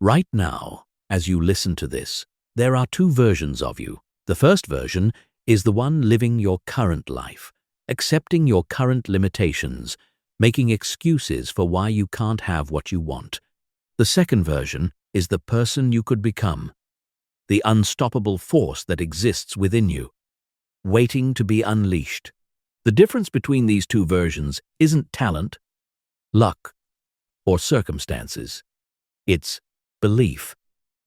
Right now, as you listen to this, there are two versions of you. The first version is the one living your current life, accepting your current limitations, making excuses for why you can't have what you want. The second version is the person you could become, the unstoppable force that exists within you, waiting to be unleashed. The difference between these two versions isn't talent, luck, or circumstances. It's belief.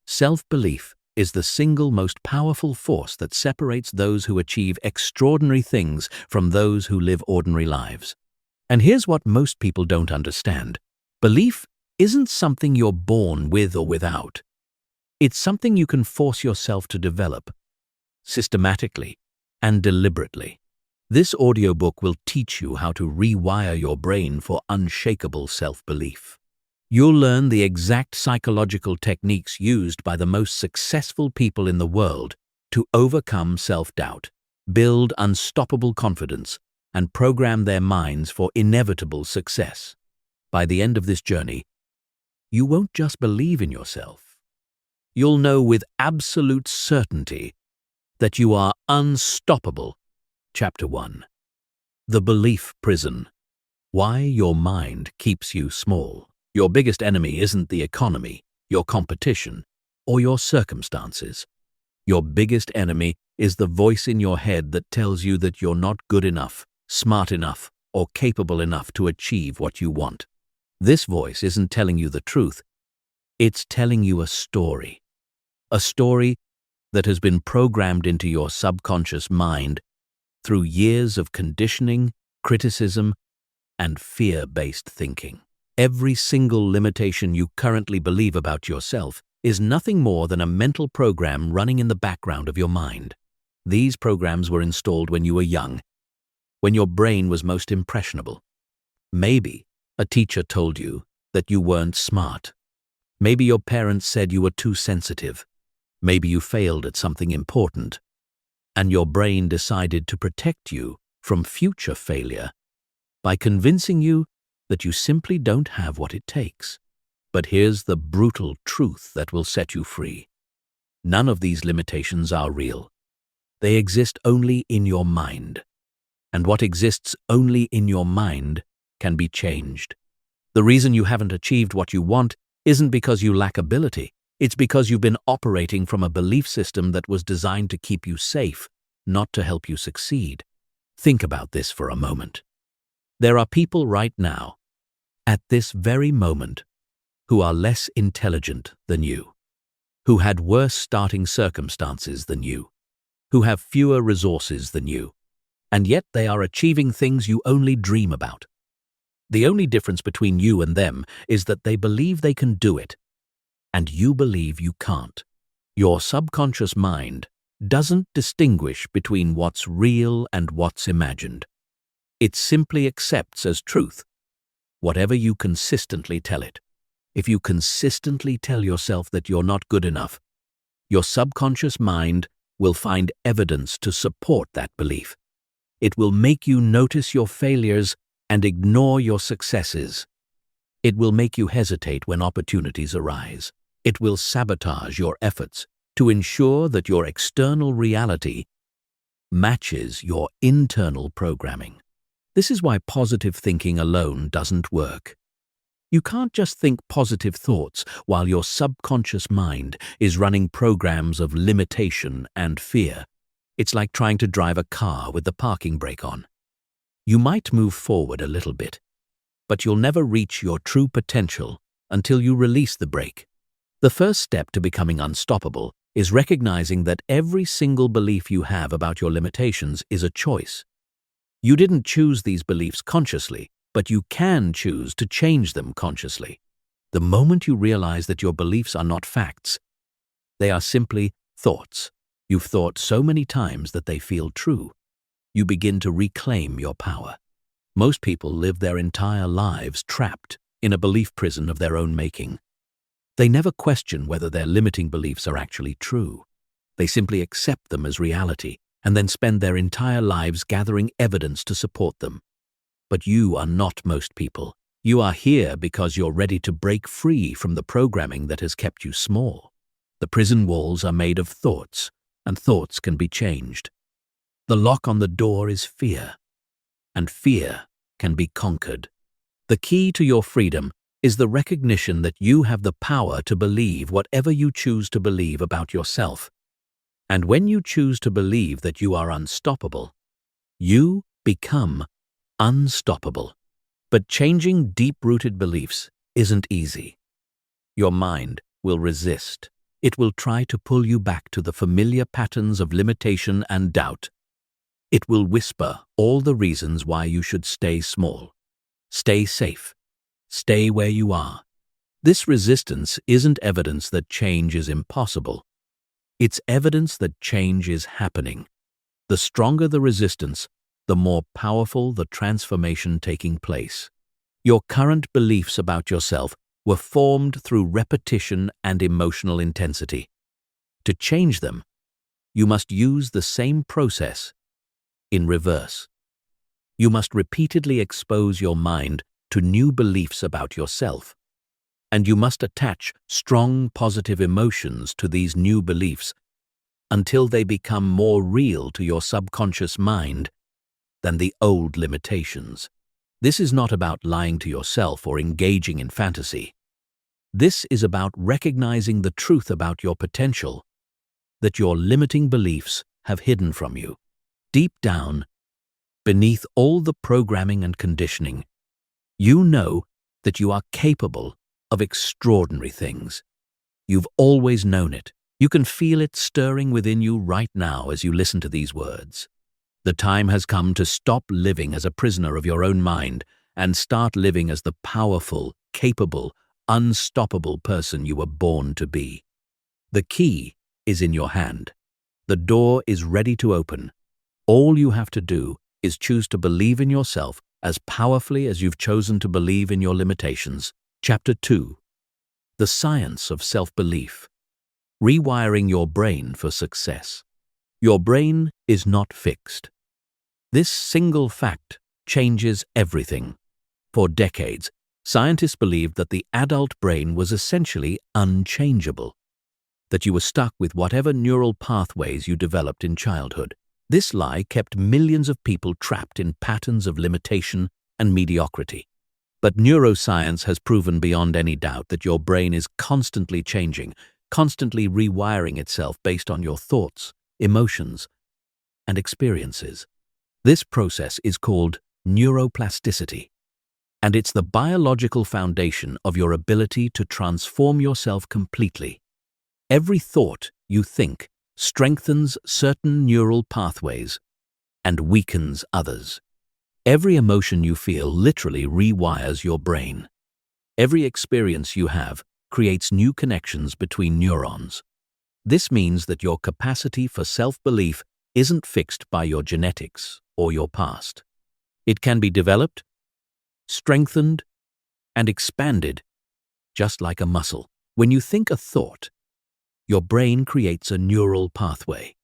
Self-belief is the single most powerful force that separates those who achieve extraordinary things from those who live ordinary lives. And here's what most people don't understand. Belief isn't something you're born with or without. It's something you can force yourself to develop, systematically and deliberately. This audiobook will teach you how to rewire your brain for unshakable self-belief. You'll learn the exact psychological techniques used by the most successful people in the world to overcome self-doubt, build unstoppable confidence, and program their minds for inevitable success. By the end of this journey, you won't just believe in yourself. You'll know with absolute certainty that you are unstoppable. Chapter 1. The Belief Prison. Why your mind keeps you small. Your biggest enemy isn't the economy, your competition, or your circumstances. Your biggest enemy is the voice in your head that tells you that you're not good enough, smart enough, or capable enough to achieve what you want. This voice isn't telling you the truth. It's telling you a story. A story that has been programmed into your subconscious mind through years of conditioning, criticism, and fear-based thinking. Every single limitation you currently believe about yourself is nothing more than a mental program running in the background of your mind. These programs were installed when you were young, when your brain was most impressionable. Maybe a teacher told you that you weren't smart. Maybe your parents said you were too sensitive. Maybe you failed at something important, and your brain decided to protect you from future failure by convincing you that you simply don't have what it takes. But here's the brutal truth that will set you free. None of these limitations are real. They exist only in your mind. And what exists only in your mind can be changed. The reason you haven't achieved what you want isn't because you lack ability. It's because you've been operating from a belief system that was designed to keep you safe, not to help you succeed. Think about this for a moment. There are people right now, at this very moment, who are less intelligent than you, who had worse starting circumstances than you, who have fewer resources than you, and yet they are achieving things you only dream about. The only difference between you and them is that they believe they can do it, and you believe you can't. Your subconscious mind doesn't distinguish between what's real and what's imagined. It simply accepts as truth whatever you consistently tell it. If you consistently tell yourself that you're not good enough, your subconscious mind will find evidence to support that belief. It will make you notice your failures and ignore your successes. It will make you hesitate when opportunities arise. It will sabotage your efforts to ensure that your external reality matches your internal programming. This is why positive thinking alone doesn't work. You can't just think positive thoughts while your subconscious mind is running programs of limitation and fear. It's like trying to drive a car with the parking brake on. You might move forward a little bit, but you'll never reach your true potential until you release the brake. The first step to becoming unstoppable is recognizing that every single belief you have about your limitations is a choice. You didn't choose these beliefs consciously, but you can choose to change them consciously. The moment you realize that your beliefs are not facts, they are simply thoughts you've thought so many times that they feel true, you begin to reclaim your power. Most people live their entire lives trapped in a belief prison of their own making. They never question whether their limiting beliefs are actually true. They simply accept them as reality and then spend their entire lives gathering evidence to support them. But you are not most people. You are here because you're ready to break free from the programming that has kept you small. The prison walls are made of thoughts, and thoughts can be changed. The lock on the door is fear, and fear can be conquered. The key to your freedom is the recognition that you have the power to believe whatever you choose to believe about yourself. And when you choose to believe that you are unstoppable, you become unstoppable. But changing deep-rooted beliefs isn't easy. Your mind will resist. It will try to pull you back to the familiar patterns of limitation and doubt. It will whisper all the reasons why you should stay small, stay safe, stay where you are. This resistance isn't evidence that change is impossible. It's evidence that change is happening. The stronger the resistance, the more powerful the transformation taking place. Your current beliefs about yourself were formed through repetition and emotional intensity. To change them, you must use the same process in reverse. You must repeatedly expose your mind to new beliefs about yourself, and you must attach strong positive emotions to these new beliefs until they become more real to your subconscious mind than the old limitations. This is not about lying to yourself or engaging in fantasy. This is about recognizing the truth about your potential that your limiting beliefs have hidden from you. Deep down, beneath all the programming and conditioning, you know that you are capable of extraordinary things. You've always known it. You can feel it stirring within you right now as you listen to these words. The time has come to stop living as a prisoner of your own mind and start living as the powerful, capable, unstoppable person you were born to be. The key is in your hand. The door is ready to open. All you have to do is choose to believe in yourself as powerfully as you've chosen to believe in your limitations. Chapter 2. The Science of Self-Belief. Rewiring your brain for success. Your brain is not fixed. This single fact changes everything. For decades, scientists believed that the adult brain was essentially unchangeable, that you were stuck with whatever neural pathways you developed in childhood. This lie kept millions of people trapped in patterns of limitation and mediocrity. But neuroscience has proven beyond any doubt that your brain is constantly changing, constantly rewiring itself based on your thoughts, emotions, and experiences. This process is called neuroplasticity, and it's the biological foundation of your ability to transform yourself completely. Every thought you think strengthens certain neural pathways and weakens others. Every emotion you feel literally rewires your brain. Every experience you have creates new connections between neurons. This means that your capacity for self-belief isn't fixed by your genetics or your past. It can be developed, strengthened, and expanded just like a muscle. When you think a thought, your brain creates a neural pathway.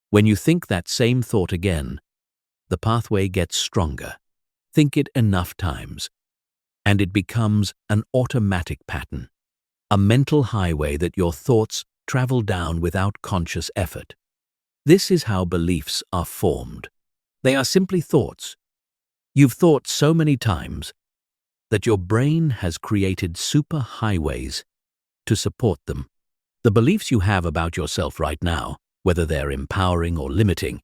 When you think that same thought again, the pathway gets stronger. Think it enough times, and it becomes an automatic pattern, a mental highway that your thoughts travel down without conscious effort. This is how beliefs are formed. They are simply thoughts. You've thought so many times that your brain has created superhighways to support them. The beliefs you have about yourself right now, whether they're empowering or limiting,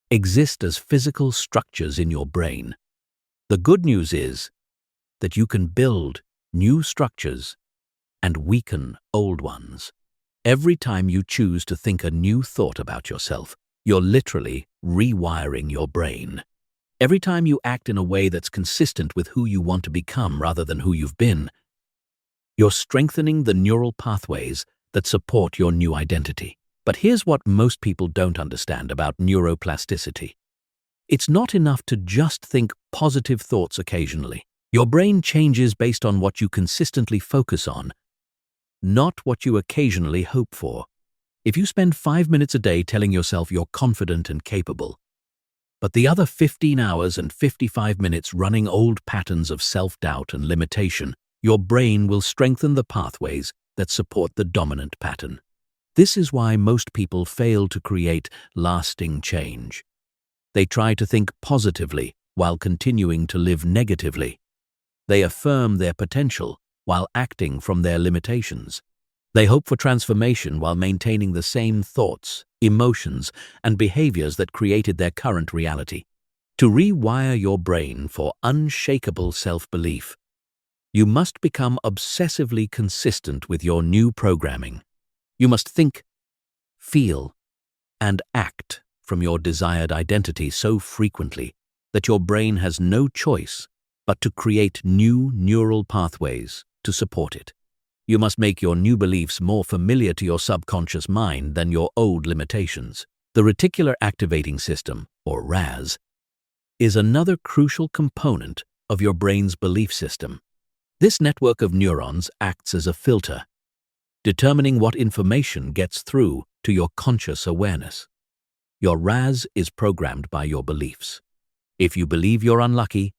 exist as physical structures in your brain. The good news is that you can build new structures and weaken old ones. Every time you choose to think a new thought about yourself, you're literally rewiring your brain. Every time you act in a way that's consistent with who you want to become rather than who you've been, you're strengthening the neural pathways that support your new identity. But here's what most people don't understand about neuroplasticity. It's not enough to just think positive thoughts occasionally. Your brain changes based on what you consistently focus on, not what you occasionally hope for. If you spend 5 minutes a day telling yourself you're confident and capable, But the other 15 hours and 55 minutes running old patterns of self-doubt and limitation, your brain will strengthen the pathways that support the dominant pattern. This is why most people fail to create lasting change. They try to think positively while continuing to live negatively. They affirm their potential while acting from their limitations. They hope for transformation while maintaining the same thoughts, emotions, and behaviors that created their current reality. To rewire your brain for unshakable self-belief, you must become obsessively consistent with your new programming. You must think, feel, and act from your desired identity so frequently that your brain has no choice but to create new neural pathways to support it. You must make your new beliefs more familiar to your subconscious mind than your old limitations. The reticular activating system, or RAS, is another crucial component of your brain's belief system. This network of neurons acts as a filter, determining what information gets through to your conscious awareness. Your RAS is programmed by your beliefs. If you believe you're unlucky,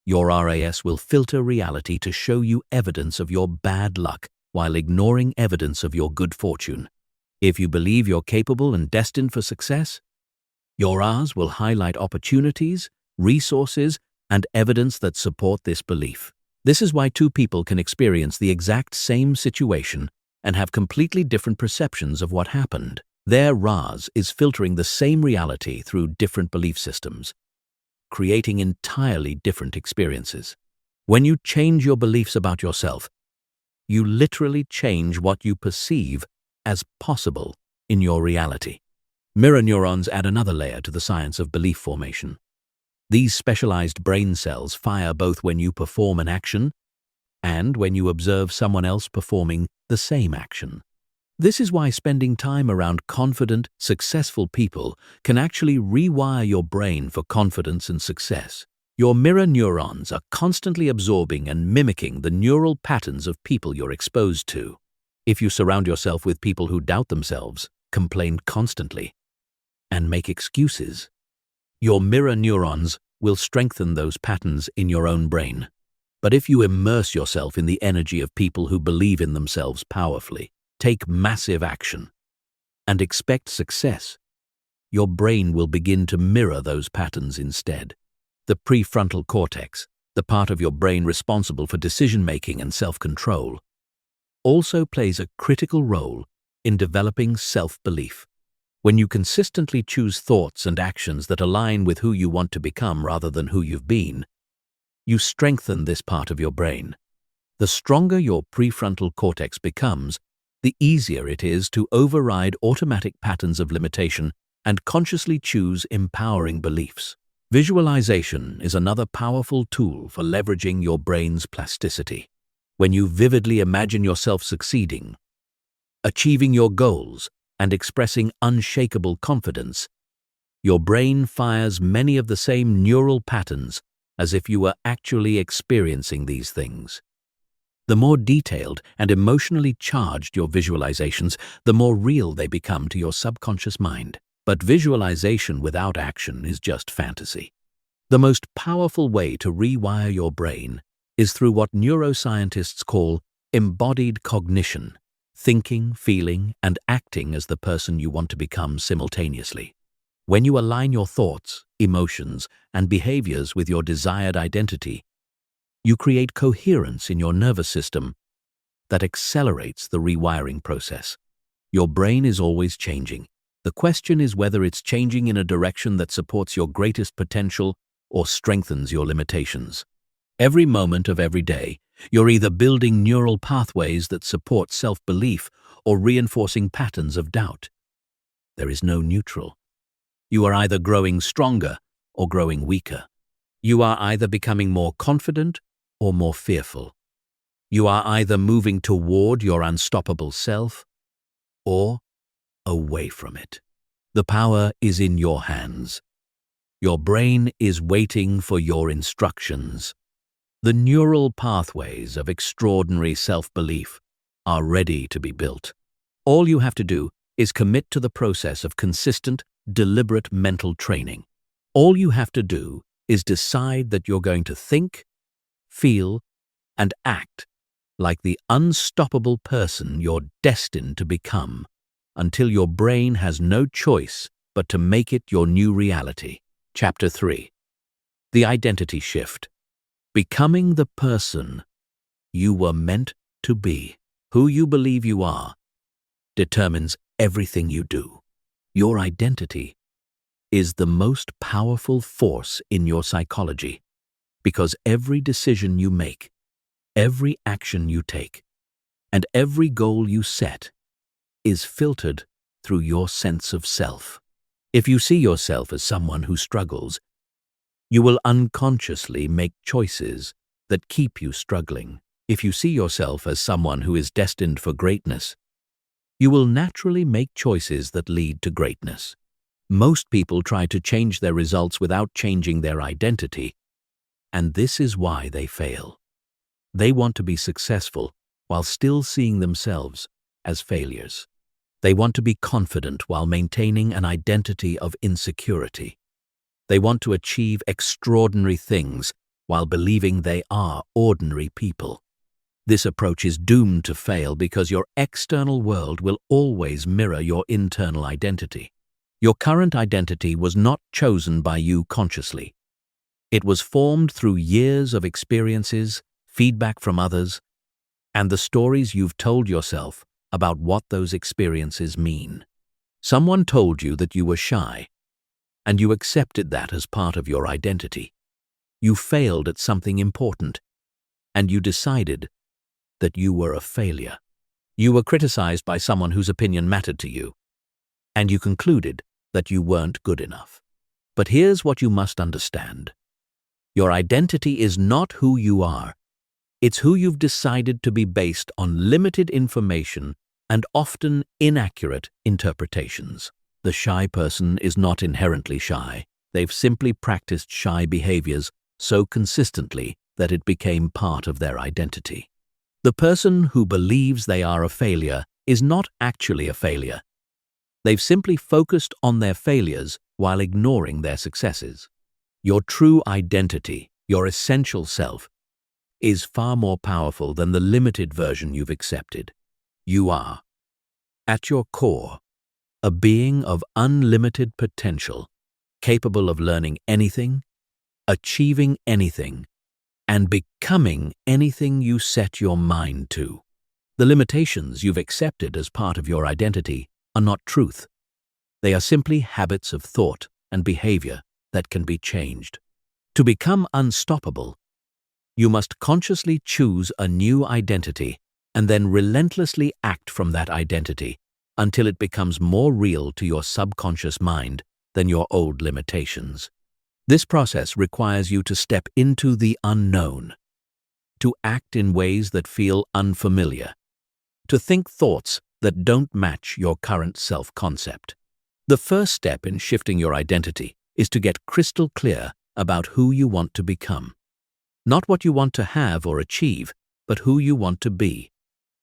your RAS will filter reality to show you evidence of your bad luck while ignoring evidence of your good fortune. If you believe you're capable and destined for success, your RAS will highlight opportunities, resources, and evidence that support this belief. This is why two people can experience the exact same situation and have completely different perceptions of what happened. Their RAS is filtering the same reality through different belief systems, creating entirely different experiences. When you change your beliefs about yourself, you literally change what you perceive as possible in your reality. Mirror neurons add another layer to the science of belief formation. These specialized brain cells fire both when you perform an action and when you observe someone else performing the same action. This is why spending time around confident, successful people can actually rewire your brain for confidence and success. Your mirror neurons are constantly absorbing and mimicking the neural patterns of people you're exposed to. If you surround yourself with people who doubt themselves, complain constantly, and make excuses, your mirror neurons will strengthen those patterns in your own brain. But if you immerse yourself in the energy of people who believe in themselves powerfully, take massive action, and expect success, your brain will begin to mirror those patterns instead. The prefrontal cortex, the part of your brain responsible for decision-making and self-control, also plays a critical role in developing self-belief. When you consistently choose thoughts and actions that align with who you want to become rather than who you've been, you strengthen this part of your brain. The stronger your prefrontal cortex becomes, the easier it is to override automatic patterns of limitation and consciously choose empowering beliefs. Visualization is another powerful tool for leveraging your brain's plasticity. When you vividly imagine yourself succeeding, achieving your goals, and expressing unshakable confidence, your brain fires many of the same neural patterns as if you were actually experiencing these things. The more detailed and emotionally charged your visualizations, the more real they become to your subconscious mind. But visualization without action is just fantasy. The most powerful way to rewire your brain is through what neuroscientists call embodied cognition, thinking, feeling, and acting as the person you want to become simultaneously. When you align your thoughts, emotions, and behaviors with your desired identity, you create coherence in your nervous system that accelerates the rewiring process. Your brain is always changing. The question is whether it's changing in a direction that supports your greatest potential or strengthens your limitations. Every moment of every day, you're either building neural pathways that support self-belief or reinforcing patterns of doubt. There is no neutral. You are either growing stronger or growing weaker. You are either becoming more confident or more fearful. You are either moving toward your unstoppable self or away from it. The power is in your hands. Your brain is waiting for your instructions. The neural pathways of extraordinary self-belief are ready to be built. All you have to do is commit to the process of consistent, deliberate mental training. All you have to do is decide that you're going to think, feel, and act like the unstoppable person you're destined to become, until your brain has no choice but to make it your new reality. Chapter 3. The Identity Shift. Becoming the person you were meant to be. Who you believe you are determines everything you do. Your identity is the most powerful force in your psychology, because every decision you make, every action you take, and every goal you set is filtered through your sense of self. If you see yourself as someone who struggles, you will unconsciously make choices that keep you struggling. If you see yourself as someone who is destined for greatness, you will naturally make choices that lead to greatness. Most people try to change their results without changing their identity, and this is why they fail. They want to be successful while still seeing themselves as failures. They want to be confident while maintaining an identity of insecurity. They want to achieve extraordinary things while believing they are ordinary people. This approach is doomed to fail because your external world will always mirror your internal identity. Your current identity was not chosen by you consciously. It was formed through years of experiences, feedback from others, and the stories you've told yourself about what those experiences mean. Someone told you that you were shy, and you accepted that as part of your identity. You failed at something important, and you decided that you were a failure. You were criticized by someone whose opinion mattered to you, and you concluded that you weren't good enough. But here's what you must understand. Your identity is not who you are. It's who you've decided to be based on limited information and often inaccurate interpretations. The shy person is not inherently shy. They've simply practiced shy behaviors so consistently that it became part of their identity. The person who believes they are a failure is not actually a failure. They've simply focused on their failures while ignoring their successes. Your true identity, your essential self, is far more powerful than the limited version you've accepted. You are, at your core, a being of unlimited potential, capable of learning anything, achieving anything, and becoming anything you set your mind to. The limitations you've accepted as part of your identity are not truth. They are simply habits of thought and behavior that can be changed. To become unstoppable, you must consciously choose a new identity and then relentlessly act from that identity until it becomes more real to your subconscious mind than your old limitations. This process requires you to step into the unknown, to act in ways that feel unfamiliar, to think thoughts that don't match your current self-concept. The first step in shifting your identity is to get crystal clear about who you want to become. Not what you want to have or achieve, but who you want to be.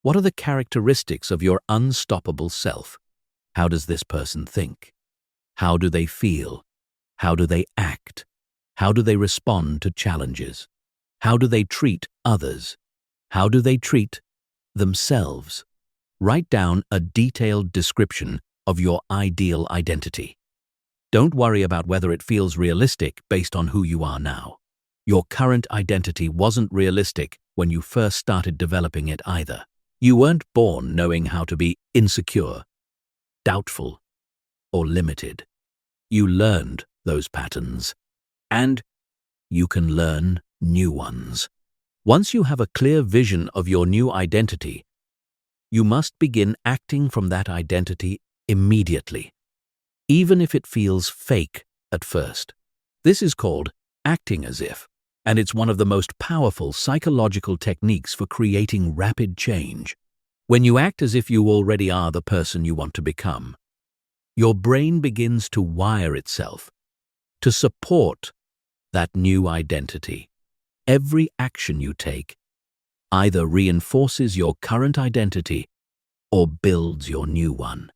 What are the characteristics of your unstoppable self? How does this person think? How do they feel? How do they act? How do they respond to challenges? How do they treat others? How do they treat themselves? Write down a detailed description of your ideal identity. Don't worry about whether it feels realistic based on who you are now. Your current identity wasn't realistic when you first started developing it either. You weren't born knowing how to be insecure, doubtful, or limited. You learned those patterns, and you can learn new ones. Once you have a clear vision of your new identity, you must begin acting from that identity immediately, even if it feels fake at first. This is called acting as if, and it's one of the most powerful psychological techniques for creating rapid change. When you act as if you already are the person you want to become, your brain begins to wire itself to support that new identity. Every action you take either reinforces your current identity or builds your new one.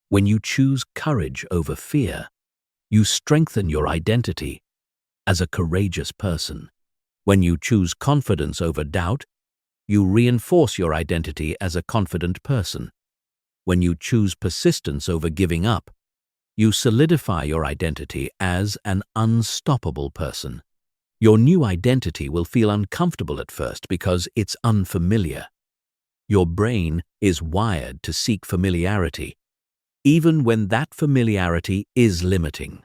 When you choose courage over fear, You strengthen your identity as a courageous person. When you choose confidence over doubt, you reinforce your identity as a confident person. When you choose persistence over giving up, you solidify your identity as an unstoppable person. Your new identity will feel uncomfortable at first because it's unfamiliar. Your brain is wired to seek familiarity, even when that familiarity is limiting.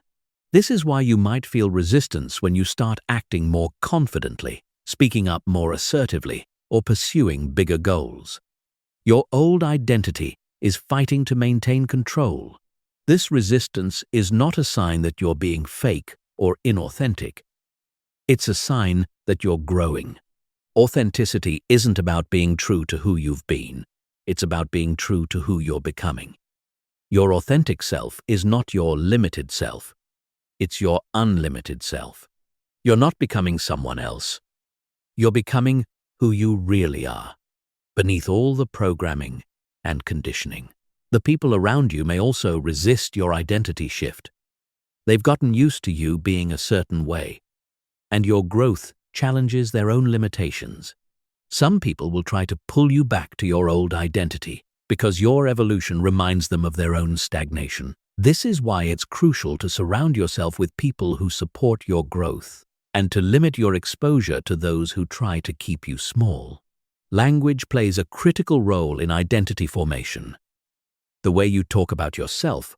This is why you might feel resistance when you start acting more confidently, speaking up more assertively, or pursuing bigger goals. Your old identity is fighting to maintain control. This resistance is not a sign that you're being fake or inauthentic. It's a sign that you're growing. Authenticity isn't about being true to who you've been. It's about being true to who you're becoming. Your authentic self is not your limited self. It's your unlimited self. You're not becoming someone else. You're becoming who you really are, beneath all the programming and conditioning. The people around you may also resist your identity shift. They've gotten used to you being a certain way, and your growth challenges their own limitations. Some people will try to pull you back to your old identity because your evolution reminds them of their own stagnation. This is why it's crucial to surround yourself with people who support your growth and to limit your exposure to those who try to keep you small. Language plays a critical role in identity formation. The way you talk about yourself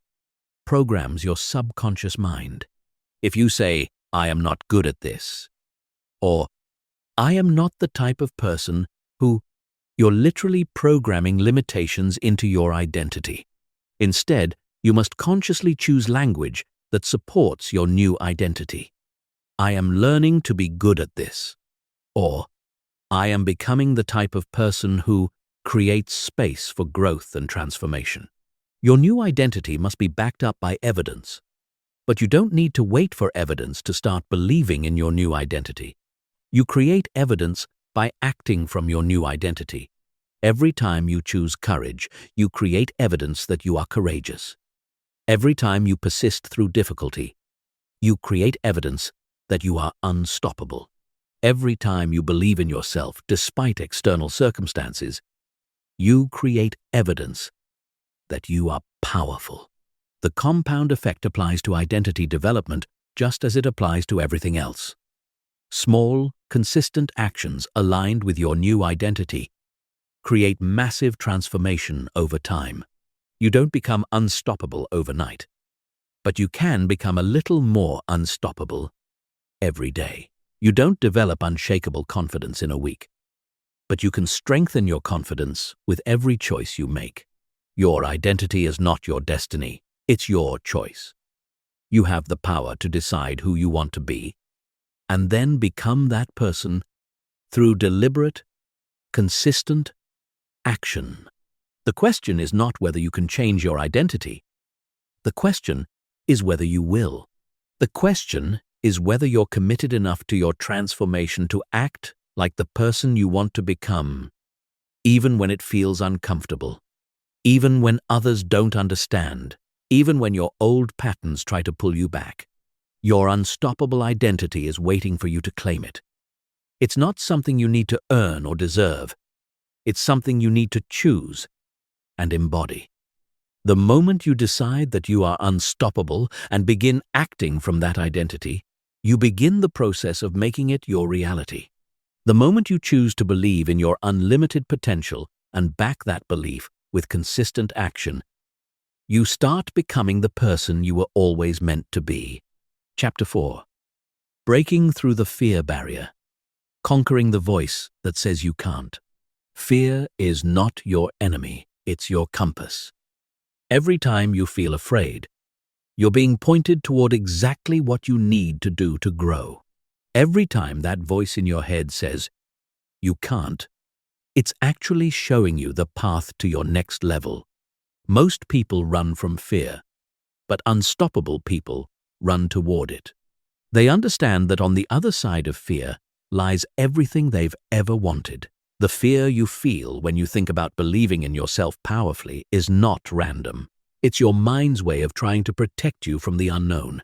programs your subconscious mind. If you say, "I am not good at this," or "I am not the type of person who," you're literally programming limitations into your identity. Instead, you must consciously choose language that supports your new identity. "I am learning to be good at this," or "I am becoming the type of person who creates space for growth and transformation." Your new identity must be backed up by evidence. But you don't need to wait for evidence to start believing in your new identity. You create evidence by acting from your new identity. Every time you choose courage, you create evidence that you are courageous. Every time you persist through difficulty, you create evidence that you are unstoppable. Every time you believe in yourself despite external circumstances, you create evidence that you are powerful. The compound effect applies to identity development just as it applies to everything else. Small, consistent actions aligned with your new identity create massive transformation over time. You don't become unstoppable overnight, but you can become a little more unstoppable every day. You don't develop unshakable confidence in a week, but you can strengthen your confidence with every choice you make. Your identity is not your destiny. It's your choice. You have the power to decide who you want to be, and then become that person through deliberate, consistent action. The question is not whether you can change your identity. The question is whether you will. The question is whether you're committed enough to your transformation to act like the person you want to become, even when it feels uncomfortable, even when others don't understand, even when your old patterns try to pull you back. Your unstoppable identity is waiting for you to claim it. It's not something you need to earn or deserve. It's something you need to choose and embody. The moment you decide that you are unstoppable and begin acting from that identity, you begin the process of making it your reality. The moment you choose to believe in your unlimited potential and back that belief with consistent action, you start becoming the person you were always meant to be. Chapter 4. Breaking through the fear barrier. Conquering the voice that says you can't. Fear is not your enemy, it's your compass. Every time you feel afraid, you're being pointed toward exactly what you need to do to grow. Every time that voice in your head says, "You can't," it's actually showing you the path to your next level. Most people run from fear, but unstoppable people run toward it. They understand that on the other side of fear lies everything they've ever wanted. The fear you feel when you think about believing in yourself powerfully is not random. It's your mind's way of trying to protect you from the unknown.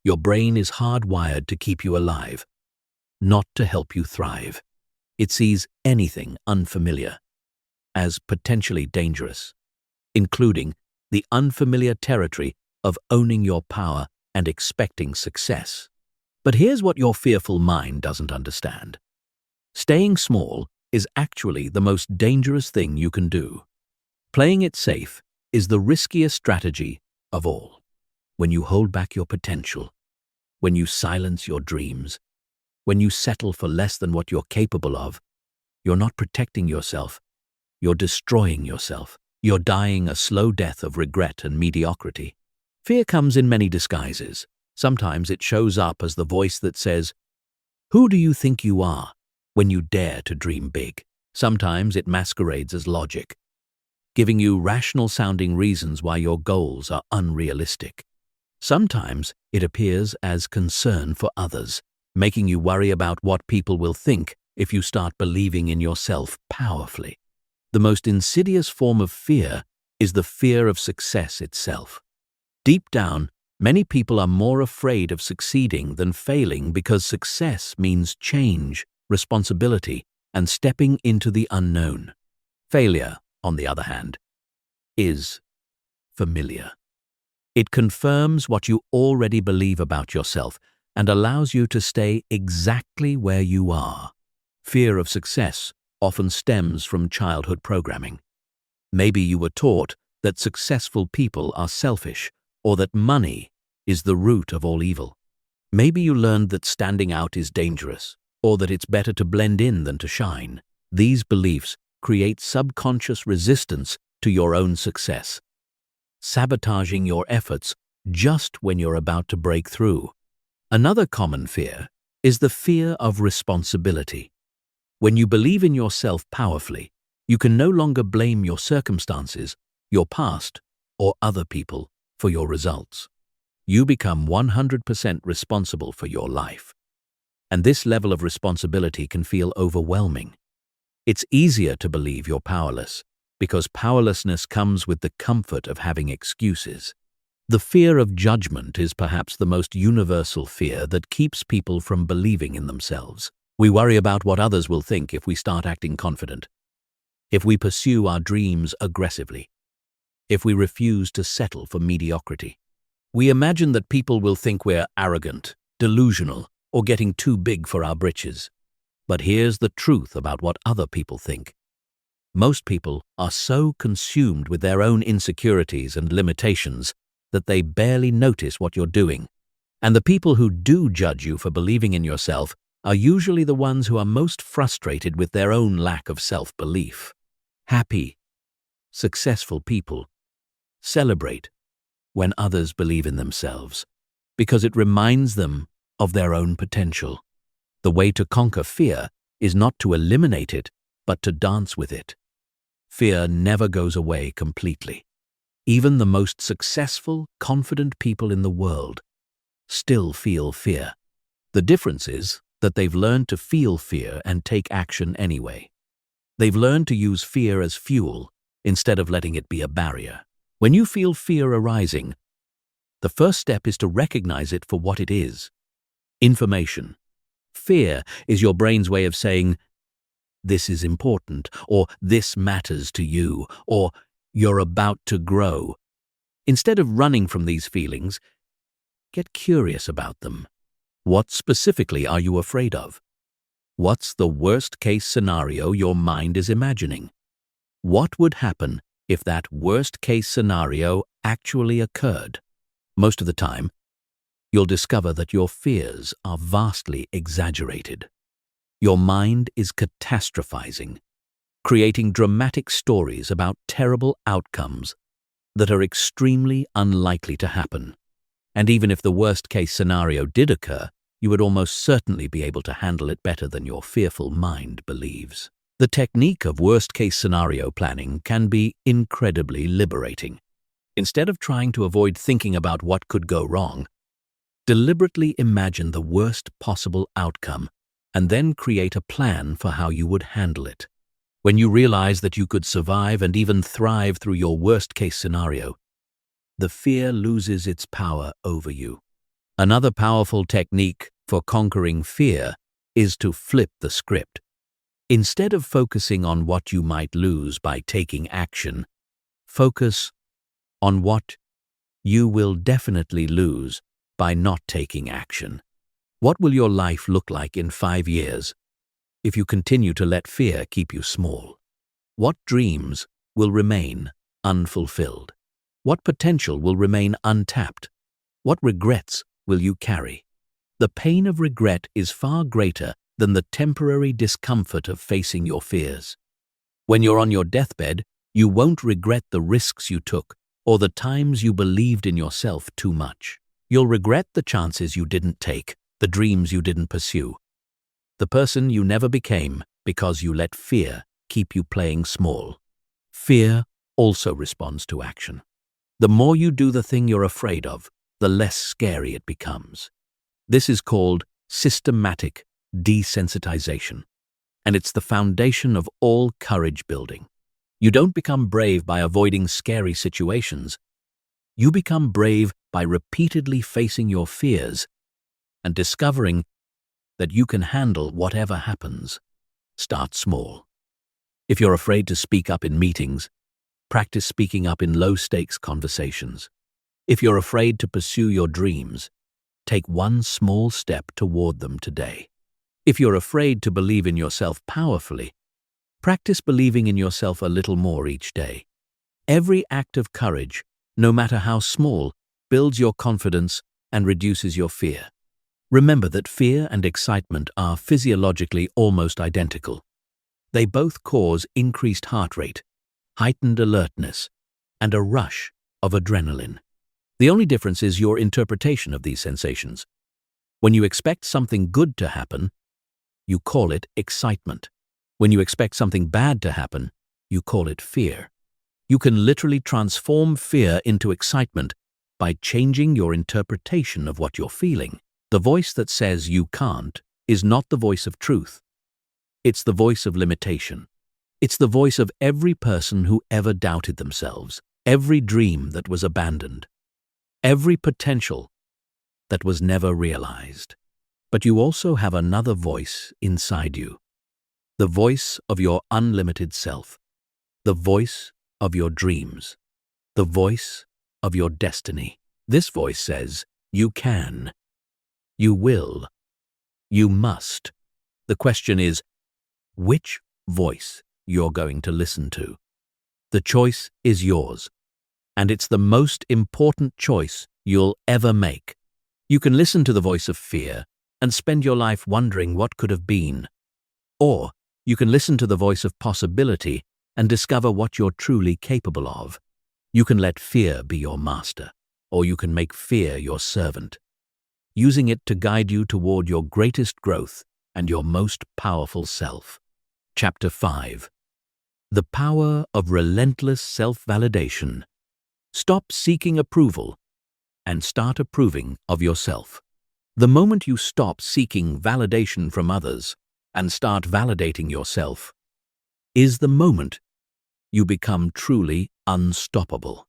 Your brain is hardwired to keep you alive, not to help you thrive. It sees anything unfamiliar as potentially dangerous, including the unfamiliar territory of owning your power and expecting success. But here's what your fearful mind doesn't understand. Staying small is actually the most dangerous thing you can do. Playing it safe is the riskiest strategy of all. When you hold back your potential, when you silence your dreams, when you settle for less than what you're capable of, you're not protecting yourself, you're destroying yourself. You're dying a slow death of regret and mediocrity. Fear comes in many disguises. Sometimes it shows up as the voice that says, "Who do you think you are?" when you dare to dream big. Sometimes it masquerades as logic, giving you rational-sounding reasons why your goals are unrealistic. Sometimes it appears as concern for others, making you worry about what people will think if you start believing in yourself powerfully. The most insidious form of fear is the fear of success itself. Deep down, many people are more afraid of succeeding than failing because success means change, responsibility, and stepping into the unknown. Failure, on the other hand, is familiar. It confirms what you already believe about yourself and allows you to stay exactly where you are. Fear of success often stems from childhood programming. Maybe you were taught that successful people are selfish or that money is the root of all evil. Maybe you learned that standing out is dangerous or that it's better to blend in than to shine. These beliefs create subconscious resistance to your own success, sabotaging your efforts just when you're about to break through. Another common fear is the fear of responsibility. When you believe in yourself powerfully, you can no longer blame your circumstances, your past, or other people for your results. You become 100% responsible for your life. And this level of responsibility can feel overwhelming. It's easier to believe you're powerless because powerlessness comes with the comfort of having excuses. The fear of judgment is perhaps the most universal fear that keeps people from believing in themselves. We worry about what others will think if we start acting confident, if we pursue our dreams aggressively, if we refuse to settle for mediocrity. We imagine that people will think we're arrogant, delusional, or getting too big for our britches. But here's the truth about what other people think. Most people are so consumed with their own insecurities and limitations that they barely notice what you're doing. And the people who do judge you for believing in yourself are usually the ones who are most frustrated with their own lack of self-belief. Happy, successful people celebrate when others believe in themselves because it reminds them of their own potential. The way to conquer fear is not to eliminate it, but to dance with it. Fear never goes away completely. Even the most successful, confident people in the world still feel fear. The difference is that they've learned to feel fear and take action anyway. They've learned to use fear as fuel instead of letting it be a barrier. When you feel fear arising, the first step is to recognize it for what it is: information. Fear is your brain's way of saying, "This is important," or "This matters to you," or "You're about to grow." Instead of running from these feelings, get curious about them. What specifically are you afraid of? What's the worst-case scenario your mind is imagining? What would happen if that worst-case scenario actually occurred? Most of the time, you'll discover that your fears are vastly exaggerated. Your mind is catastrophizing, creating dramatic stories about terrible outcomes that are extremely unlikely to happen. And even if the worst-case scenario did occur, you would almost certainly be able to handle it better than your fearful mind believes. The technique of worst-case scenario planning can be incredibly liberating. Instead of trying to avoid thinking about what could go wrong, deliberately imagine the worst possible outcome and then create a plan for how you would handle it. When you realize that you could survive and even thrive through your worst-case scenario, the fear loses its power over you. Another powerful technique for conquering fear is to flip the script. Instead of focusing on what you might lose by taking action, focus on what you will definitely lose by not taking action. What will your life look like in 5 years if you continue to let fear keep you small? What dreams will remain unfulfilled? What potential will remain untapped? What regrets will you carry? The pain of regret is far greater than the temporary discomfort of facing your fears. When you're on your deathbed, you won't regret the risks you took or the times you believed in yourself too much. You'll regret the chances you didn't take, the dreams you didn't pursue, the person you never became because you let fear keep you playing small. Fear also responds to action. The more you do the thing you're afraid of, the less scary it becomes. This is called systematic desensitization, and it's the foundation of all courage building. You don't become brave by avoiding scary situations. You become brave by repeatedly facing your fears and discovering that you can handle whatever happens. Start small. If you're afraid to speak up in meetings, practice speaking up in low-stakes conversations. If you're afraid to pursue your dreams, take one small step toward them today. If you're afraid to believe in yourself powerfully, practice believing in yourself a little more each day. Every act of courage, no matter how small, builds your confidence and reduces your fear. Remember that fear and excitement are physiologically almost identical. They both cause increased heart rate, heightened alertness, and a rush of adrenaline. The only difference is your interpretation of these sensations. When you expect something good to happen, you call it excitement. When you expect something bad to happen, you call it fear. You can literally transform fear into excitement by changing your interpretation of what you're feeling. The voice that says you can't is not the voice of truth. It's the voice of limitation. It's the voice of every person who ever doubted themselves, every dream that was abandoned, every potential that was never realized. But you also have another voice inside you, the voice of your unlimited self, the voice of your dreams, the voice of your destiny. This voice says, you can, you will, you must. The question is, which voice you're going to listen to? The choice is yours, and it's the most important choice you'll ever make. You can listen to the voice of fear and spend your life wondering what could have been. Or you can listen to the voice of possibility and discover what you're truly capable of. You can let fear be your master, or you can make fear your servant, using it to guide you toward your greatest growth and your most powerful self. Chapter 5. The Power of Relentless Self-Validation. Stop seeking approval and start approving of yourself. The moment you stop seeking validation from others and start validating yourself is the moment you become truly unstoppable.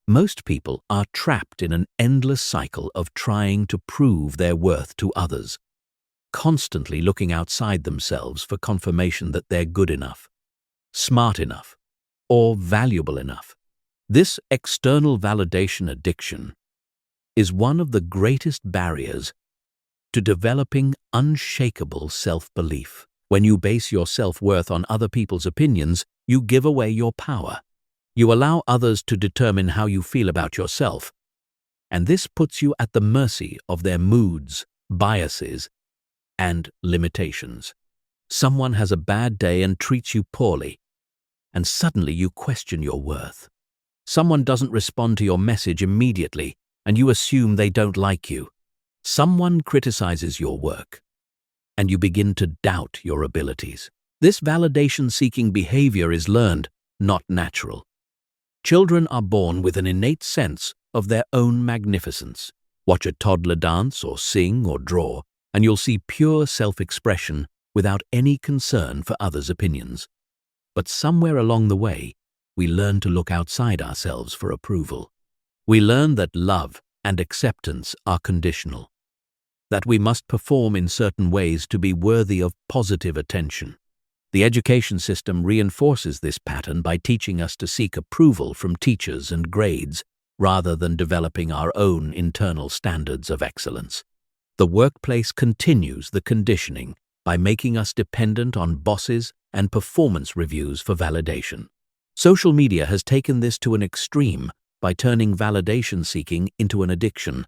Most people are trapped in an endless cycle of trying to prove their worth to others, constantly looking outside themselves for confirmation that they're good enough, smart enough, or valuable enough. This external validation addiction is one of the greatest barriers to developing unshakable self-belief. When you base your self-worth on other people's opinions, you give away your power. You allow others to determine how you feel about yourself, and this puts you at the mercy of their moods, biases, and limitations. Someone has a bad day and treats you poorly, and suddenly you question your worth. Someone doesn't respond to your message immediately, and you assume they don't like you. Someone criticizes your work, and you begin to doubt your abilities. This validation-seeking behavior is learned, not natural. Children are born with an innate sense of their own magnificence. Watch a toddler dance or sing or draw, and you'll see pure self-expression without any concern for others' opinions. But somewhere along the way, we learn to look outside ourselves for approval. We learn that love and acceptance are conditional. that we must perform in certain ways to be worthy of positive attention. The education system reinforces this pattern by teaching us to seek approval from teachers and grades rather than developing our own internal standards of excellence. The workplace continues the conditioning by making us dependent on bosses and performance reviews for validation. Social media has taken this to an extreme by turning validation seeking into an addiction,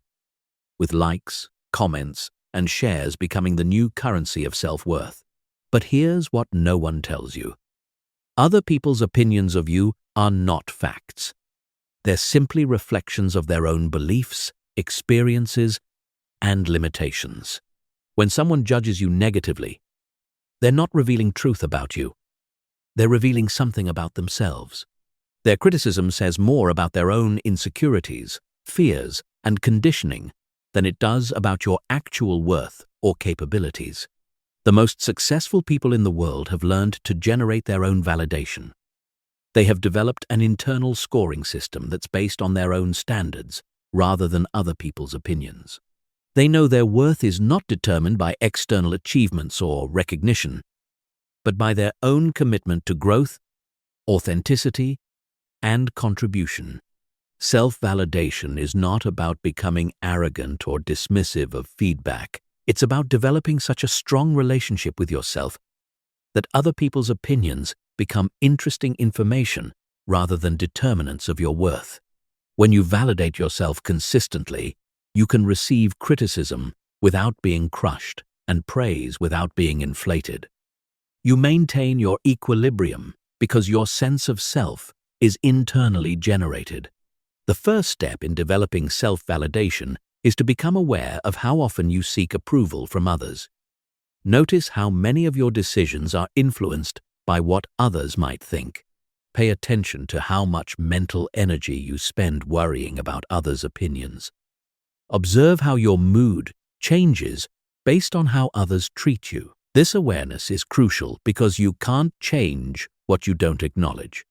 with likes, comments, and shares becoming the new currency of self-worth. But here's what no one tells you. Other people's opinions of you are not facts. They're simply reflections of their own beliefs, experiences, and limitations. When someone judges you negatively, they're not revealing truth about you. They're revealing something about themselves. Their criticism says more about their own insecurities, fears, and conditioning than it does about your actual worth or capabilities. The most successful people in the world have learned to generate their own validation. They have developed an internal scoring system that's based on their own standards rather than other people's opinions. They know their worth is not determined by external achievements or recognition, but by their own commitment to growth, authenticity, and contribution. Self-validation is not about becoming arrogant or dismissive of feedback. It's about developing such a strong relationship with yourself that other people's opinions become interesting information rather than determinants of your worth. When you validate yourself consistently, you can receive criticism without being crushed and praise without being inflated. You maintain your equilibrium because your sense of self is internally generated. The first step in developing self-validation is to become aware of how often you seek approval from others. Notice how many of your decisions are influenced by what others might think. Pay attention to how much mental energy you spend worrying about others' opinions. Observe how your mood changes based on how others treat you. This awareness is crucial because you can't change what you don't acknowledge.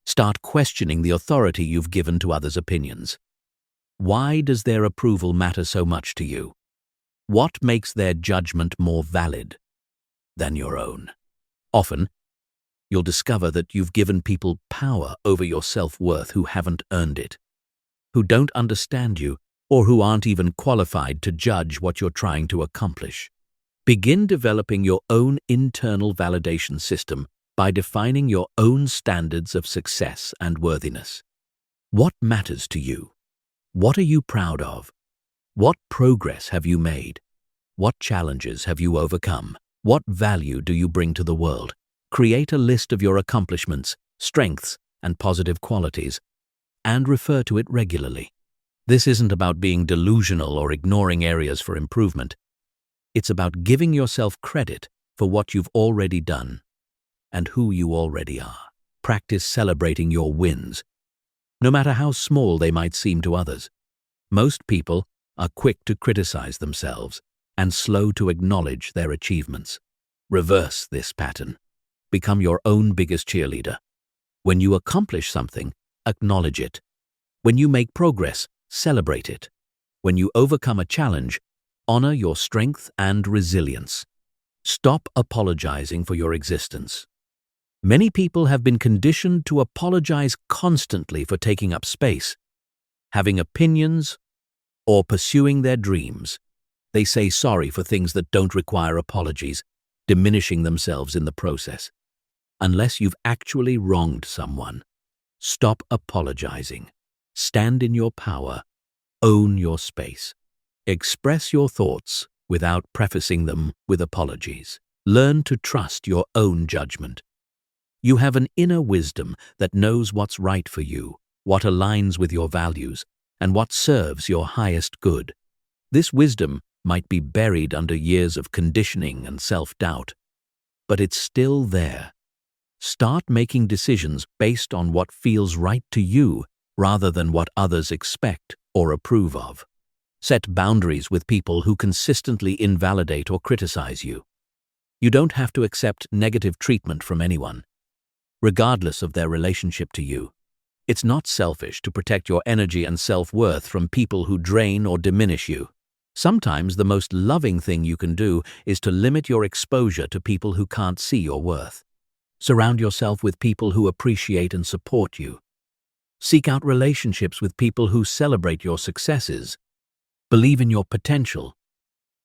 Start questioning the authority you've given to others' opinions. Why does their approval matter so much to you? What makes their judgment more valid than your own? Often, you'll discover that you've given people power over your self-worth who haven't earned it, who don't understand you, or who aren't even qualified to judge what you're trying to accomplish. Begin developing your own internal validation system by defining your own standards of success and worthiness. What matters to you? What are you proud of? What progress have you made? What challenges have you overcome? What value do you bring to the world? Create a list of your accomplishments, strengths, and positive qualities, and refer to it regularly. This isn't about being delusional or ignoring areas for improvement. It's about giving yourself credit for what you've already done and who you already are. Practice celebrating your wins, no matter how small they might seem to others. Most people are quick to criticize themselves and slow to acknowledge their achievements. Reverse this pattern. Become your own biggest cheerleader. When you accomplish something, acknowledge it. When you make progress, celebrate it. When you overcome a challenge, honor your strength and resilience. Stop apologizing for your existence. Many people have been conditioned to apologize constantly for taking up space, having opinions, or pursuing their dreams. They say sorry for things that don't require apologies, diminishing themselves in the process. Unless you've actually wronged someone, stop apologizing. Stand in your power. Own your space. Express your thoughts without prefacing them with apologies. Learn to trust your own judgment. You have an inner wisdom that knows what's right for you, what aligns with your values, and what serves your highest good. This wisdom might be buried under years of conditioning and self-doubt, but it's still there. Start making decisions based on what feels right to you rather than what others expect or approve of. Set boundaries with people who consistently invalidate or criticize you. You don't have to accept negative treatment from anyone, regardless of their relationship to you. It's not selfish to protect your energy and self-worth from people who drain or diminish you. Sometimes the most loving thing you can do is to limit your exposure to people who can't see your worth. Surround yourself with people who appreciate and support you. Seek out relationships with people who celebrate your successes, believe in your potential,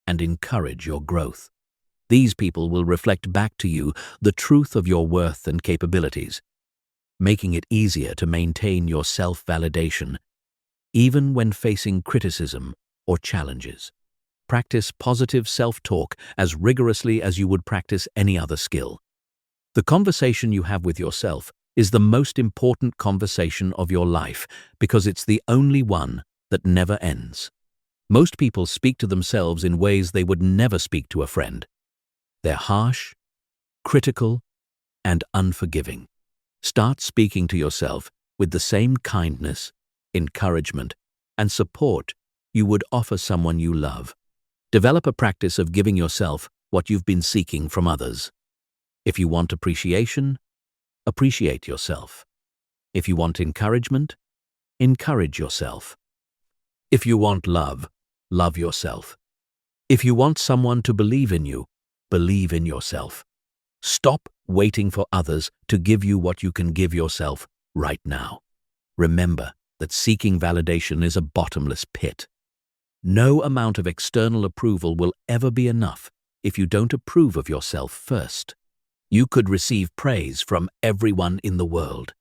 and encourage your growth. These people will reflect back to you the truth of your worth and capabilities, making it easier to maintain your self-validation, even when facing criticism or challenges. Practice positive self-talk as rigorously as you would practice any other skill. The conversation you have with yourself is the most important conversation of your life because it's the only one that never ends. Most people speak to themselves in ways they would never speak to a friend. They're harsh, critical, and unforgiving. Start speaking to yourself with the same kindness, encouragement, and support you would offer someone you love. Develop a practice of giving yourself what you've been seeking from others. If you want appreciation, appreciate yourself. If you want encouragement, encourage yourself. If you want love, love yourself. If you want someone to believe in you, believe in yourself. Stop waiting for others to give you what you can give yourself right now. Remember that seeking validation is a bottomless pit. No amount of external approval will ever be enough if you don't approve of yourself first. You could receive praise from everyone in the world,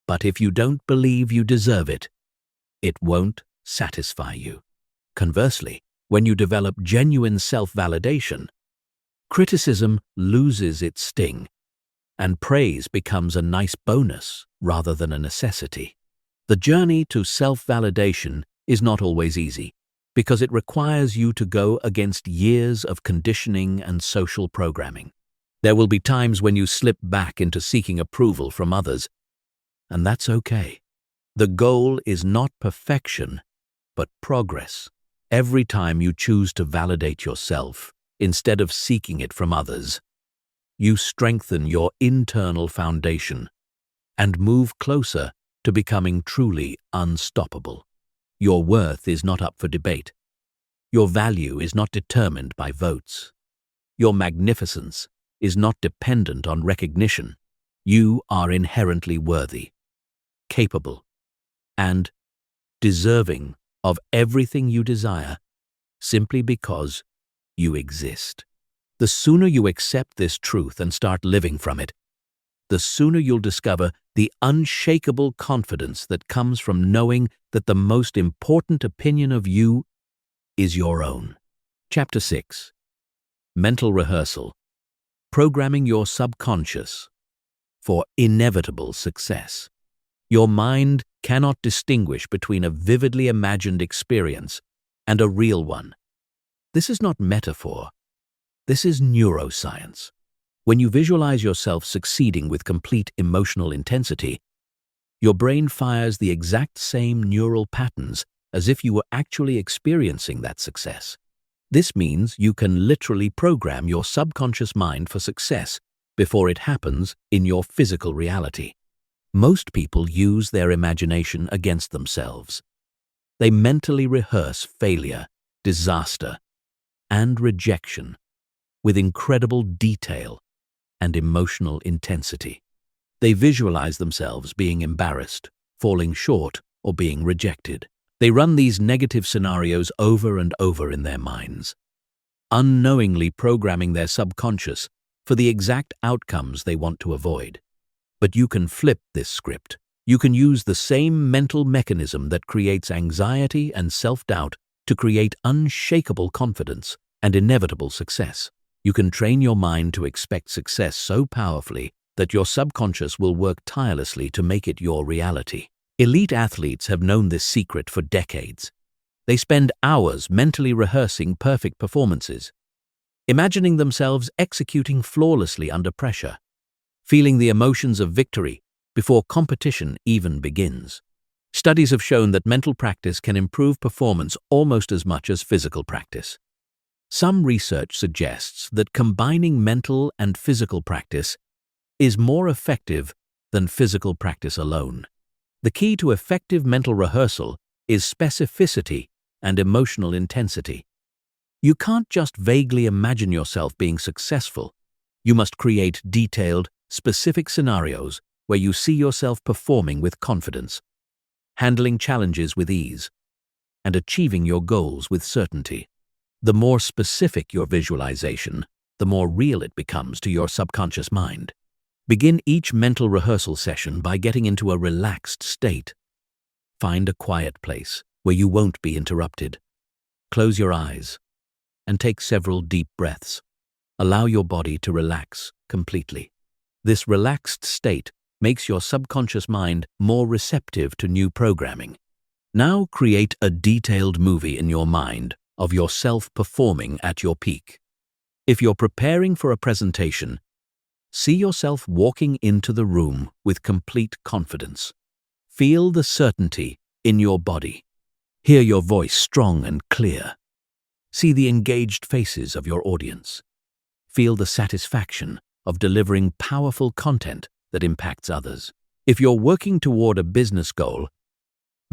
but if you don't believe you deserve it, it won't satisfy you. Conversely, when you develop genuine self-validation, criticism loses its sting, and praise becomes a nice bonus rather than a necessity. The journey to self-validation is not always easy, because it requires you to go against years of conditioning and social programming. There will be times when you slip back into seeking approval from others, and that's okay. The goal is not perfection, but progress. Every time you choose to validate yourself instead of seeking it from others, you strengthen your internal foundation and move closer to becoming truly unstoppable. Your worth is not up for debate. Your value is not determined by votes. Your magnificence is not dependent on recognition. You are inherently worthy, capable, and deserving of everything you desire simply because you exist. The sooner you accept this truth and start living from it, the sooner you'll discover the unshakable confidence that comes from knowing that the most important opinion of you is your own. Chapter 6. Mental Rehearsal. Programming your subconscious for inevitable success. Your mind cannot distinguish between a vividly imagined experience and a real one. This is not metaphor. This is neuroscience. When you visualize yourself succeeding with complete emotional intensity, your brain fires the exact same neural patterns as if you were actually experiencing that success. This means you can literally program your subconscious mind for success before it happens in your physical reality. Most people use their imagination against themselves. They mentally rehearse failure, disaster, and rejection with incredible detail and emotional intensity. They visualize themselves being embarrassed, falling short, or being rejected. They run these negative scenarios over and over in their minds, unknowingly programming their subconscious for the exact outcomes they want to avoid. But you can flip this script. You can use the same mental mechanism that creates anxiety and self-doubt to create unshakable confidence and inevitable success. You can train your mind to expect success so powerfully that your subconscious will work tirelessly to make it your reality. Elite athletes have known this secret for decades. They spend hours mentally rehearsing perfect performances, imagining themselves executing flawlessly under pressure, feeling the emotions of victory before competition even begins. Studies have shown that mental practice can improve performance almost as much as physical practice. Some research suggests that combining mental and physical practice is more effective than physical practice alone. The key to effective mental rehearsal is specificity and emotional intensity. You can't just vaguely imagine yourself being successful. You must create detailed, specific scenarios where you see yourself performing with confidence, handling challenges with ease, and achieving your goals with certainty. The more specific your visualization, the more real it becomes to your subconscious mind. Begin each mental rehearsal session by getting into a relaxed state. Find a quiet place where you won't be interrupted. Close your eyes and take several deep breaths. Allow your body to relax completely. This relaxed state makes your subconscious mind more receptive to new programming. Now create a detailed movie in your mind of yourself performing at your peak. If you're preparing for a presentation, see yourself walking into the room with complete confidence. Feel the certainty in your body. Hear your voice strong and clear. See the engaged faces of your audience. Feel the satisfaction of delivering powerful content that impacts others. If you're working toward a business goal,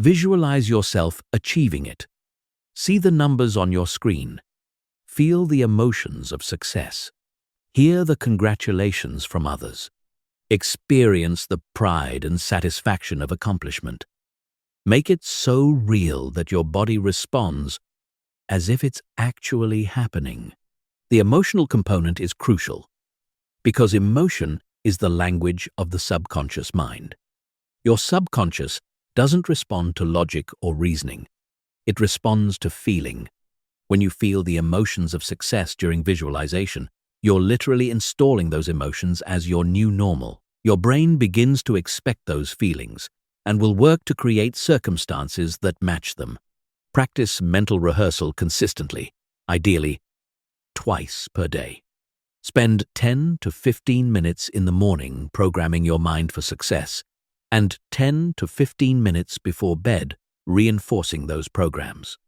visualize yourself achieving it. See the numbers on your screen. Feel the emotions of success. Hear the congratulations from others. Experience the pride and satisfaction of accomplishment. Make it so real that your body responds as if it's actually happening. The emotional component is crucial because emotion is the language of the subconscious mind. Your subconscious doesn't respond to logic or reasoning. It responds to feeling. When you feel the emotions of success during visualization, you're literally installing those emotions as your new normal. Your brain begins to expect those feelings and will work to create circumstances that match them. Practice mental rehearsal consistently, ideally twice per day. Spend 10 to 15 minutes in the morning programming your mind for success, and 10 to 15 minutes before bed reinforcing those programs.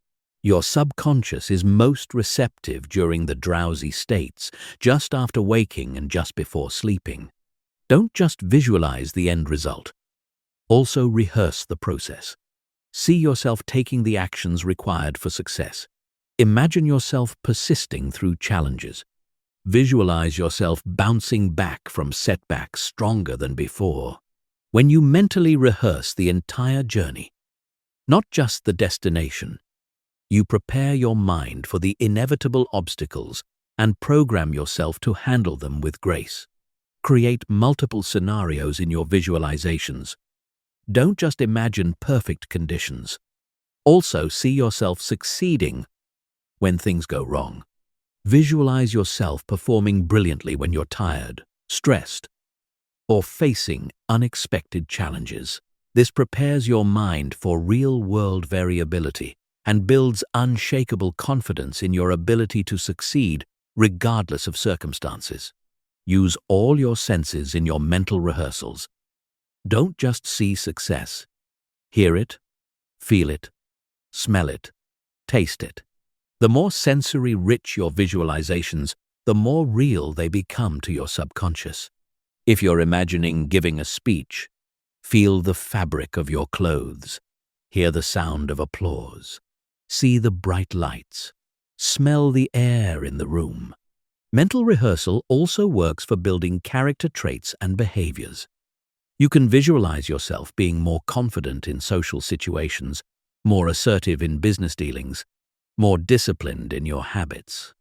Your subconscious is most receptive during the drowsy states, just after waking and just before sleeping. Don't just visualize the end result. Also rehearse the process. See yourself taking the actions required for success. Imagine yourself persisting through challenges. Visualize yourself bouncing back from setbacks stronger than before. When you mentally rehearse the entire journey, not just the destination, you prepare your mind for the inevitable obstacles and program yourself to handle them with grace. Create multiple scenarios in your visualizations. Don't just imagine perfect conditions. Also see yourself succeeding when things go wrong. Visualize yourself performing brilliantly when you're tired, stressed, or facing unexpected challenges. This prepares your mind for real-world variability and builds unshakable confidence in your ability to succeed regardless of circumstances. Use all your senses in your mental rehearsals. Don't just see success. Hear it, feel it, smell it, taste it. The more sensory-rich your visualizations, the more real they become to your subconscious. If you're imagining giving a speech, feel the fabric of your clothes. Hear the sound of applause. See the bright lights. Smell the air in the room. Mental rehearsal also works for building character traits and behaviors. You can visualize yourself being more confident in social situations, more assertive in business dealings, more disciplined in your habits.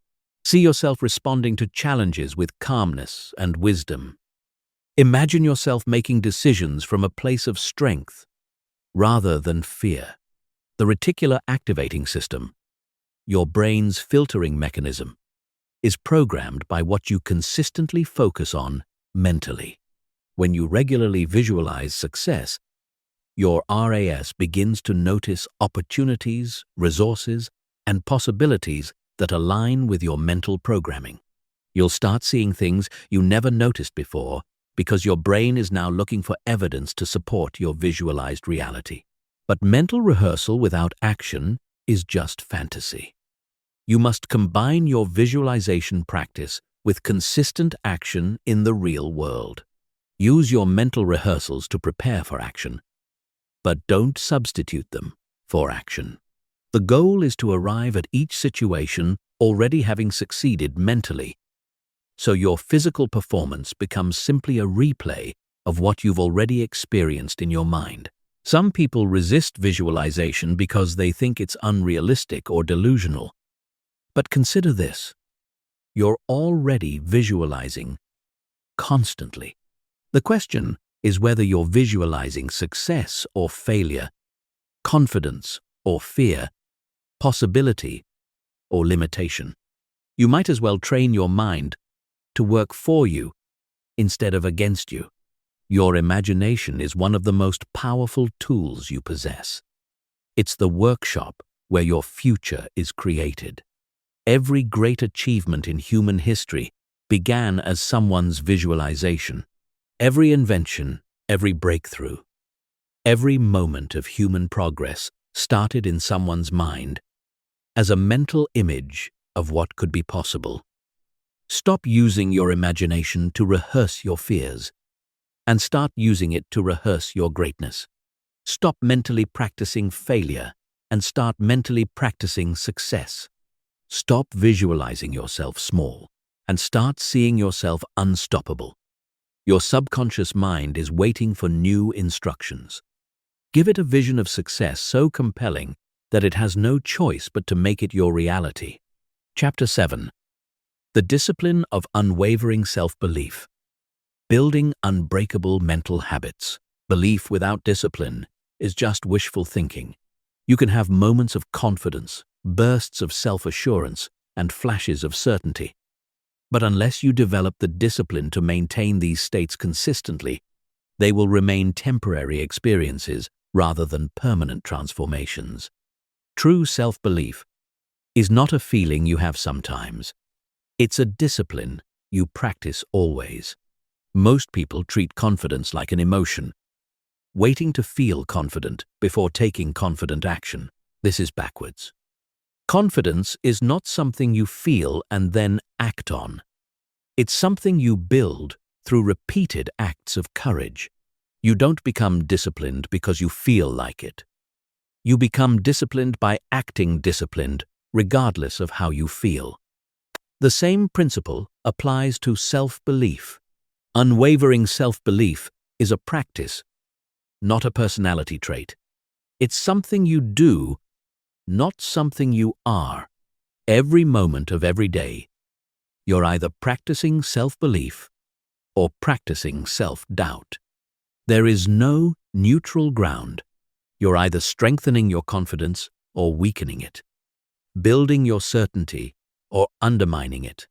See yourself responding to challenges with calmness and wisdom. Imagine yourself making decisions from a place of strength rather than fear. The reticular activating system, your brain's filtering mechanism, is programmed by what you consistently focus on mentally. When you regularly visualize success, your RAS begins to notice opportunities, resources, and possibilities that align with your mental programming. You'll start seeing things you never noticed before because your brain is now looking for evidence to support your visualized reality. But mental rehearsal without action is just fantasy. You must combine your visualization practice with consistent action in the real world. Use your mental rehearsals to prepare for action, but don't substitute them for action. The goal is to arrive at each situation already having succeeded mentally. So your physical performance becomes simply a replay of what you've already experienced in your mind. Some people resist visualization because they think it's unrealistic or delusional. But consider this: you're already visualizing constantly. The question is whether you're visualizing success or failure, confidence or fear, possibility or limitation. You might as well train your mind to work for you instead of against you. Your imagination is one of the most powerful tools you possess. It's the workshop where your future is created. Every great achievement in human history began as someone's visualization. Every invention, every breakthrough, every moment of human progress started in someone's mind as a mental image of what could be possible. Stop using your imagination to rehearse your fears and start using it to rehearse your greatness. Stop mentally practicing failure and start mentally practicing success. Stop visualizing yourself small and start seeing yourself unstoppable. Your subconscious mind is waiting for new instructions. Give it a vision of success so compelling that it has no choice but to make it your reality. Chapter 7. The Discipline of Unwavering Self-Belief. Building unbreakable mental habits. Belief without discipline is just wishful thinking. You can have moments of confidence, bursts of self-assurance, and flashes of certainty. But unless you develop the discipline to maintain these states consistently, they will remain temporary experiences rather than permanent transformations. True self-belief is not a feeling you have sometimes. It's a discipline you practice always. Most people treat confidence like an emotion, waiting to feel confident before taking confident action. This is backwards. Confidence is not something you feel and then act on. It's something you build through repeated acts of courage. You don't become disciplined because you feel like it. You become disciplined by acting disciplined, regardless of how you feel. The same principle applies to self-belief. Unwavering self-belief is a practice, not a personality trait. It's something you do, not something you are. Every moment of every day, you're either practicing self-belief or practicing self-doubt. There is no neutral ground. You're either strengthening your confidence or weakening it, building your certainty or undermining it,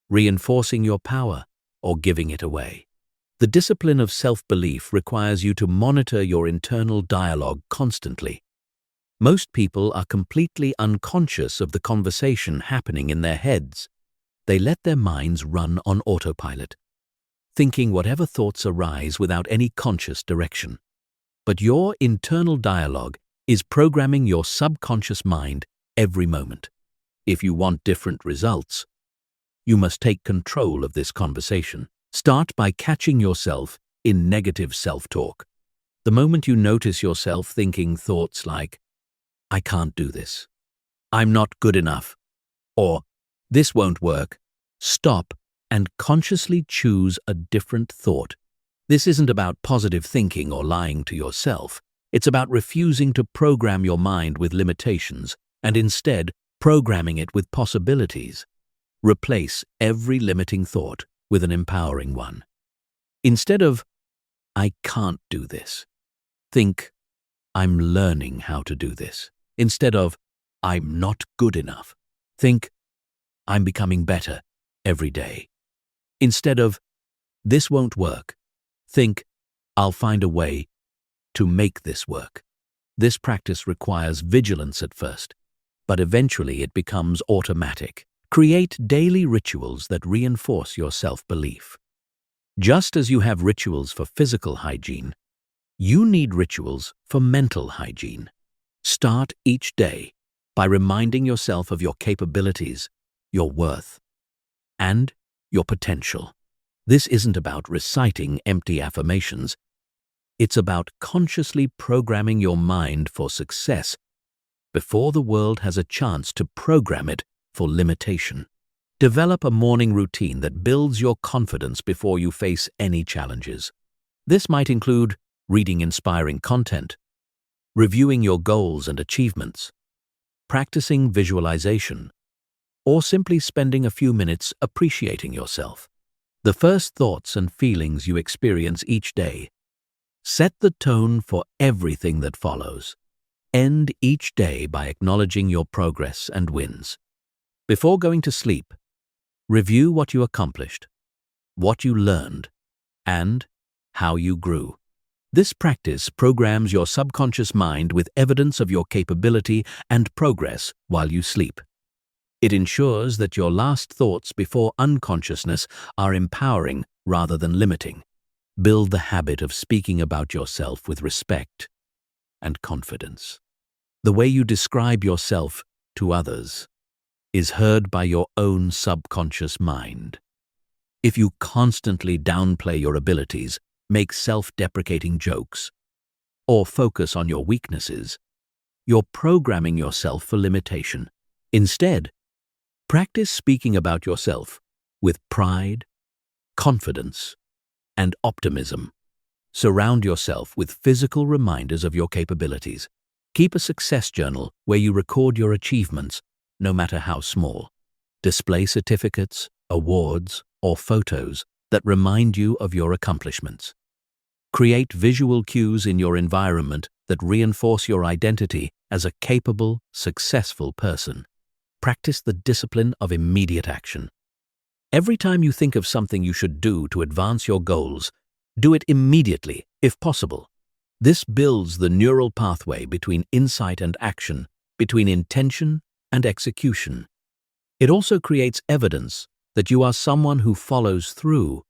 reinforcing your power or giving it away. The discipline of self-belief requires you to monitor your internal dialogue constantly. Most people are completely unconscious of the conversation happening in their heads. They let their minds run on autopilot, thinking whatever thoughts arise without any conscious direction. But your internal dialogue is programming your subconscious mind every moment. If you want different results, you must take control of this conversation. Start by catching yourself in negative self-talk. The moment you notice yourself thinking thoughts like, "I can't do this," "I'm not good enough," or "this won't work," stop and consciously choose a different thought. This isn't about positive thinking or lying to yourself. It's about refusing to program your mind with limitations and instead programming it with possibilities. Replace every limiting thought with an empowering one. Instead of, "I can't do this," think, "I'm learning how to do this." Instead of, "I'm not good enough," think, "I'm becoming better every day." Instead of, "This won't work," think, "I'll find a way to make this work." This practice requires vigilance at first, but eventually it becomes automatic. Create daily rituals that reinforce your self-belief. Just as you have rituals for physical hygiene, you need rituals for mental hygiene. Start each day by reminding yourself of your capabilities, your worth, and your potential. This isn't about reciting empty affirmations. It's about consciously programming your mind for success before the world has a chance to program it for limitation. Develop a morning routine that builds your confidence before you face any challenges. This might include reading inspiring content, reviewing your goals and achievements, practicing visualization, or simply spending a few minutes appreciating yourself. The first thoughts and feelings you experience each day set the tone for everything that follows. End each day by acknowledging your progress and wins. Before going to sleep, review what you accomplished, what you learned, and how you grew. This practice programs your subconscious mind with evidence of your capability and progress while you sleep. It ensures that your last thoughts before unconsciousness are empowering rather than limiting. Build the habit of speaking about yourself with respect and confidence. The way you describe yourself to others is heard by your own subconscious mind. If you constantly downplay your abilities, make self-deprecating jokes, or focus on your weaknesses, you're programming yourself for limitation. Instead, practice speaking about yourself with pride, confidence, and optimism. Surround yourself with physical reminders of your capabilities. Keep a success journal where you record your achievements, no matter how small. Display certificates, awards, or photos that remind you of your accomplishments. Create visual cues in your environment that reinforce your identity as a capable, successful person. Practice the discipline of immediate action. Every time you think of something you should do to advance your goals, do it immediately, if possible. This builds the neural pathway between insight and action, between intention and execution. It also creates evidence that you are someone who follows through,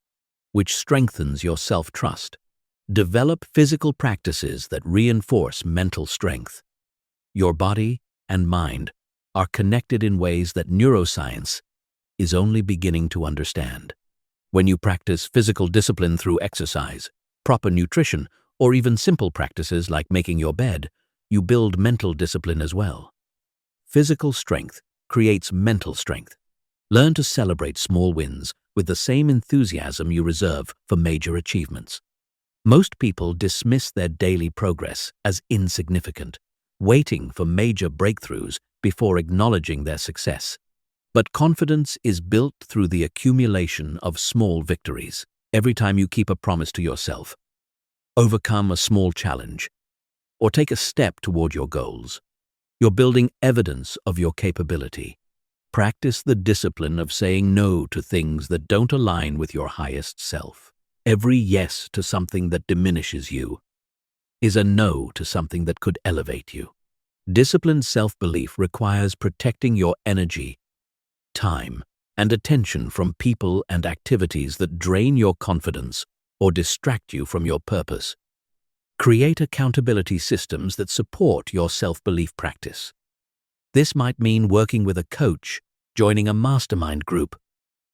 which strengthens your self-trust. Develop physical practices that reinforce mental strength. Your body and mind are connected in ways that neuroscience is only beginning to understand. When you practice physical discipline through exercise, proper nutrition, or even simple practices like making your bed, you build mental discipline as well. Physical strength creates mental strength. Learn to celebrate small wins with the same enthusiasm you reserve for major achievements. Most people dismiss their daily progress as insignificant, waiting for major breakthroughs before acknowledging their success. But confidence is built through the accumulation of small victories. Every time you keep a promise to yourself, overcome a small challenge, or take a step toward your goals, you're building evidence of your capability. Practice the discipline of saying no to things that don't align with your highest self. Every yes to something that diminishes you is a no to something that could elevate you. Disciplined self-belief requires protecting your energy, time, and attention from people and activities that drain your confidence or distract you from your purpose. Create accountability systems that support your self-belief practice. This might mean working with a coach, joining a mastermind group,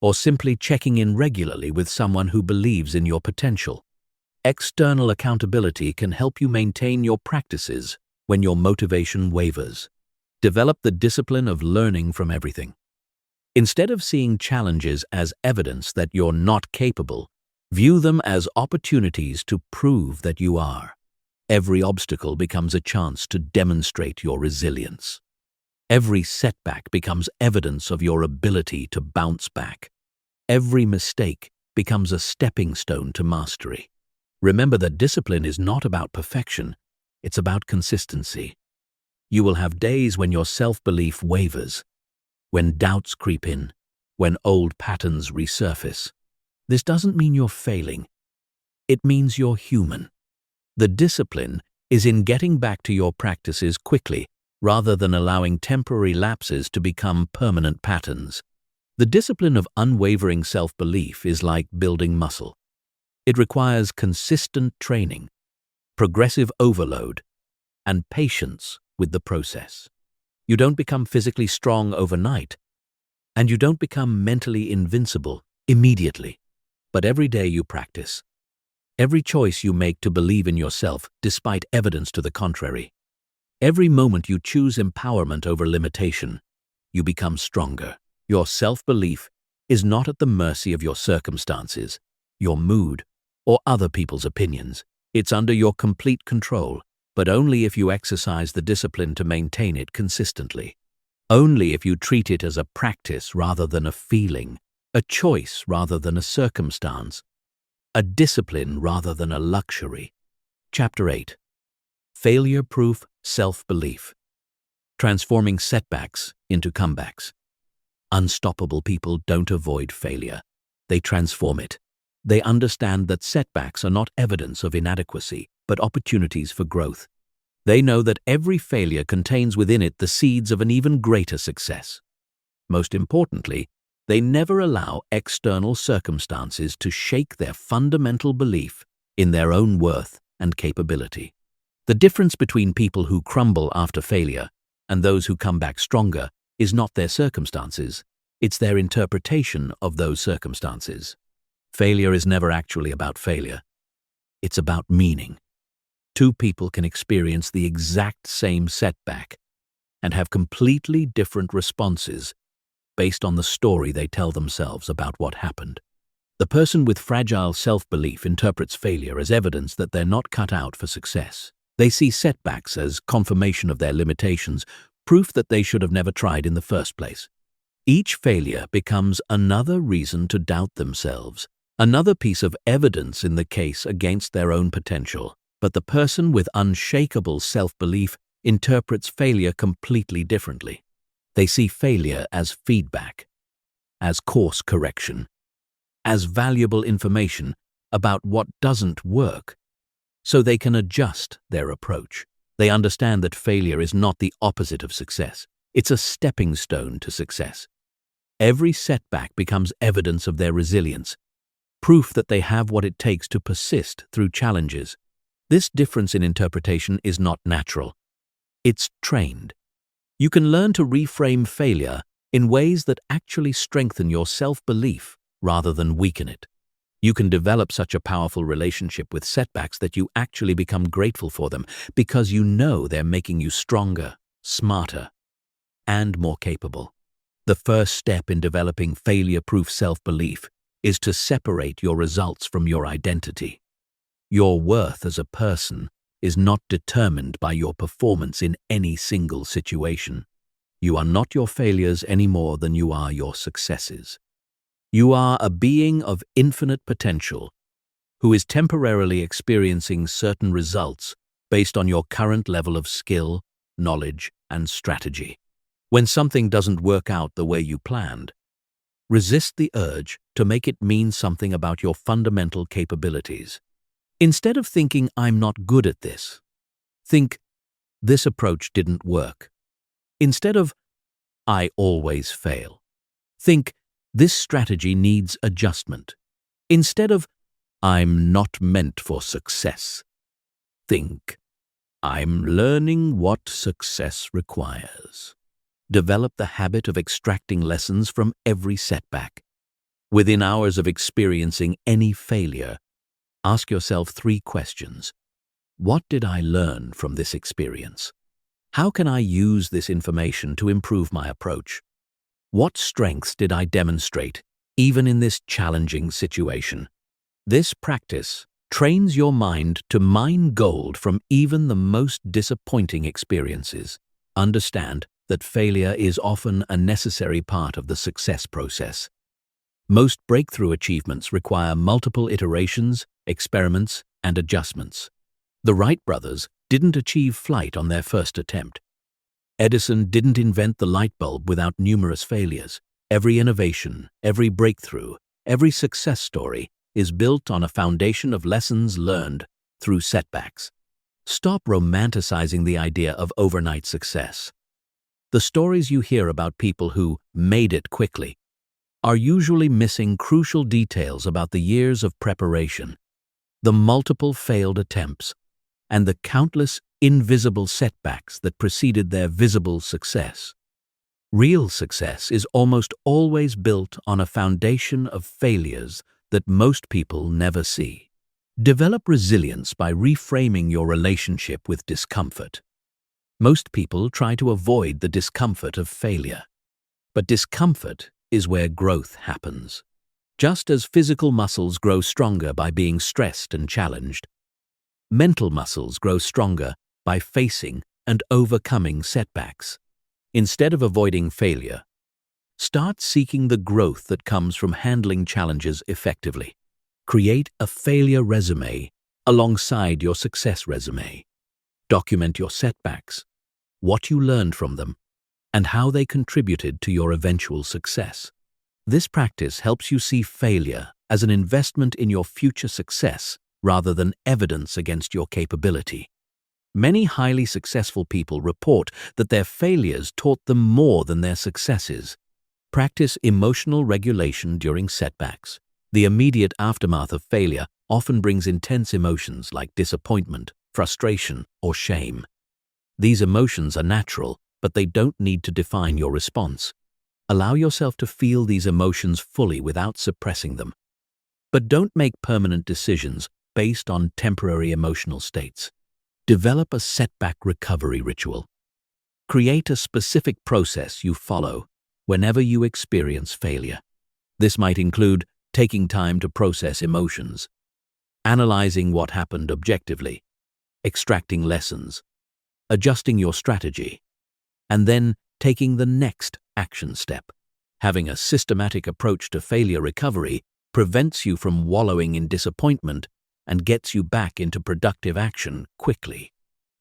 or simply checking in regularly with someone who believes in your potential. External accountability can help you maintain your practices when your motivation wavers. Develop the discipline of learning from everything. Instead of seeing challenges as evidence that you're not capable, view them as opportunities to prove that you are. Every obstacle becomes a chance to demonstrate your resilience. Every setback becomes evidence of your ability to bounce back. Every mistake becomes a stepping stone to mastery. Remember that discipline is not about perfection, it's about consistency. You will have days when your self-belief wavers, when doubts creep in, when old patterns resurface. This doesn't mean you're failing. It means you're human. The discipline is in getting back to your practices quickly rather than allowing temporary lapses to become permanent patterns. The discipline of unwavering self-belief is like building muscle. It requires consistent training, progressive overload, and patience with the process. You don't become physically strong overnight, and you don't become mentally invincible immediately. But every day you practice, every choice you make to believe in yourself despite evidence to the contrary, every moment you choose empowerment over limitation, you become stronger. Your self-belief is not at the mercy of your circumstances, your mood, or other people's opinions. It's under your complete control, but only if you exercise the discipline to maintain it consistently. Only if you treat it as a practice rather than a feeling, a choice rather than a circumstance, a discipline rather than a luxury. Chapter 8. Failure-proof self-belief. Transforming setbacks into comebacks. Unstoppable people don't avoid failure. They transform it. They understand that setbacks are not evidence of inadequacy, but opportunities for growth. They know that every failure contains within it the seeds of an even greater success. Most importantly, they never allow external circumstances to shake their fundamental belief in their own worth and capability. The difference between people who crumble after failure and those who come back stronger is not their circumstances, it's their interpretation of those circumstances. Failure is never actually about failure. It's about meaning. Two people can experience the exact same setback and have completely different responses based on the story they tell themselves about what happened. The person with fragile self-belief interprets failure as evidence that they're not cut out for success. They see setbacks as confirmation of their limitations, proof that they should have never tried in the first place. Each failure becomes another reason to doubt themselves, another piece of evidence in the case against their own potential. But the person with unshakable self-belief interprets failure completely differently. They see failure as feedback, as course correction, as valuable information about what doesn't work, so they can adjust their approach. They understand that failure is not the opposite of success. It's a stepping stone to success. Every setback becomes evidence of their resilience, proof that they have what it takes to persist through challenges. This difference in interpretation is not natural. It's trained. You can learn to reframe failure in ways that actually strengthen your self-belief rather than weaken it. You can develop such a powerful relationship with setbacks that you actually become grateful for them because you know they're making you stronger, smarter, and more capable. The first step in developing failure-proof self-belief is to separate your results from your identity. Your worth as a person is not determined by your performance in any single situation. You are not your failures any more than you are your successes. You are a being of infinite potential who is temporarily experiencing certain results based on your current level of skill, knowledge, and strategy. When something doesn't work out the way you planned, resist the urge to make it mean something about your fundamental capabilities. Instead of thinking, "I'm not good at this," think, "This approach didn't work." Instead of, "I always fail," think, "This strategy needs adjustment." Instead of, "I'm not meant for success," think, "I'm learning what success requires." Develop the habit of extracting lessons from every setback. Within hours of experiencing any failure, ask yourself 3 questions. What did I learn from this experience? How can I use this information to improve my approach? What strengths did I demonstrate, even in this challenging situation? This practice trains your mind to mine gold from even the most disappointing experiences. Understand that failure is often a necessary part of the success process. Most breakthrough achievements require multiple iterations, experiments, and adjustments. The Wright brothers didn't achieve flight on their first attempt. Edison didn't invent the light bulb without numerous failures. Every innovation, every breakthrough, every success story is built on a foundation of lessons learned through setbacks. Stop romanticizing the idea of overnight success. The stories you hear about people who made it quickly are usually missing crucial details about the years of preparation, the multiple failed attempts, and the countless invisible setbacks that preceded their visible success. Real success is almost always built on a foundation of failures that most people never see. Develop resilience by reframing your relationship with discomfort. Most people try to avoid the discomfort of failure. But discomfort is where growth happens. Just as physical muscles grow stronger by being stressed and challenged, mental muscles grow stronger by facing and overcoming setbacks. Instead of avoiding failure, start seeking the growth that comes from handling challenges effectively. Create a failure resume alongside your success resume. Document your setbacks, what you learned from them, and how they contributed to your eventual success. This practice helps you see failure as an investment in your future success rather than evidence against your capability. Many highly successful people report that their failures taught them more than their successes. Practice emotional regulation during setbacks. The immediate aftermath of failure often brings intense emotions like disappointment, frustration, or shame. These emotions are natural, but they don't need to define your response. Allow yourself to feel these emotions fully without suppressing them. But don't make permanent decisions based on temporary emotional states. Develop a setback recovery ritual. Create a specific process you follow whenever you experience failure. This might include taking time to process emotions, analyzing what happened objectively, extracting lessons, adjusting your strategy, and then taking the next action step. Having a systematic approach to failure recovery prevents you from wallowing in disappointment and gets you back into productive action quickly.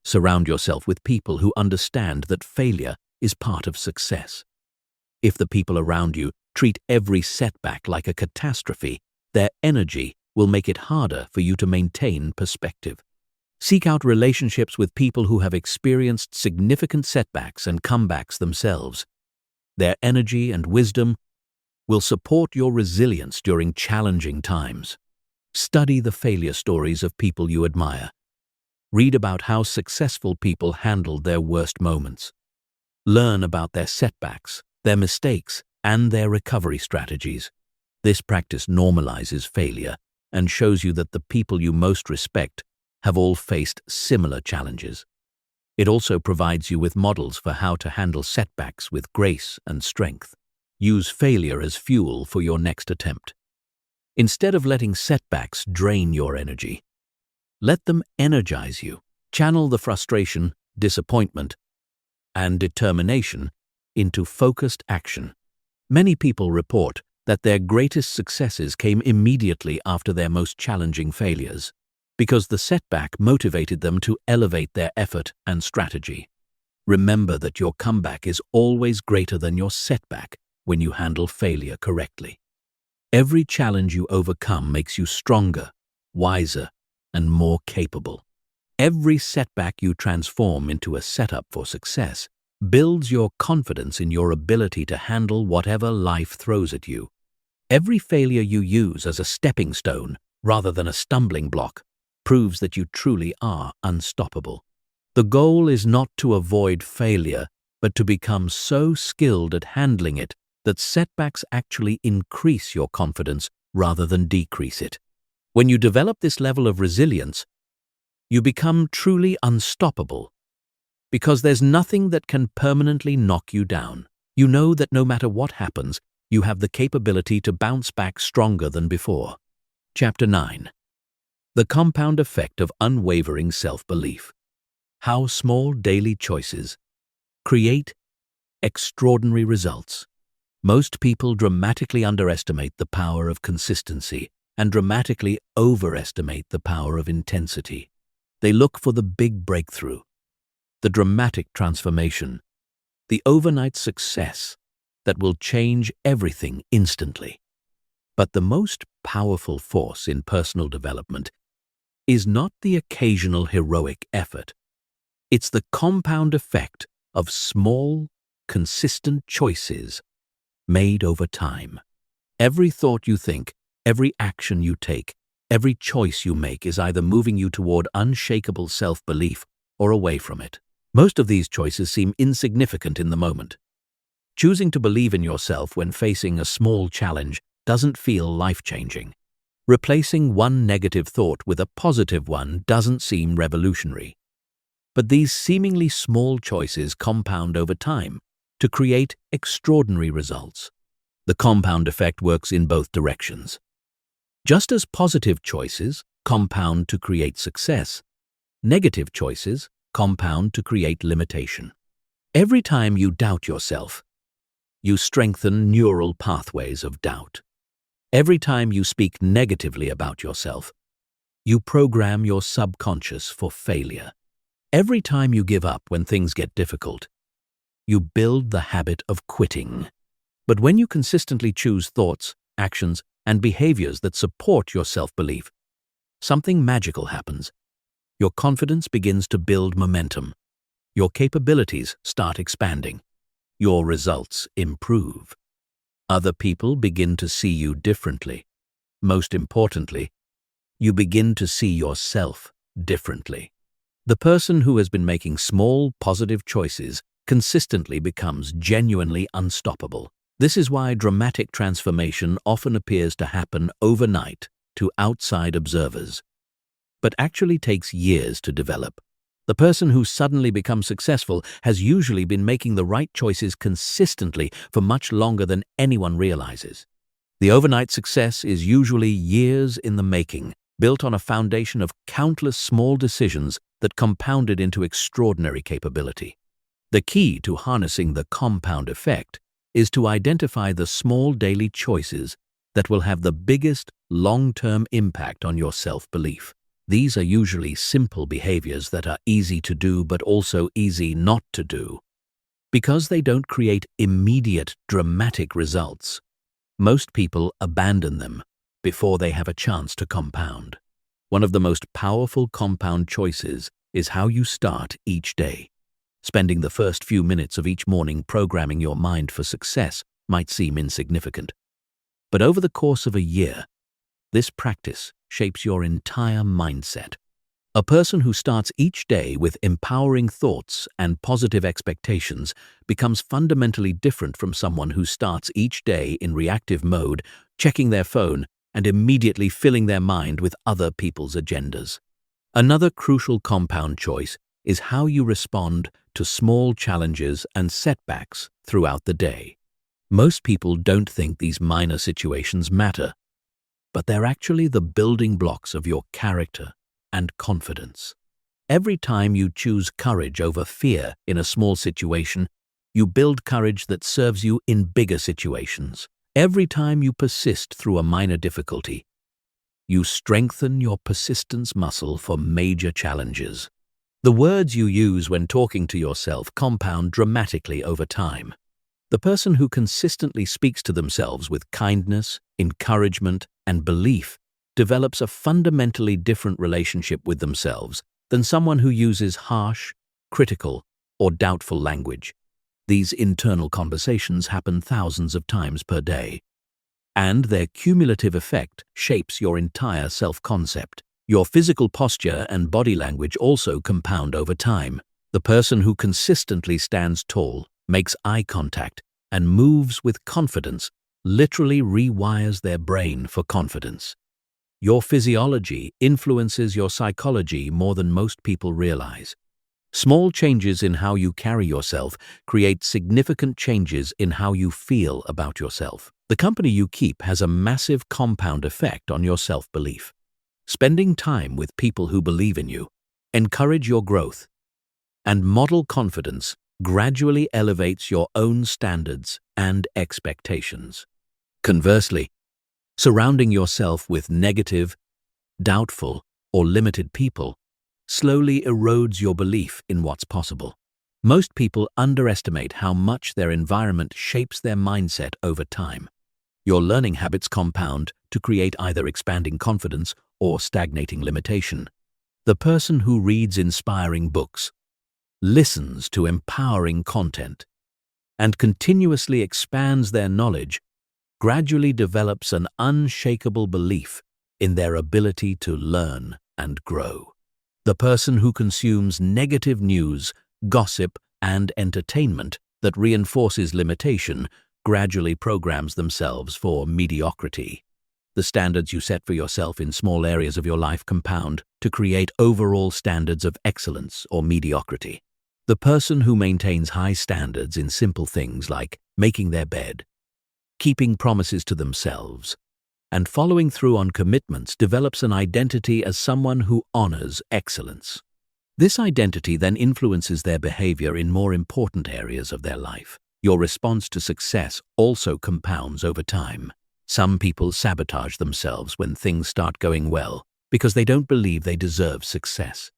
Surround yourself with people who understand that failure is part of success. If the people around you treat every setback like a catastrophe, their energy will make it harder for you to maintain perspective. Seek out relationships with people who have experienced significant setbacks and comebacks themselves. Their energy and wisdom will support your resilience during challenging times. Study the failure stories of people you admire. Read about how successful people handled their worst moments. Learn about their setbacks, their mistakes, and their recovery strategies. This practice normalizes failure and shows you that the people you most respect have all faced similar challenges. It also provides you with models for how to handle setbacks with grace and strength. Use failure as fuel for your next attempt. Instead of letting setbacks drain your energy, let them energize you. Channel the frustration, disappointment, and determination into focused action. Many people report that their greatest successes came immediately after their most challenging failures, because the setback motivated them to elevate their effort and strategy. Remember that your comeback is always greater than your setback when you handle failure correctly. Every challenge you overcome makes you stronger, wiser, and more capable. Every setback you transform into a setup for success builds your confidence in your ability to handle whatever life throws at you. Every failure you use as a stepping stone rather than a stumbling block proves that you truly are unstoppable. The goal is not to avoid failure, but to become so skilled at handling it that setbacks actually increase your confidence rather than decrease it. When you develop this level of resilience, you become truly unstoppable, because there's nothing that can permanently knock you down. You know that no matter what happens, you have the capability to bounce back stronger than before. Chapter 9. The compound effect of unwavering self-belief. How small daily choices create extraordinary results. Most people dramatically underestimate the power of consistency and dramatically overestimate the power of intensity. They look for the big breakthrough, the dramatic transformation, the overnight success that will change everything instantly. But the most powerful force in personal development is not the occasional heroic effort. It's the compound effect of small, consistent choices made over time. Every thought you think, every action you take, every choice you make is either moving you toward unshakable self-belief or away from it. Most of these choices seem insignificant in the moment. Choosing to believe in yourself when facing a small challenge doesn't feel life-changing. Replacing one negative thought with a positive one doesn't seem revolutionary. But these seemingly small choices compound over time, to create extraordinary results. The compound effect works in both directions. Just as positive choices compound to create success, negative choices compound to create limitation. Every time you doubt yourself, you strengthen neural pathways of doubt. Every time you speak negatively about yourself, you program your subconscious for failure. Every time you give up when things get difficult, you build the habit of quitting. But when you consistently choose thoughts, actions, and behaviors that support your self-belief, something magical happens. Your confidence begins to build momentum. Your capabilities start expanding. Your results improve. Other people begin to see you differently. Most importantly, you begin to see yourself differently. The person who has been making small, positive choices consistently becomes genuinely unstoppable. This is why dramatic transformation often appears to happen overnight to outside observers, but actually takes years to develop. The person who suddenly becomes successful has usually been making the right choices consistently for much longer than anyone realizes. The overnight success is usually years in the making, built on a foundation of countless small decisions that compounded into extraordinary capability. The key to harnessing the compound effect is to identify the small daily choices that will have the biggest long-term impact on your self-belief. These are usually simple behaviors that are easy to do but also easy not to do. Because they don't create immediate, dramatic results, most people abandon them before they have a chance to compound. One of the most powerful compound choices is how you start each day. Spending the first few minutes of each morning programming your mind for success might seem insignificant. But over the course of a year, this practice shapes your entire mindset. A person who starts each day with empowering thoughts and positive expectations becomes fundamentally different from someone who starts each day in reactive mode, checking their phone and immediately filling their mind with other people's agendas. Another crucial compound choice is how you respond to small challenges and setbacks throughout the day. Most people don't think these minor situations matter, but they're actually the building blocks of your character and confidence. Every time you choose courage over fear in a small situation, you build courage that serves you in bigger situations. Every time you persist through a minor difficulty, you strengthen your persistence muscle for major challenges. The words you use when talking to yourself compound dramatically over time. The person who consistently speaks to themselves with kindness, encouragement, and belief develops a fundamentally different relationship with themselves than someone who uses harsh, critical, or doubtful language. These internal conversations happen thousands of times per day, and their cumulative effect shapes your entire self-concept. Your physical posture and body language also compound over time. The person who consistently stands tall, makes eye contact, and moves with confidence literally rewires their brain for confidence. Your physiology influences your psychology more than most people realize. Small changes in how you carry yourself create significant changes in how you feel about yourself. The company you keep has a massive compound effect on your self-belief. Spending time with people who believe in you, encourage your growth, and model confidence gradually elevates your own standards and expectations. Conversely, surrounding yourself with negative, doubtful, or limited people slowly erodes your belief in what's possible. Most people underestimate how much their environment shapes their mindset over time. Your learning habits compound to create either expanding confidence or stagnating limitation. The person who reads inspiring books, listens to empowering content, and continuously expands their knowledge gradually develops an unshakable belief in their ability to learn and grow. The person who consumes negative news, gossip, and entertainment that reinforces limitation gradually programs themselves for mediocrity. The standards you set for yourself in small areas of your life compound to create overall standards of excellence or mediocrity. The person who maintains high standards in simple things like making their bed, keeping promises to themselves, and following through on commitments develops an identity as someone who honors excellence. This identity then influences their behavior in more important areas of their life. Your response to success also compounds over time. Some people sabotage themselves when things start going well because they don't believe they deserve success.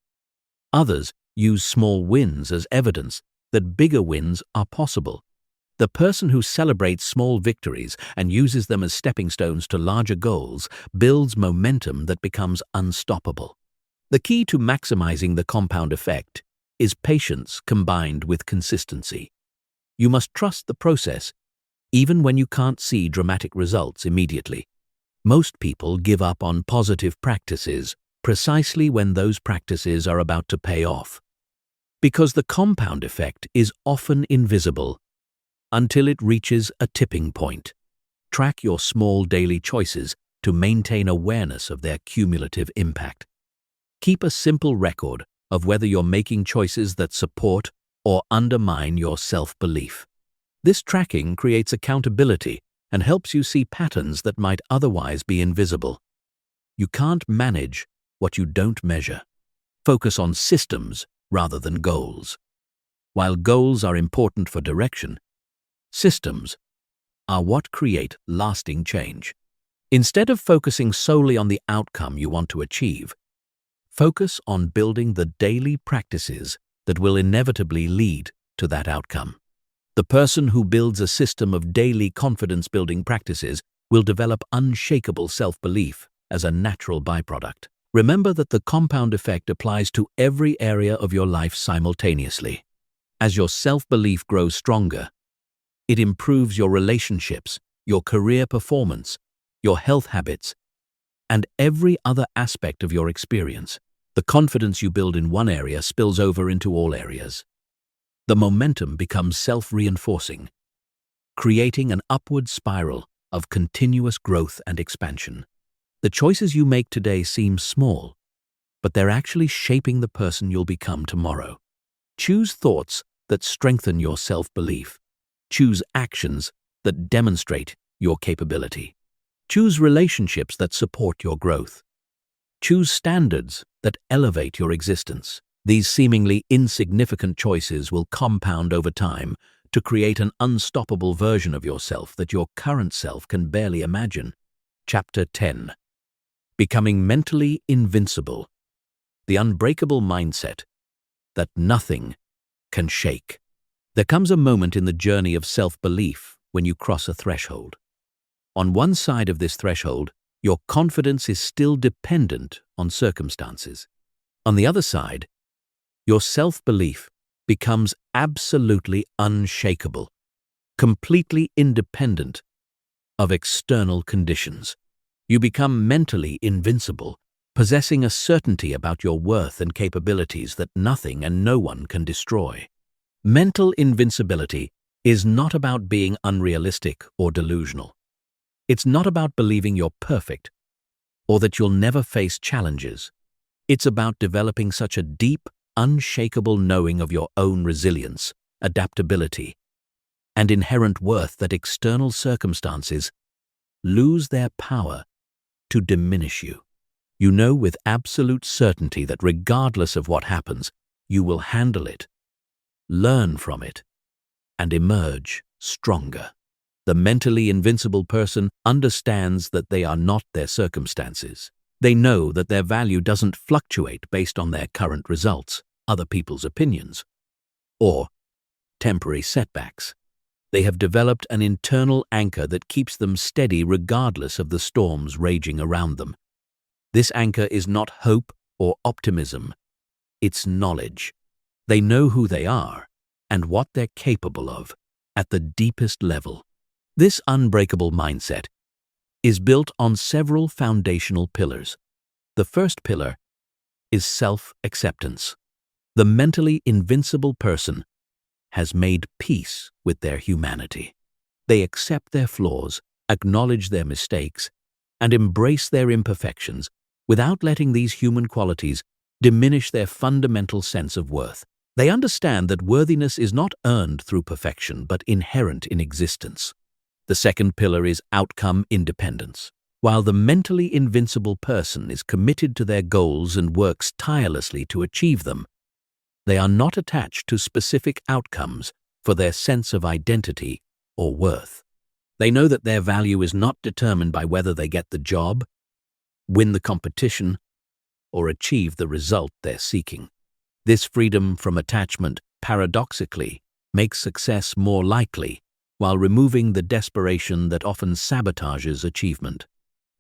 Others use small wins as evidence that bigger wins are possible. The person who celebrates small victories and uses them as stepping stones to larger goals builds momentum that becomes unstoppable. The key to maximizing the compound effect is patience combined with consistency. You must trust the process, even when you can't see dramatic results immediately. Most people give up on positive practices precisely when those practices are about to pay off, because the compound effect is often invisible until it reaches a tipping point. Track your small daily choices to maintain awareness of their cumulative impact. Keep a simple record of whether you're making choices that support or undermine your self-belief. This tracking creates accountability and helps you see patterns that might otherwise be invisible. You can't manage what you don't measure. Focus on systems rather than goals. While goals are important for direction, systems are what create lasting change. Instead of focusing solely on the outcome you want to achieve, focus on building the daily practices that will inevitably lead to that outcome. The person who builds a system of daily confidence-building practices will develop unshakable self-belief as a natural byproduct. Remember that the compound effect applies to every area of your life simultaneously. As your self-belief grows stronger, it improves your relationships, your career performance, your health habits, and every other aspect of your experience. The confidence you build in one area spills over into all areas. The momentum becomes self-reinforcing, creating an upward spiral of continuous growth and expansion. The choices you make today seem small, but they're actually shaping the person you'll become tomorrow. Choose thoughts that strengthen your self-belief. Choose actions that demonstrate your capability. Choose relationships that support your growth. Choose standards that elevate your existence. These seemingly insignificant choices will compound over time to create an unstoppable version of yourself that your current self can barely imagine. Chapter 10. Becoming mentally invincible. The unbreakable mindset that nothing can shake. There comes a moment in the journey of self-belief when you cross a threshold. On one side of this threshold, your confidence is still dependent on circumstances. On the other side, your self-belief becomes absolutely unshakable, completely independent of external conditions. You become mentally invincible, possessing a certainty about your worth and capabilities that nothing and no one can destroy. Mental invincibility is not about being unrealistic or delusional. It's not about believing you're perfect or that you'll never face challenges. It's about developing such a deep, unshakable knowing of your own resilience, adaptability, and inherent worth that external circumstances lose their power to diminish you. You know with absolute certainty that regardless of what happens, you will handle it, learn from it, and emerge stronger. The mentally invincible person understands that they are not their circumstances. They know that their value doesn't fluctuate based on their current results, other people's opinions, or temporary setbacks. They have developed an internal anchor that keeps them steady regardless of the storms raging around them. This anchor is not hope or optimism, it's knowledge. They know who they are and what they're capable of at the deepest level. This unbreakable mindset is built on several foundational pillars. The first pillar is self-acceptance. The mentally invincible person has made peace with their humanity. They accept their flaws, acknowledge their mistakes, and embrace their imperfections without letting these human qualities diminish their fundamental sense of worth. They understand that worthiness is not earned through perfection but inherent in existence. The second pillar is outcome independence. While the mentally invincible person is committed to their goals and works tirelessly to achieve them, they are not attached to specific outcomes for their sense of identity or worth. They know that their value is not determined by whether they get the job, win the competition, or achieve the result they're seeking. This freedom from attachment, paradoxically, makes success more likely, while removing the desperation that often sabotages achievement.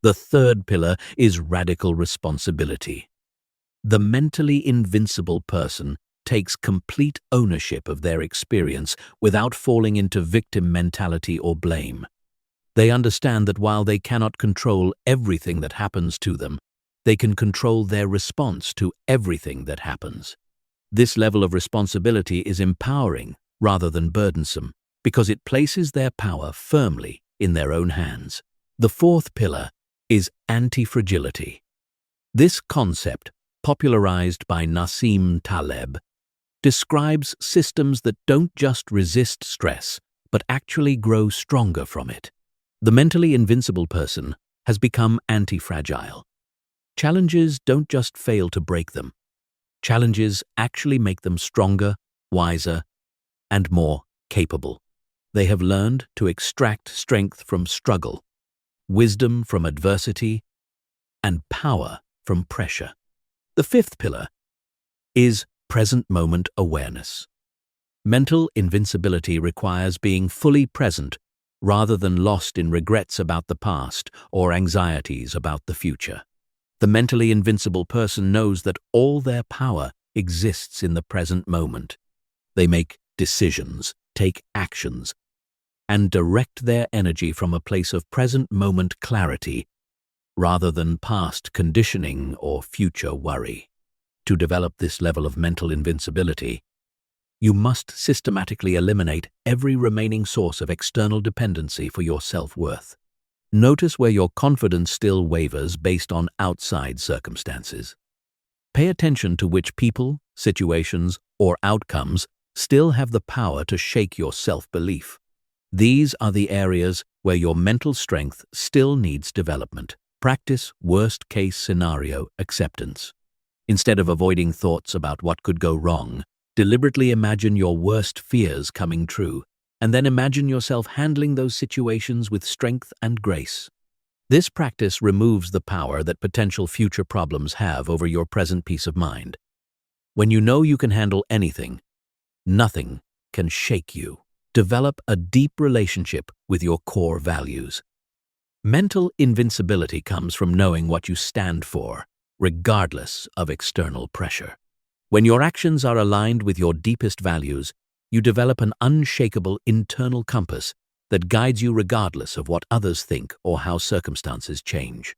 The third pillar is radical responsibility. The mentally invincible person takes complete ownership of their experience without falling into victim mentality or blame. They understand that while they cannot control everything that happens to them, they can control their response to everything that happens. This level of responsibility is empowering rather than burdensome because it places their power firmly in their own hands. The fourth pillar is anti-fragility. This concept, popularized by Nassim Taleb, describes systems that don't just resist stress, but actually grow stronger from it. The mentally invincible person has become anti-fragile. Challenges don't just fail to break them. Challenges actually make them stronger, wiser, and more capable. They have learned to extract strength from struggle, wisdom from adversity, and power from pressure. The fifth pillar is present moment awareness. Mental invincibility requires being fully present rather than lost in regrets about the past or anxieties about the future. The mentally invincible person knows that all their power exists in the present moment. They make decisions, take actions, and direct their energy from a place of present moment clarity rather than past conditioning or future worry. To develop this level of mental invincibility, you must systematically eliminate every remaining source of external dependency for your self-worth. Notice where your confidence still wavers based on outside circumstances. Pay attention to which people, situations, or outcomes still have the power to shake your self-belief. These are the areas where your mental strength still needs development. Practice worst-case scenario acceptance. Instead of avoiding thoughts about what could go wrong, deliberately imagine your worst fears coming true, and then imagine yourself handling those situations with strength and grace. This practice removes the power that potential future problems have over your present peace of mind. When you know you can handle anything, nothing can shake you. Develop a deep relationship with your core values. Mental invincibility comes from knowing what you stand for, regardless of external pressure. When your actions are aligned with your deepest values, you develop an unshakable internal compass that guides you regardless of what others think or how circumstances change.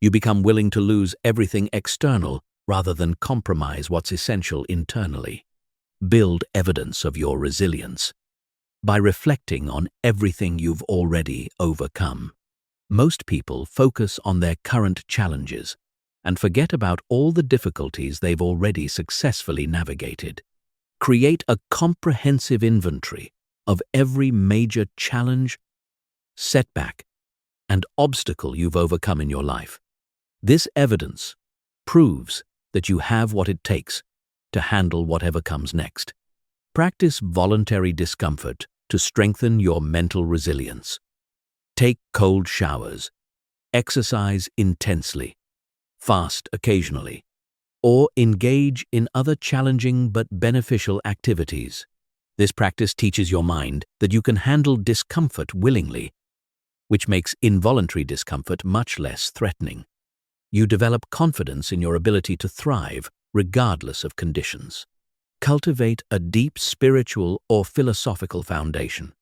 You become willing to lose everything external rather than compromise what's essential internally. Build evidence of your resilience by reflecting on everything you've already overcome. Most people focus on their current challenges and forget about all the difficulties they've already successfully navigated. Create a comprehensive inventory of every major challenge, setback, and obstacle you've overcome in your life. This evidence proves that you have what it takes to handle whatever comes next. Practice voluntary discomfort to strengthen your mental resilience. Take cold showers, exercise intensely, fast occasionally, or engage in other challenging but beneficial activities. This practice teaches your mind that you can handle discomfort willingly, which makes involuntary discomfort much less threatening. You develop confidence in your ability to thrive regardless of conditions. Cultivate a deep spiritual or philosophical foundation.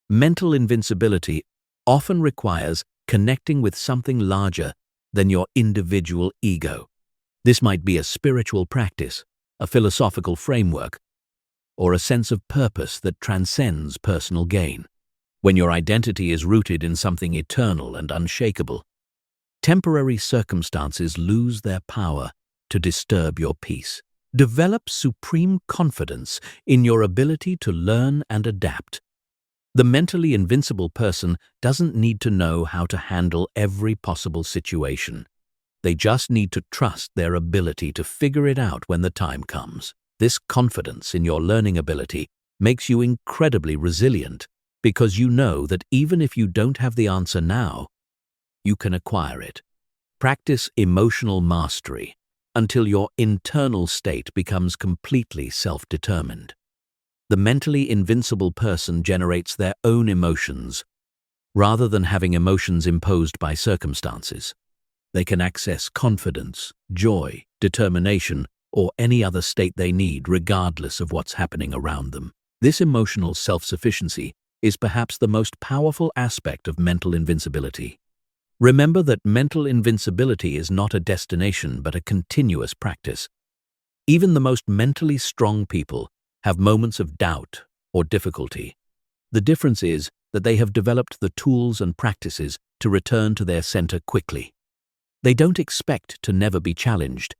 Mental invincibility often requires connecting with something larger than your individual ego. This might be a spiritual practice, a philosophical framework, or a sense of purpose that transcends personal gain. When your identity is rooted in something eternal and unshakable, temporary circumstances lose their power to disturb your peace. Develop supreme confidence in your ability to learn and adapt. The mentally invincible person doesn't need to know how to handle every possible situation. They just need to trust their ability to figure it out when the time comes. This confidence in your learning ability makes you incredibly resilient because you know that even if you don't have the answer now, you can acquire it. Practice emotional mastery until your internal state becomes completely self-determined. The mentally invincible person generates their own emotions rather than having emotions imposed by circumstances. They can access confidence, joy, determination, or any other state they need regardless of what's happening around them. This emotional self-sufficiency is perhaps the most powerful aspect of mental invincibility. Remember that mental invincibility is not a destination but a continuous practice. Even the most mentally strong people have moments of doubt or difficulty. The difference is that they have developed the tools and practices to return to their center quickly. They don't expect to never be challenged.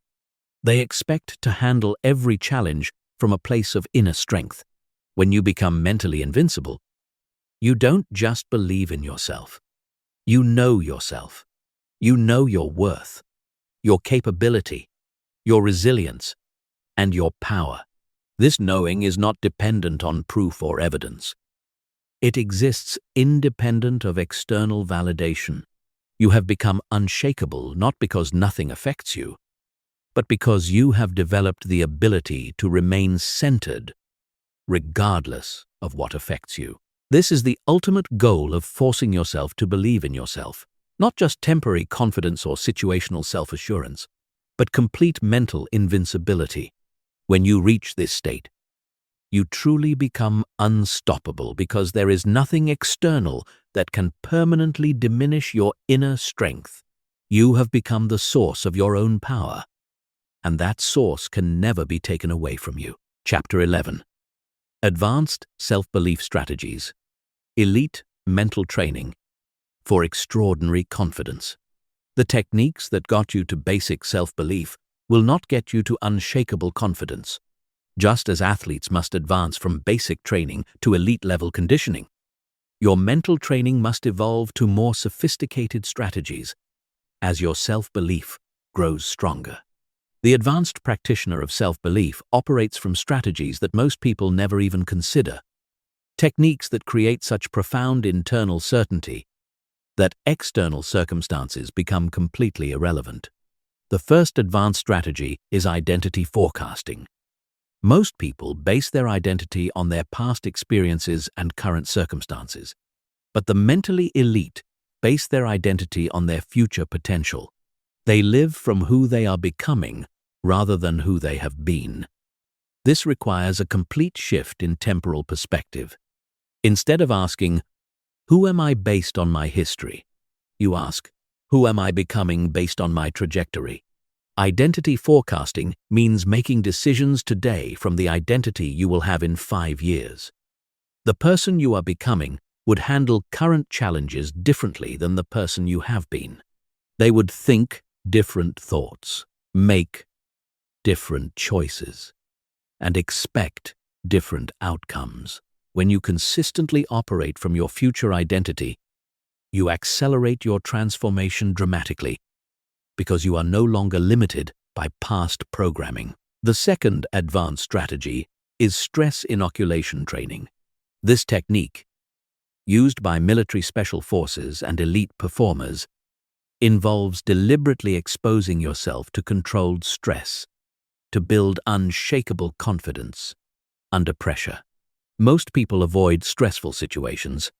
They expect to handle every challenge from a place of inner strength. When you become mentally invincible, you don't just believe in yourself. You know yourself. You know your worth, your capability, your resilience, and your power. This knowing is not dependent on proof or evidence. It exists independent of external validation. You have become unshakable not because nothing affects you, but because you have developed the ability to remain centered regardless of what affects you. This is the ultimate goal of forcing yourself to believe in yourself, not just temporary confidence or situational self-assurance, but complete mental invincibility. When you reach this state, you truly become unstoppable because there is nothing external that can permanently diminish your inner strength. You have become the source of your own power, and that source can never be taken away from you. Chapter 11. Advanced Self-Belief Strategies. Elite Mental Training for Extraordinary Confidence. The techniques that got you to basic self-belief will not get you to unshakable confidence. Just as athletes must advance from basic training to elite-level conditioning, your mental training must evolve to more sophisticated strategies as your self-belief grows stronger. The advanced practitioner of self-belief operates from strategies that most people never even consider, techniques that create such profound internal certainty that external circumstances become completely irrelevant. The first advanced strategy is identity forecasting. Most people base their identity on their past experiences and current circumstances, but the mentally elite base their identity on their future potential. They live from who they are becoming rather than who they have been. This requires a complete shift in temporal perspective. Instead of asking, "Who am I based on my history?" you ask, "Who am I becoming based on my trajectory?" Identity forecasting means making decisions today from the identity you will have in 5 years. The person you are becoming would handle current challenges differently than the person you have been. They would think different thoughts, make different choices, and expect different outcomes. When you consistently operate from your future identity, you accelerate your transformation dramatically because you are no longer limited by past programming. The second advanced strategy is stress inoculation training. This technique, used by military special forces and elite performers, involves deliberately exposing yourself to controlled stress to build unshakable confidence under pressure. Most people avoid stressful situations,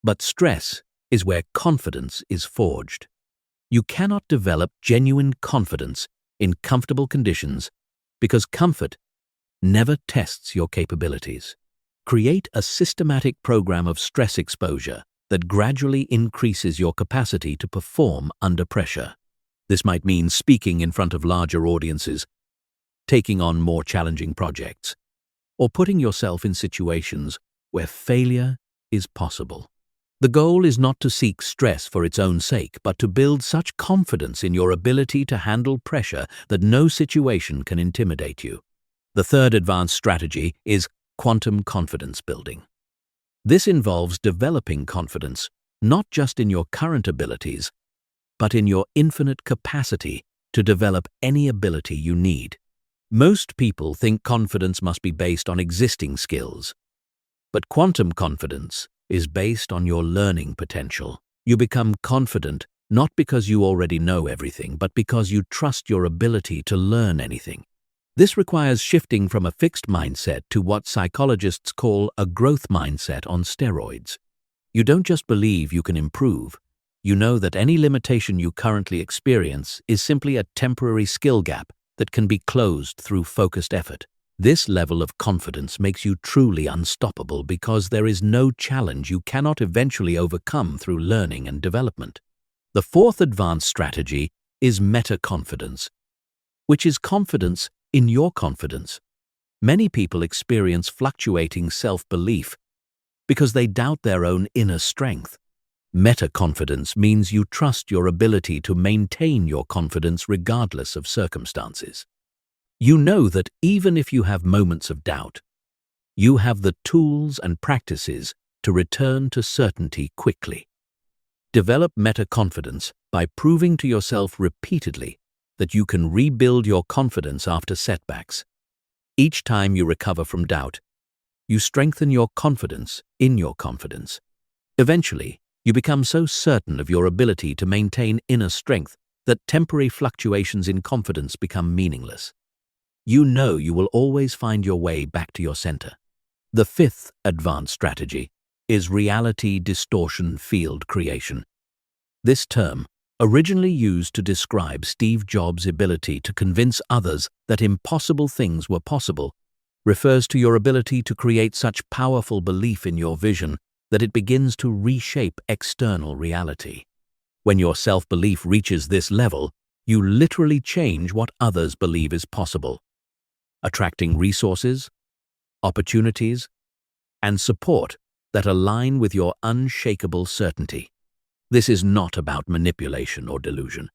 but stress is where confidence is forged. You cannot develop genuine confidence in comfortable conditions because comfort never tests your capabilities. Create a systematic program of stress exposure that gradually increases your capacity to perform under pressure. This might mean speaking in front of larger audiences, taking on more challenging projects, or putting yourself in situations where failure is possible. The goal is not to seek stress for its own sake, but to build such confidence in your ability to handle pressure that no situation can intimidate you. The third advanced strategy is quantum confidence building. This involves developing confidence, not just in your current abilities, but in your infinite capacity to develop any ability you need. Most people think confidence must be based on existing skills, but quantum confidence is based on your learning potential. You become confident not because you already know everything, but because you trust your ability to learn anything. This requires shifting from a fixed mindset to what psychologists call a growth mindset on steroids. You don't just believe you can improve. You know that any limitation you currently experience is simply a temporary skill gap that can be closed through focused effort. This level of confidence makes you truly unstoppable because there is no challenge you cannot eventually overcome through learning and development. The fourth advanced strategy is meta-confidence, which is confidence in your confidence. Many people experience fluctuating self-belief because they doubt their own inner strength. Meta-confidence means you trust your ability to maintain your confidence regardless of circumstances. You know that even if you have moments of doubt, you have the tools and practices to return to certainty quickly. Develop meta-confidence by proving to yourself repeatedly that you can rebuild your confidence after setbacks. Each time you recover from doubt, you strengthen your confidence in your confidence. Eventually, you become so certain of your ability to maintain inner strength that temporary fluctuations in confidence become meaningless. You know you will always find your way back to your center. The fifth advanced strategy is reality distortion field creation. This term, originally used to describe Steve Jobs' ability to convince others that impossible things were possible, refers to your ability to create such powerful belief in your vision that it begins to reshape external reality. When your self-belief reaches this level, you literally change what others believe is possible, attracting resources, opportunities, and support that align with your unshakable certainty. This is not about manipulation or delusion.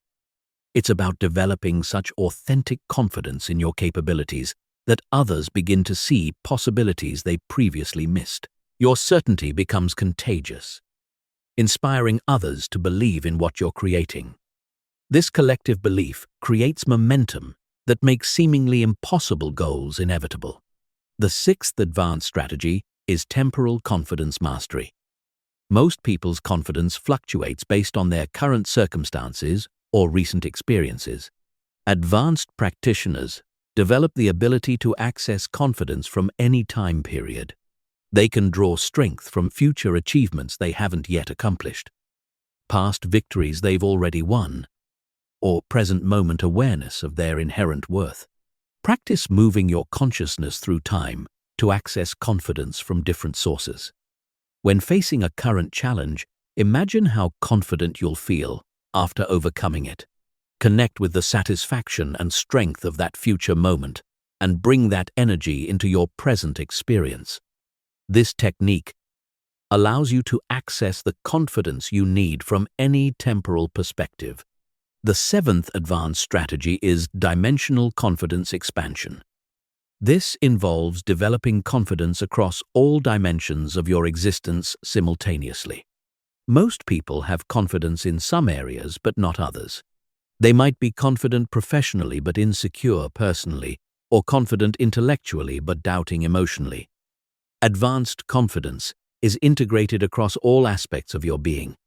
It's about developing such authentic confidence in your capabilities that others begin to see possibilities they previously missed. Your certainty becomes contagious, inspiring others to believe in what you're creating. This collective belief creates momentum that makes seemingly impossible goals inevitable. The sixth advanced strategy is temporal confidence mastery. Most people's confidence fluctuates based on their current circumstances or recent experiences. Advanced practitioners develop the ability to access confidence from any time period. They can draw strength from future achievements they haven't yet accomplished, past victories they've already won, or present moment awareness of their inherent worth. Practice moving your consciousness through time to access confidence from different sources. When facing a current challenge, imagine how confident you'll feel after overcoming it. Connect with the satisfaction and strength of that future moment and bring that energy into your present experience. This technique allows you to access the confidence you need from any temporal perspective. The seventh advanced strategy is dimensional confidence expansion. This involves developing confidence across all dimensions of your existence simultaneously. Most people have confidence in some areas but not others. They might be confident professionally but insecure personally, or confident intellectually but doubting emotionally. Advanced confidence is integrated across all aspects of your being.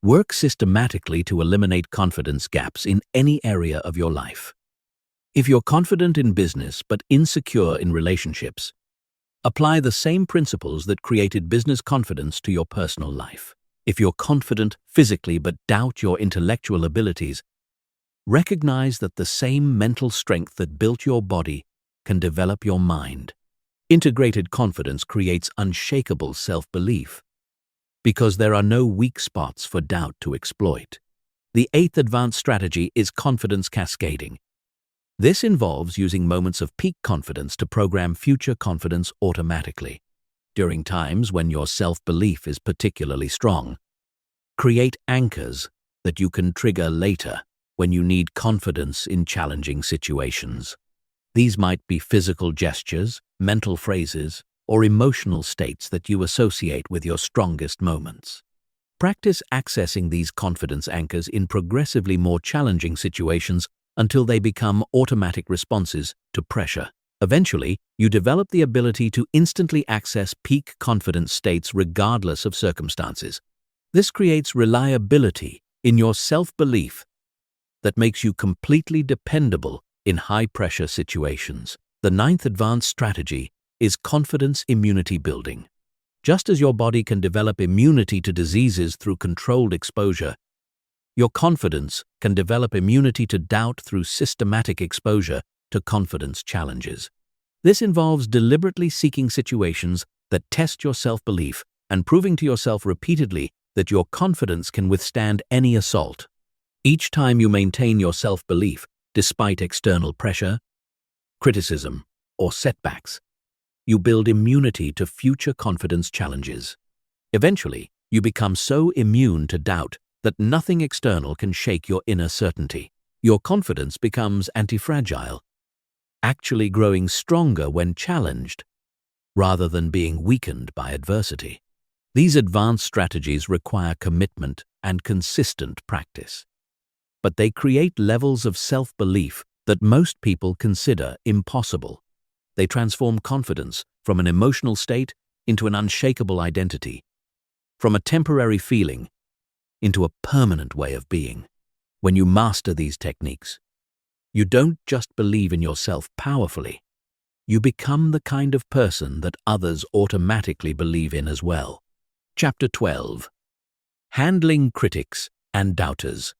Work systematically to eliminate confidence gaps in any area of your life. If you're confident in business but insecure in relationships, apply the same principles that created business confidence to your personal life. If you're confident physically but doubt your intellectual abilities, recognize that the same mental strength that built your body can develop your mind. Integrated confidence creates unshakable self-belief, because there are no weak spots for doubt to exploit. The eighth advanced strategy is confidence cascading. This involves using moments of peak confidence to program future confidence automatically. During times when your self-belief is particularly strong, Create anchors that you can trigger later when you need confidence in challenging situations. These might be physical gestures, mental phrases, or emotional states that you associate with your strongest moments. Practice accessing these confidence anchors in progressively more challenging situations until they become automatic responses to pressure. Eventually, you develop the ability to instantly access peak confidence states regardless of circumstances. This creates reliability in your self-belief that makes you completely dependable in high-pressure situations. The ninth advanced strategy is confidence immunity building. Just as your body can develop immunity to diseases through controlled exposure, your confidence can develop immunity to doubt through systematic exposure to confidence challenges. This involves deliberately seeking situations that test your self-belief and proving to yourself repeatedly that your confidence can withstand any assault. Each time you maintain your self-belief, despite external pressure, criticism, or setbacks, you build immunity to future confidence challenges. Eventually, you become so immune to doubt that nothing external can shake your inner certainty. Your confidence becomes anti-fragile, actually growing stronger when challenged, rather than being weakened by adversity. These advanced strategies require commitment and consistent practice, but they create levels of self-belief that most people consider impossible. They transform confidence from an emotional state into an unshakable identity, from a temporary feeling into a permanent way of being. When you master these techniques, you don't just believe in yourself powerfully, you become the kind of person that others automatically believe in as well. Chapter 12. Handling critics and doubters.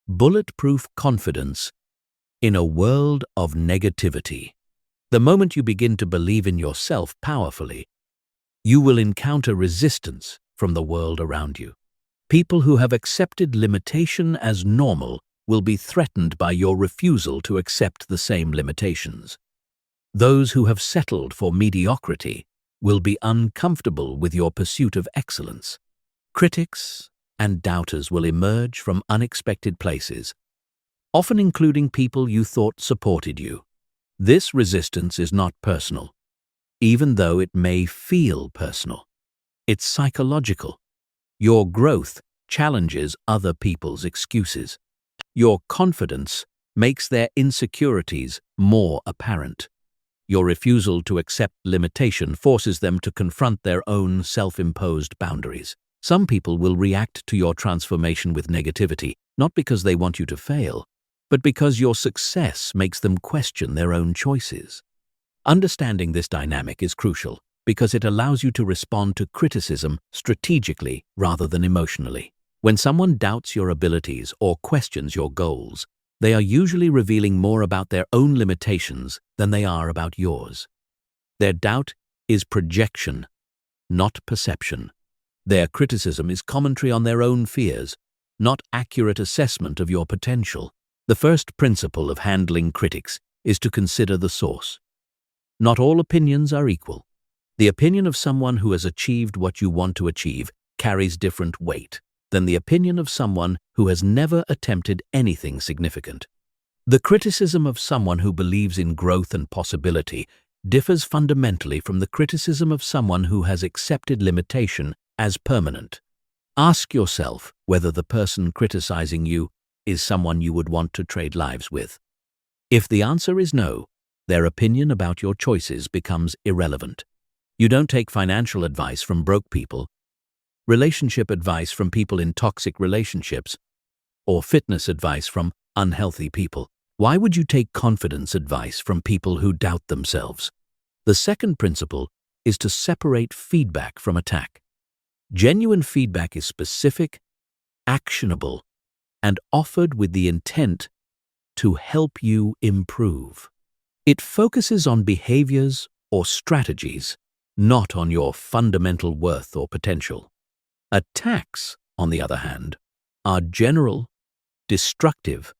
Bulletproof confidence in a world of negativity. The moment you begin to believe in yourself powerfully, you will encounter resistance from the world around you. People who have accepted limitation as normal will be threatened by your refusal to accept the same limitations. Those who have settled for mediocrity will be uncomfortable with your pursuit of excellence. Critics and doubters will emerge from unexpected places, often including people you thought supported you. This resistance is not personal, even though it may feel personal. It's psychological. Your growth challenges other people's excuses. Your confidence makes their insecurities more apparent. Your refusal to accept limitation forces them to confront their own self-imposed boundaries. Some people will react to your transformation with negativity, not because they want you to fail, but because your success makes them question their own choices. Understanding this dynamic is crucial because it allows you to respond to criticism strategically rather than emotionally. When someone doubts your abilities or questions your goals, they are usually revealing more about their own limitations than they are about yours. Their doubt is projection, not perception. Their criticism is commentary on their own fears, not accurate assessment of your potential. The first principle of handling critics is to consider the source. Not all opinions are equal. The opinion of someone who has achieved what you want to achieve carries different weight than the opinion of someone who has never attempted anything significant. The criticism of someone who believes in growth and possibility differs fundamentally from the criticism of someone who has accepted limitation as permanent. Ask yourself whether the person criticizing you is someone you would want to trade lives with. If the answer is no, their opinion about your choices becomes irrelevant. You don't take financial advice from broke people, relationship advice from people in toxic relationships, or fitness advice from unhealthy people. Why would you take confidence advice from people who doubt themselves? The second principle is to separate feedback from attack. Genuine feedback is specific, actionable, and offered with the intent to help you improve. It focuses on behaviors or strategies, not on your fundamental worth or potential. Attacks, on the other hand, are general, destructive,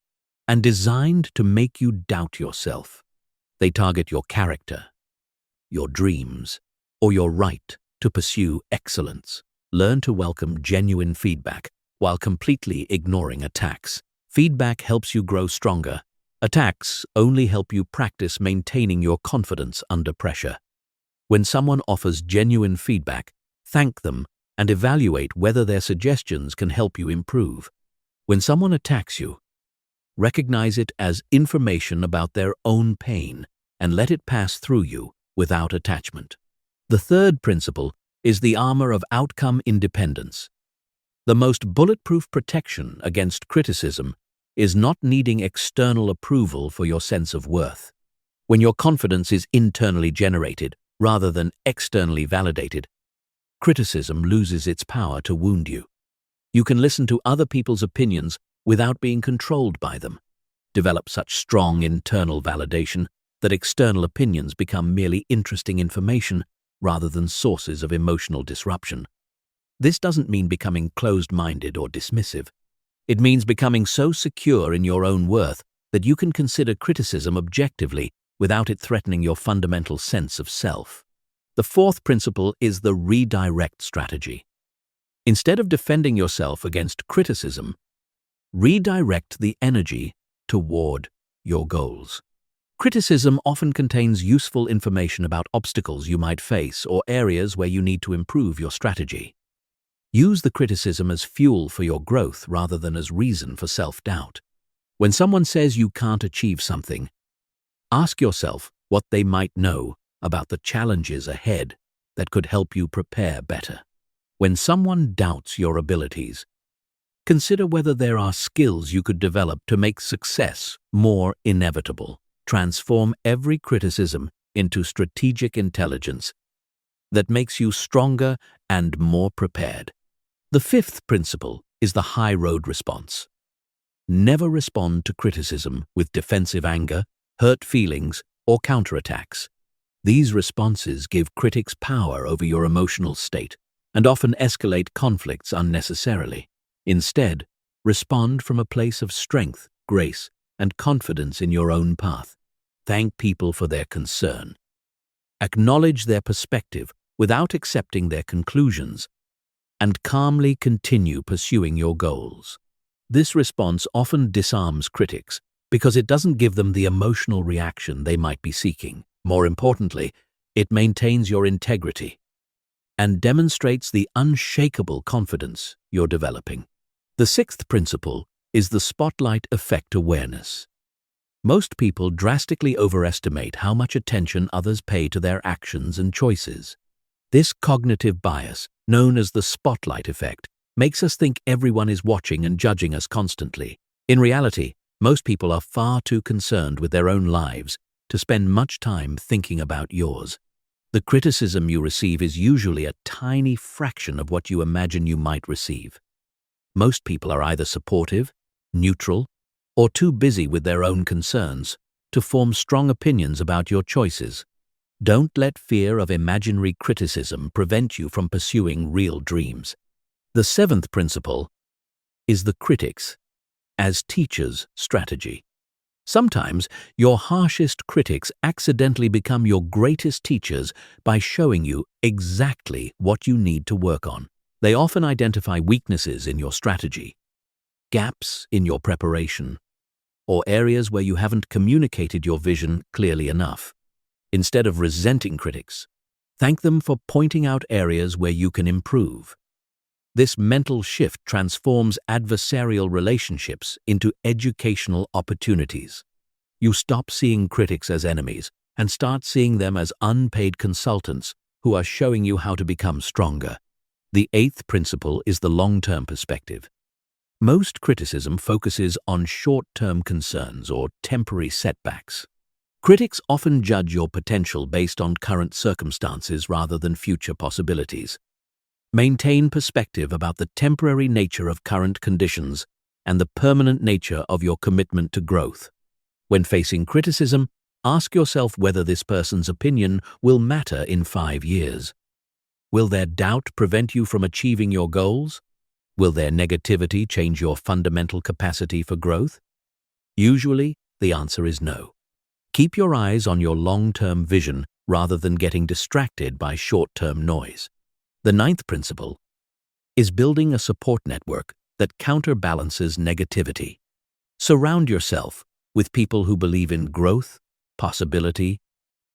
and designed to make you doubt yourself. They target your character, your dreams, or your right to pursue excellence. Learn to welcome genuine feedback, while completely ignoring attacks. Feedback helps you grow stronger. Attacks only help you practice maintaining your confidence under pressure. When someone offers genuine feedback, thank them and evaluate whether their suggestions can help you improve. When someone attacks you, recognize it as information about their own pain and let it pass through you without attachment. The third principle is the armor of outcome independence. The most bulletproof protection against criticism is not needing external approval for your sense of worth. When your confidence is internally generated rather than externally validated, criticism loses its power to wound you. You can listen to other people's opinions without being controlled by them. Develop such strong internal validation that external opinions become merely interesting information rather than sources of emotional disruption. This doesn't mean becoming closed-minded or dismissive. It means becoming so secure in your own worth that you can consider criticism objectively without it threatening your fundamental sense of self. The fourth principle is the redirect strategy. Instead of defending yourself against criticism, redirect the energy toward your goals. Criticism often contains useful information about obstacles you might face or areas where you need to improve your strategy. Use the criticism as fuel for your growth rather than as reason for self-doubt. When someone says you can't achieve something, ask yourself what they might know about the challenges ahead that could help you prepare better. When someone doubts your abilities, consider whether there are skills you could develop to make success more inevitable. Transform every criticism into strategic intelligence that makes you stronger and more prepared. The fifth principle is the high road response. Never respond to criticism with defensive anger, hurt feelings, or counterattacks. These responses give critics power over your emotional state and often escalate conflicts unnecessarily. Instead, respond from a place of strength, grace, and confidence in your own path. Thank people for their concern. Acknowledge their perspective without accepting their conclusions, and calmly continue pursuing your goals. This response often disarms critics because it doesn't give them the emotional reaction they might be seeking. More importantly, it maintains your integrity and demonstrates the unshakable confidence you're developing. The sixth principle is the spotlight effect awareness. Most people drastically overestimate how much attention others pay to their actions and choices. This cognitive bias, known as the spotlight effect, makes us think everyone is watching and judging us constantly. In reality, most people are far too concerned with their own lives to spend much time thinking about yours. The criticism you receive is usually a tiny fraction of what you imagine you might receive. Most people are either supportive, neutral, or too busy with their own concerns to form strong opinions about your choices. Don't let fear of imaginary criticism prevent you from pursuing real dreams. The seventh principle is the critics as teachers strategy. Sometimes your harshest critics accidentally become your greatest teachers by showing you exactly what you need to work on. They often identify weaknesses in your strategy, gaps in your preparation, or areas where you haven't communicated your vision clearly enough. Instead of resenting critics, thank them for pointing out areas where you can improve. This mental shift transforms adversarial relationships into educational opportunities. You stop seeing critics as enemies and start seeing them as unpaid consultants who are showing you how to become stronger. The eighth principle is the long-term perspective. Most criticism focuses on short-term concerns or temporary setbacks. Critics often judge your potential based on current circumstances rather than future possibilities. Maintain perspective about the temporary nature of current conditions and the permanent nature of your commitment to growth. When facing criticism, ask yourself whether this person's opinion will matter in 5 years. Will their doubt prevent you from achieving your goals? Will their negativity change your fundamental capacity for growth? Usually, the answer is no. Keep your eyes on your long-term vision rather than getting distracted by short-term noise. The ninth principle is building a support network that counterbalances negativity. Surround yourself with people who believe in growth, possibility,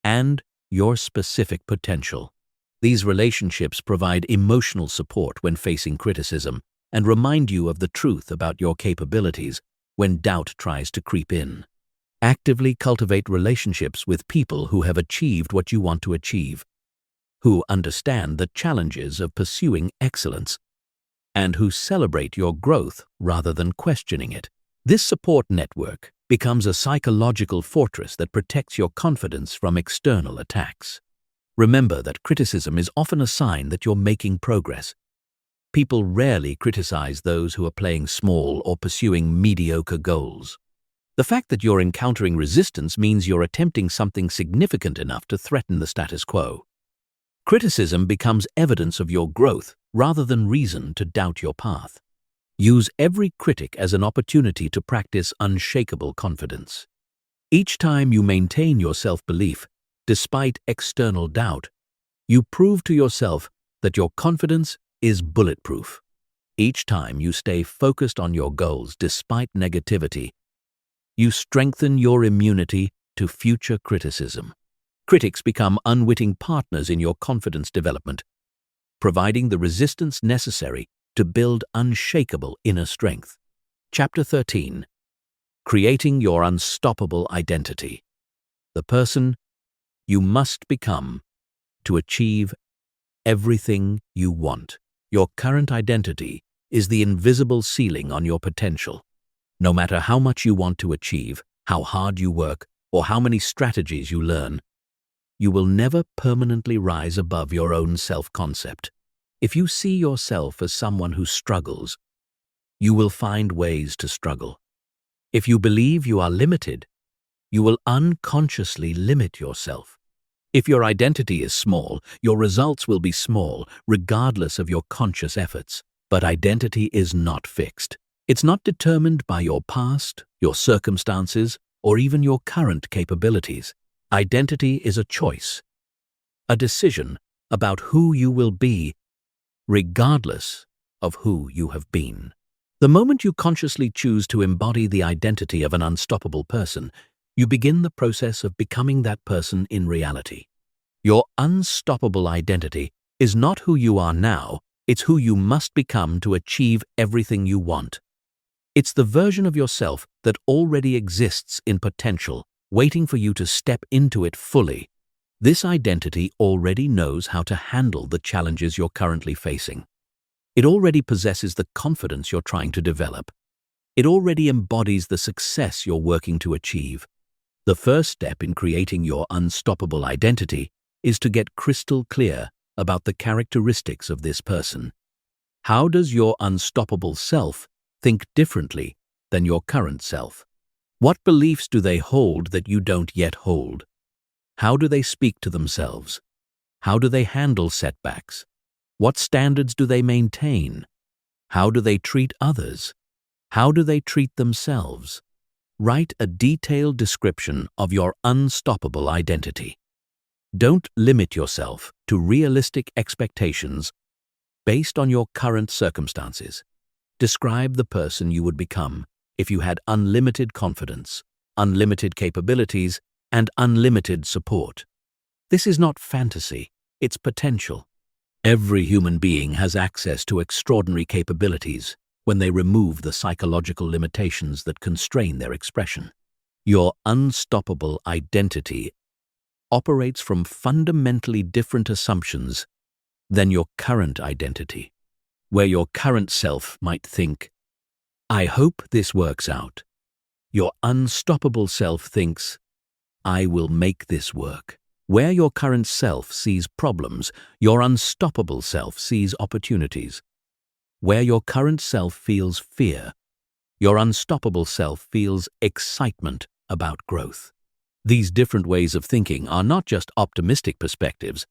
and your specific potential. These relationships provide emotional support when facing criticism and remind you of the truth about your capabilities when doubt tries to creep in. Actively cultivate relationships with people who have achieved what you want to achieve, who understand the challenges of pursuing excellence, and who celebrate your growth rather than questioning it. This support network becomes a psychological fortress that protects your confidence from external attacks. Remember that criticism is often a sign that you're making progress. People rarely criticize those who are playing small or pursuing mediocre goals. The fact that you're encountering resistance means you're attempting something significant enough to threaten the status quo. Criticism becomes evidence of your growth rather than reason to doubt your path. Use every critic as an opportunity to practice unshakable confidence. Each time you maintain your self-belief, despite external doubt, you prove to yourself that your confidence is bulletproof. Each time you stay focused on your goals despite negativity, you strengthen your immunity to future criticism. Critics become unwitting partners in your confidence development, providing the resistance necessary to build unshakable inner strength. Chapter 13. Creating your unstoppable identity. The person you must become to achieve everything you want. Your current identity is the invisible ceiling on your potential. No matter how much you want to achieve, how hard you work, or how many strategies you learn, you will never permanently rise above your own self-concept. If you see yourself as someone who struggles, you will find ways to struggle. If you believe you are limited, you will unconsciously limit yourself. If your identity is small, your results will be small, regardless of your conscious efforts. But identity is not fixed. It's not determined by your past, your circumstances, or even your current capabilities. Identity is a choice, a decision about who you will be, regardless of who you have been. The moment you consciously choose to embody the identity of an unstoppable person, you begin the process of becoming that person in reality. Your unstoppable identity is not who you are now, it's who you must become to achieve everything you want. It's the version of yourself that already exists in potential, waiting for you to step into it fully. This identity already knows how to handle the challenges you're currently facing. It already possesses the confidence you're trying to develop. It already embodies the success you're working to achieve. The first step in creating your unstoppable identity is to get crystal clear about the characteristics of this person. How does your unstoppable self think differently than your current self? What beliefs do they hold that you don't yet hold? How do they speak to themselves? How do they handle setbacks? What standards do they maintain? How do they treat others? How do they treat themselves? Write a detailed description of your unstoppable identity. Don't limit yourself to realistic expectations based on your current circumstances. Describe the person you would become if you had unlimited confidence, unlimited capabilities, and unlimited support. This is not fantasy, it's potential. Every human being has access to extraordinary capabilities when they remove the psychological limitations that constrain their expression. Your unstoppable identity operates from fundamentally different assumptions than your current identity, where your current self might think, "I hope this works out." Your unstoppable self thinks, "I will make this work." Where your current self sees problems, your unstoppable self sees opportunities. Where your current self feels fear, your unstoppable self feels excitement about growth. These different ways of thinking are not just optimistic perspectives,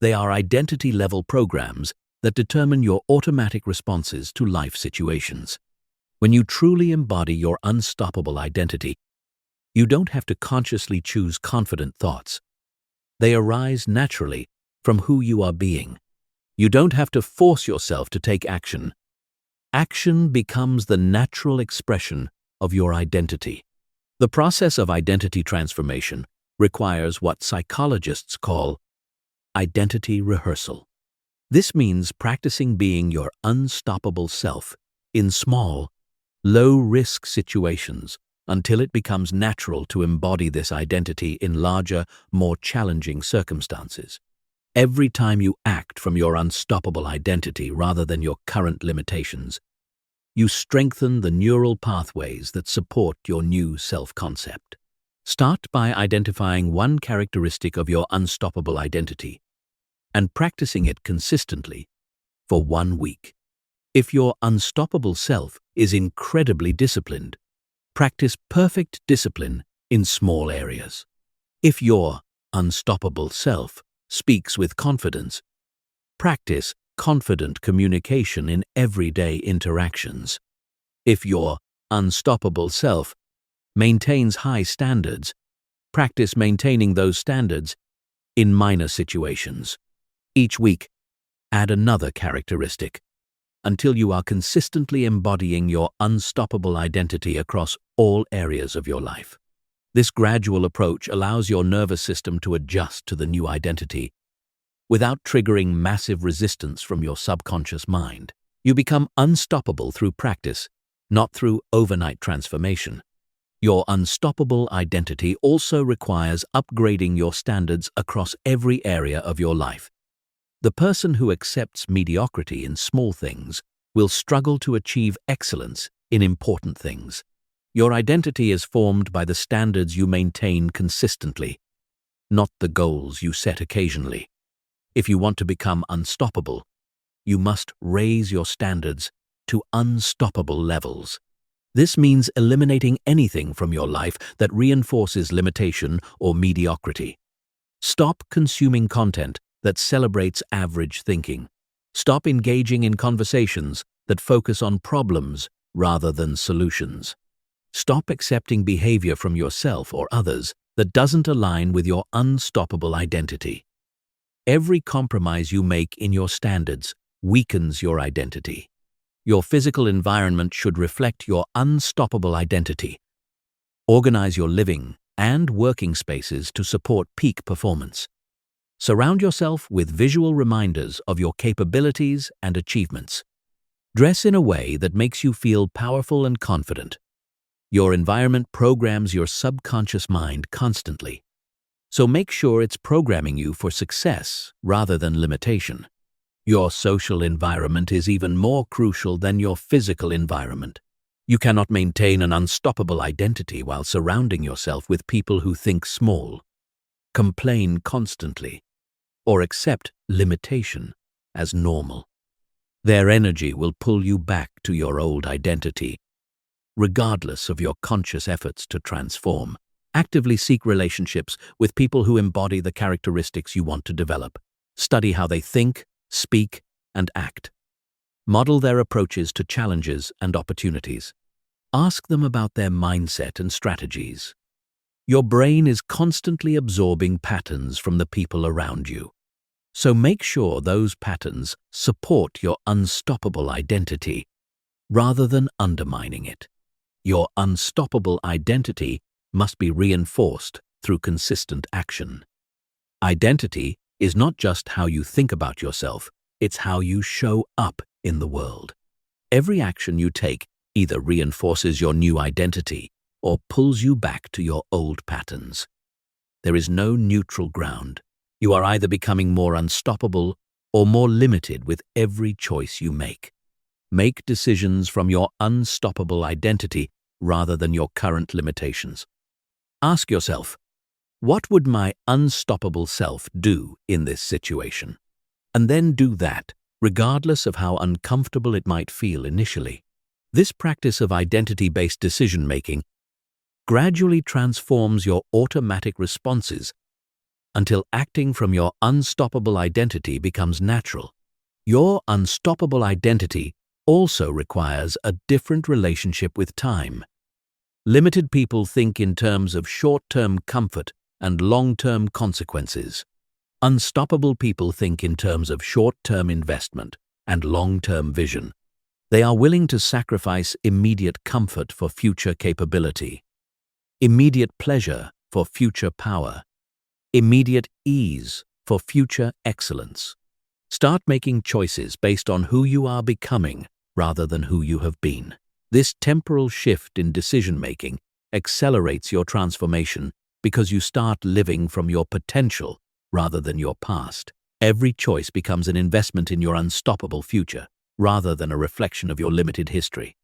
they are identity-level programs that determine your automatic responses to life situations. When you truly embody your unstoppable identity, you don't have to consciously choose confident thoughts. They arise naturally from who you are being. You don't have to force yourself to take action. Action becomes the natural expression of your identity. The process of identity transformation requires what psychologists call identity rehearsal. This means practicing being your unstoppable self in small, low-risk situations until it becomes natural to embody this identity in larger, more challenging circumstances. Every time you act from your unstoppable identity rather than your current limitations, you strengthen the neural pathways that support your new self-concept. Start by identifying one characteristic of your unstoppable identity and practicing it consistently for 1 week. If your unstoppable self is incredibly disciplined, practice perfect discipline in small areas. If your unstoppable self speaks with confidence, practice confident communication in everyday interactions. If your unstoppable self maintains high standards, practice maintaining those standards in minor situations. Each week, add another characteristic until you are consistently embodying your unstoppable identity across all areas of your life. This gradual approach allows your nervous system to adjust to the new identity without triggering massive resistance from your subconscious mind. You become unstoppable through practice, not through overnight transformation. Your unstoppable identity also requires upgrading your standards across every area of your life. The person who accepts mediocrity in small things will struggle to achieve excellence in important things. Your identity is formed by the standards you maintain consistently, not the goals you set occasionally. If you want to become unstoppable, you must raise your standards to unstoppable levels. This means eliminating anything from your life that reinforces limitation or mediocrity. Stop consuming content that celebrates average thinking. Stop engaging in conversations that focus on problems rather than solutions. Stop accepting behavior from yourself or others that doesn't align with your unstoppable identity. Every compromise you make in your standards weakens your identity. Your physical environment should reflect your unstoppable identity. Organize your living and working spaces to support peak performance. Surround yourself with visual reminders of your capabilities and achievements. Dress in a way that makes you feel powerful and confident. Your environment programs your subconscious mind constantly, so make sure it's programming you for success rather than limitation. Your social environment is even more crucial than your physical environment. You cannot maintain an unstoppable identity while surrounding yourself with people who think small, complain constantly, or accept limitation as normal. Their energy will pull you back to your old identity, regardless of your conscious efforts to transform. Actively seek relationships with people who embody the characteristics you want to develop. Study how they think, speak, and act. Model their approaches to challenges and opportunities. Ask them about their mindset and strategies. Your brain is constantly absorbing patterns from the people around you, so make sure those patterns support your unstoppable identity rather than undermining it. Your unstoppable identity must be reinforced through consistent action. Identity is not just how you think about yourself, it's how you show up in the world. Every action you take either reinforces your new identity or pulls you back to your old patterns. There is no neutral ground. You are either becoming more unstoppable or more limited with every choice you make. Make decisions from your unstoppable identity rather than your current limitations. Ask yourself, what would my unstoppable self do in this situation? And then do that, regardless of how uncomfortable it might feel initially. This practice of identity-based decision-making gradually transforms your automatic responses until acting from your unstoppable identity becomes natural. Your unstoppable identity also requires a different relationship with time. Limited people think in terms of short-term comfort and long-term consequences. Unstoppable people think in terms of short-term investment and long-term vision. They are willing to sacrifice immediate comfort for future capability, immediate pleasure for future power, immediate ease for future excellence. Start making choices based on who you are becoming rather than who you have been. This temporal shift in decision-making accelerates your transformation because you start living from your potential rather than your past. Every choice becomes an investment in your unstoppable future rather than a reflection of your limited history.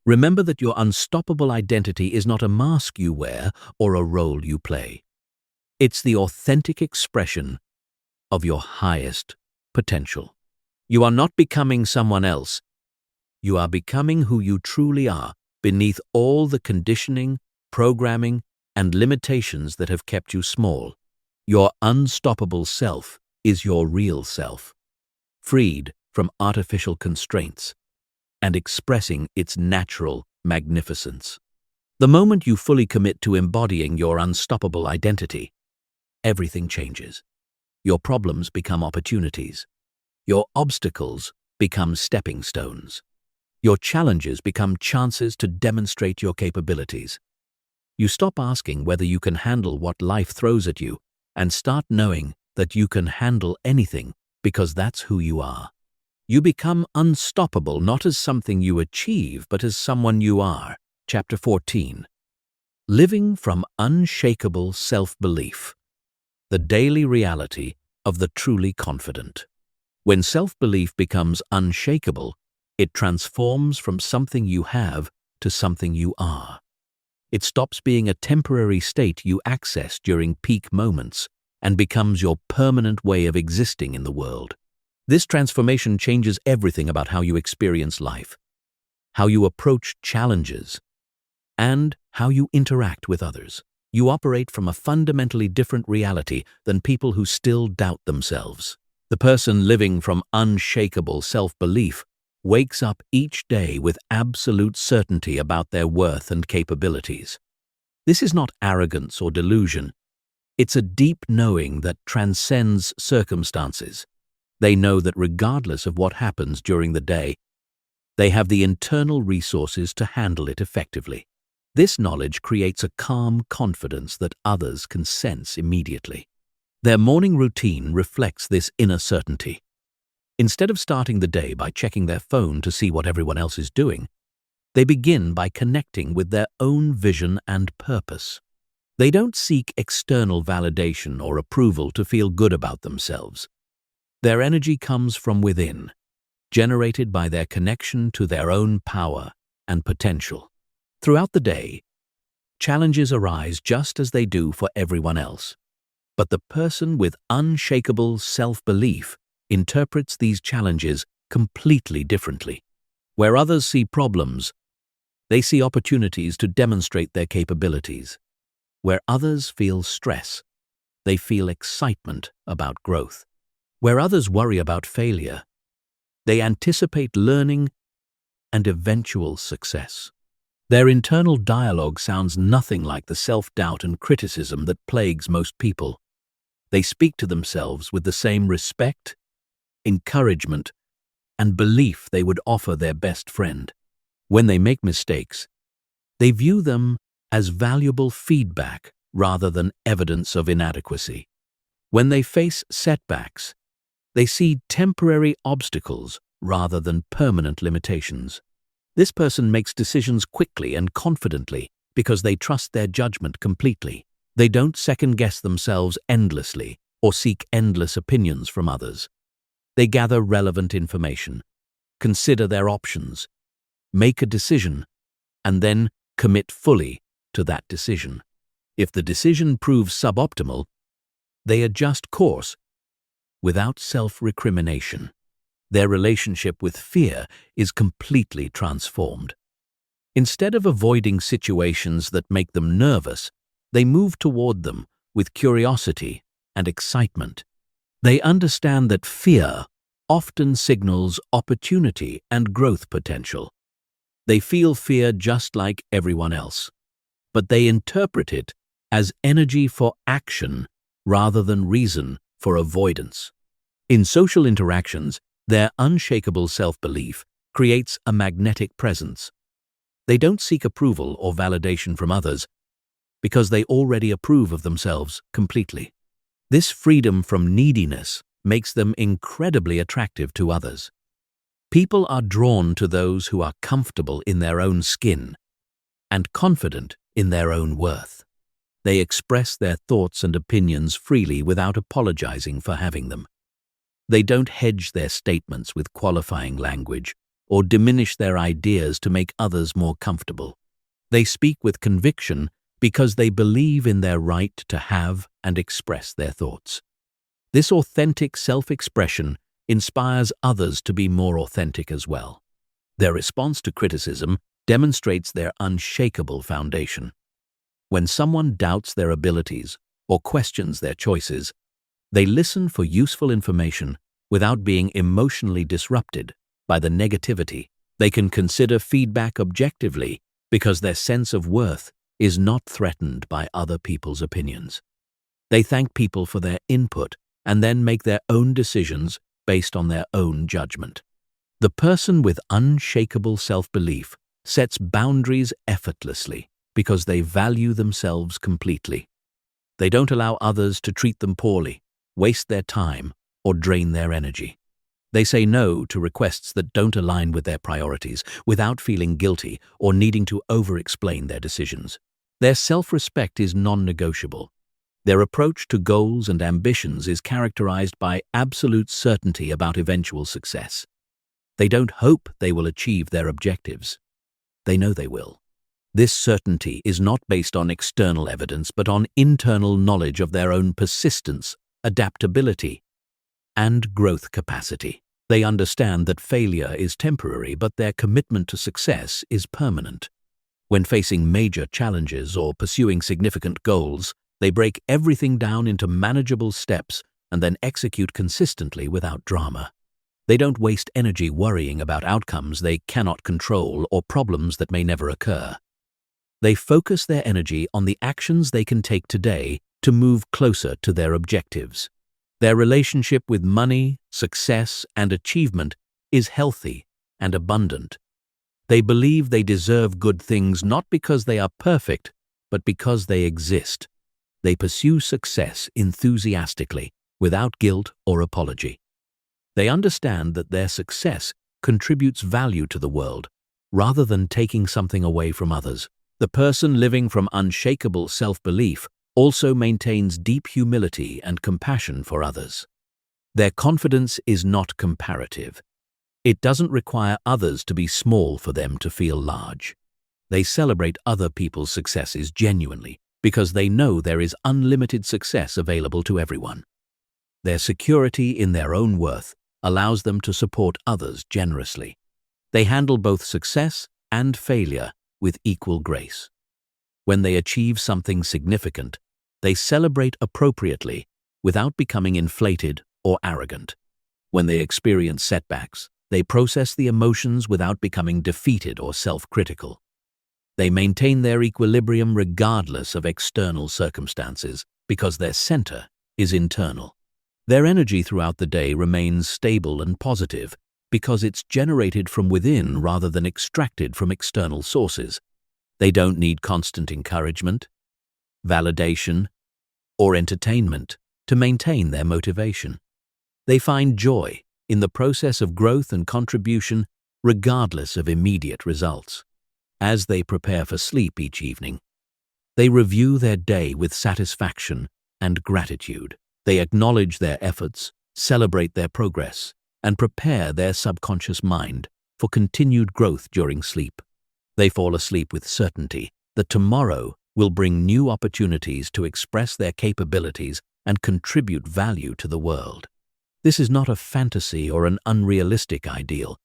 Remember that your unstoppable identity is not a mask you wear or a role you play. It's the authentic expression of your highest potential. You are not becoming someone else. You are becoming who you truly are beneath all the conditioning, programming, and limitations that have kept you small. Your unstoppable self is your real self, freed from artificial constraints and expressing its natural magnificence. The moment you fully commit to embodying your unstoppable identity, everything changes. Your problems become opportunities. Your obstacles become stepping stones. Your challenges become chances to demonstrate your capabilities. You stop asking whether you can handle what life throws at you and start knowing that you can handle anything because that's who you are. You become unstoppable not as something you achieve but as someone you are. Chapter 14. Living from unshakable self-belief. The daily reality of the truly confident. When self-belief becomes unshakable, it transforms from something you have to something you are. It stops being a temporary state you access during peak moments and becomes your permanent way of existing in the world. This transformation changes everything about how you experience life, how you approach challenges, and how you interact with others. You operate from a fundamentally different reality than people who still doubt themselves. The person living from unshakable self-belief wakes up each day with absolute certainty about their worth and capabilities. This is not arrogance or delusion. It's a deep knowing that transcends circumstances. They know that regardless of what happens during the day, they have the internal resources to handle it effectively. This knowledge creates a calm confidence that others can sense immediately. Their morning routine reflects this inner certainty. Instead of starting the day by checking their phone to see what everyone else is doing, they begin by connecting with their own vision and purpose. They don't seek external validation or approval to feel good about themselves. Their energy comes from within, generated by their connection to their own power and potential. Throughout the day, challenges arise just as they do for everyone else. But the person with unshakable self-belief interprets these challenges completely differently. Where others see problems, they see opportunities to demonstrate their capabilities. Where others feel stress, they feel excitement about growth. Where others worry about failure, they anticipate learning and eventual success. Their internal dialogue sounds nothing like the self-doubt and criticism that plagues most people. They speak to themselves with the same respect, encouragement, and belief they would offer their best friend. When they make mistakes, they view them as valuable feedback rather than evidence of inadequacy. When they face setbacks, they see temporary obstacles rather than permanent limitations. This person makes decisions quickly and confidently because they trust their judgment completely. They don't second-guess themselves endlessly or seek endless opinions from others. They gather relevant information, consider their options, make a decision, and then commit fully to that decision. If the decision proves suboptimal, they adjust course without self-recrimination. Their relationship with fear is completely transformed. Instead of avoiding situations that make them nervous, they move toward them with curiosity and excitement. They understand that fear often signals opportunity and growth potential. They feel fear just like everyone else, but they interpret it as energy for action rather than reason for avoidance. In social interactions, their unshakable self-belief creates a magnetic presence. They don't seek approval or validation from others because they already approve of themselves completely. This freedom from neediness makes them incredibly attractive to others. People are drawn to those who are comfortable in their own skin and confident in their own worth. They express their thoughts and opinions freely without apologizing for having them. They don't hedge their statements with qualifying language or diminish their ideas to make others more comfortable. They speak with conviction because they believe in their right to have and express their thoughts. This authentic self-expression inspires others to be more authentic as well. Their response to criticism demonstrates their unshakable foundation. When someone doubts their abilities or questions their choices, they listen for useful information without being emotionally disrupted by the negativity. They can consider feedback objectively because their sense of worth is not threatened by other people's opinions. They thank people for their input and then make their own decisions based on their own judgment. The person with unshakable self-belief sets boundaries effortlessly because they value themselves completely. They don't allow others to treat them poorly, waste their time, or drain their energy. They say no to requests that don't align with their priorities without feeling guilty or needing to over-explain their decisions. Their self-respect is non-negotiable. Their approach to goals and ambitions is characterized by absolute certainty about eventual success. They don't hope they will achieve their objectives. They know they will. This certainty is not based on external evidence but on internal knowledge of their own persistence, adaptability, and growth capacity. They understand that failure is temporary but their commitment to success is permanent. When facing major challenges or pursuing significant goals, they break everything down into manageable steps and then execute consistently without drama. They don't waste energy worrying about outcomes they cannot control or problems that may never occur. They focus their energy on the actions they can take today to move closer to their objectives. Their relationship with money, success, and achievement is healthy and abundant. They believe they deserve good things not because they are perfect, but because they exist. They pursue success enthusiastically, without guilt or apology. They understand that their success contributes value to the world, rather than taking something away from others. The person living from unshakable self-belief also maintains deep humility and compassion for others. Their confidence is not comparative. It doesn't require others to be small for them to feel large. They celebrate other people's successes genuinely because they know there is unlimited success available to everyone. Their security in their own worth allows them to support others generously. They handle both success and failure with equal grace. When they achieve something significant, they celebrate appropriately without becoming inflated or arrogant. When they experience setbacks, they process the emotions without becoming defeated or self-critical. They maintain their equilibrium regardless of external circumstances because their center is internal. Their energy throughout the day remains stable and positive because it's generated from within rather than extracted from external sources. They don't need constant encouragement, validation, or entertainment to maintain their motivation. They find joy in the process of growth and contribution regardless of immediate results. As they prepare for sleep each evening, they review their day with satisfaction and gratitude. They acknowledge their efforts, celebrate their progress, and prepare their subconscious mind for continued growth during sleep. They fall asleep with certainty that tomorrow will bring new opportunities to express their capabilities and contribute value to the world. This is not a fantasy or an unrealistic ideal.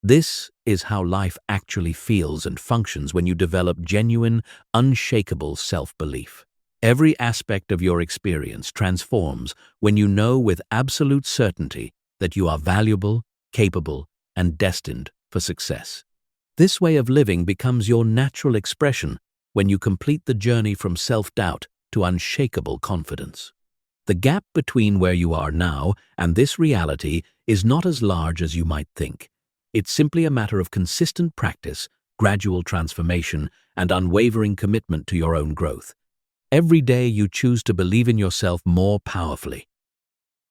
This is how life actually feels and functions when you develop genuine, unshakable self-belief. Every aspect of your experience transforms when you know with absolute certainty that you are valuable, capable, and destined for success. This way of living becomes your natural expression when you complete the journey from self-doubt to unshakable confidence. The gap between where you are now and this reality is not as large as you might think. It's simply a matter of consistent practice, gradual transformation, and unwavering commitment to your own growth. Every day you choose to believe in yourself more powerfully.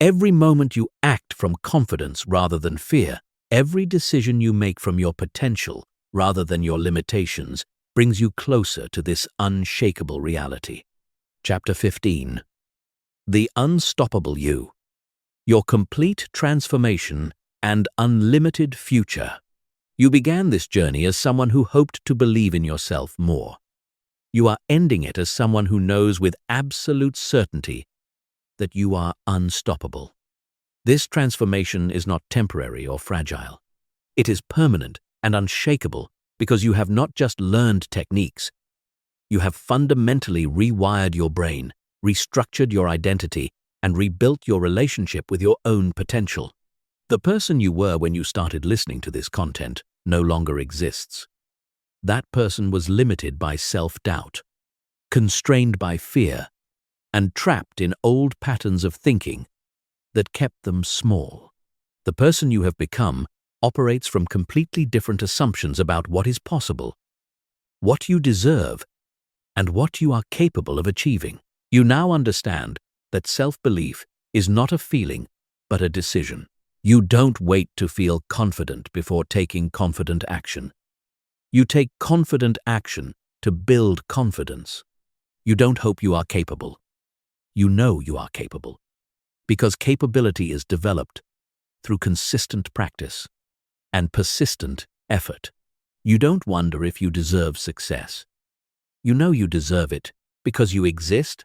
Every moment you act from confidence rather than fear, every decision you make from your potential rather than your limitations, brings you closer to this unshakable reality. Chapter 15. The Unstoppable You. Your complete transformation and unlimited future. You began this journey as someone who hoped to believe in yourself more. You are ending it as someone who knows with absolute certainty that you are unstoppable. This transformation is not temporary or fragile. It is permanent and unshakable because you have not just learned techniques. You have fundamentally rewired your brain, restructured your identity, and rebuilt your relationship with your own potential. The person you were when you started listening to this content no longer exists. That person was limited by self-doubt, constrained by fear, and trapped in old patterns of thinking that kept them small. The person you have become operates from completely different assumptions about what is possible, what you deserve, and what you are capable of achieving. You now understand that self-belief is not a feeling, but a decision. You don't wait to feel confident before taking confident action. You take confident action to build confidence. You don't hope you are capable. You know you are capable, because capability is developed through consistent practice and persistent effort. You don't wonder if you deserve success. You know you deserve it because you exist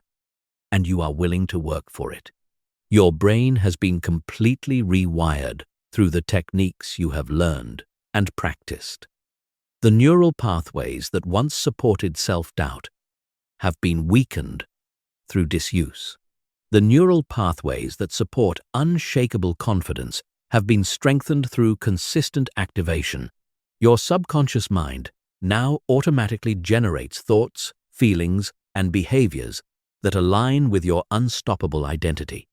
and you are willing to work for it. Your brain has been completely rewired through the techniques you have learned and practiced. The neural pathways that once supported self-doubt have been weakened through disuse. The neural pathways that support unshakable confidence have been strengthened through consistent activation. Your subconscious mind now automatically generates thoughts, feelings, and behaviors that align with your unstoppable identity.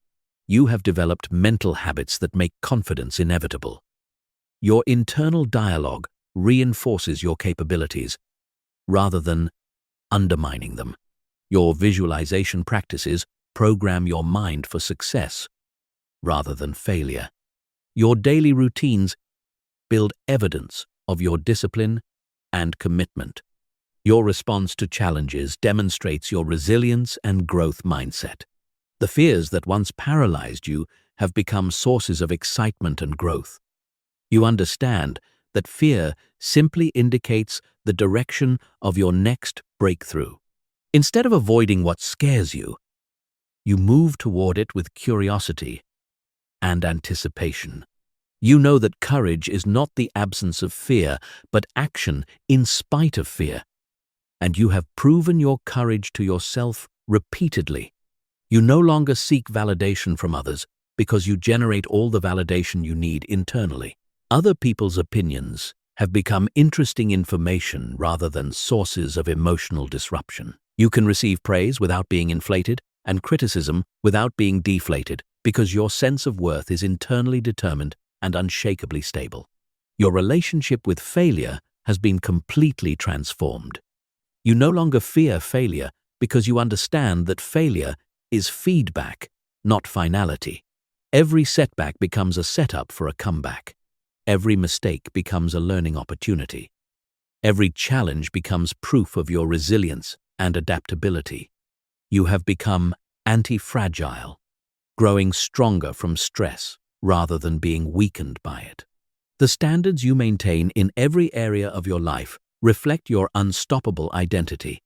You have developed mental habits that make confidence inevitable. Your internal dialogue reinforces your capabilities rather than undermining them. Your visualization practices program your mind for success rather than failure. Your daily routines build evidence of your discipline and commitment. Your response to challenges demonstrates your resilience and growth mindset. The fears that once paralyzed you have become sources of excitement and growth. You understand that fear simply indicates the direction of your next breakthrough. Instead of avoiding what scares you, you move toward it with curiosity and anticipation. You know that courage is not the absence of fear, but action in spite of fear. And you have proven your courage to yourself repeatedly. You no longer seek validation from others because you generate all the validation you need internally. Other people's opinions have become interesting information rather than sources of emotional disruption. You can receive praise without being inflated and criticism without being deflated because your sense of worth is internally determined and unshakably stable. Your relationship with failure has been completely transformed. You no longer fear failure because you understand that failure is feedback, not finality. Every setback becomes a setup for a comeback. Every mistake becomes a learning opportunity. Every challenge becomes proof of your resilience and adaptability. You have become anti-fragile, growing stronger from stress rather than being weakened by it. The standards you maintain in every area of your life reflect your unstoppable identity.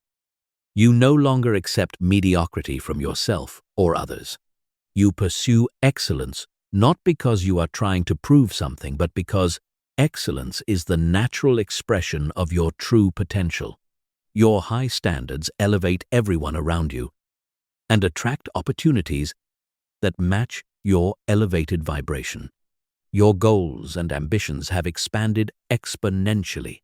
You no longer accept mediocrity from yourself or others. You pursue excellence not because you are trying to prove something, but because excellence is the natural expression of your true potential. Your high standards elevate everyone around you and attract opportunities that match your elevated vibration. Your goals and ambitions have expanded exponentially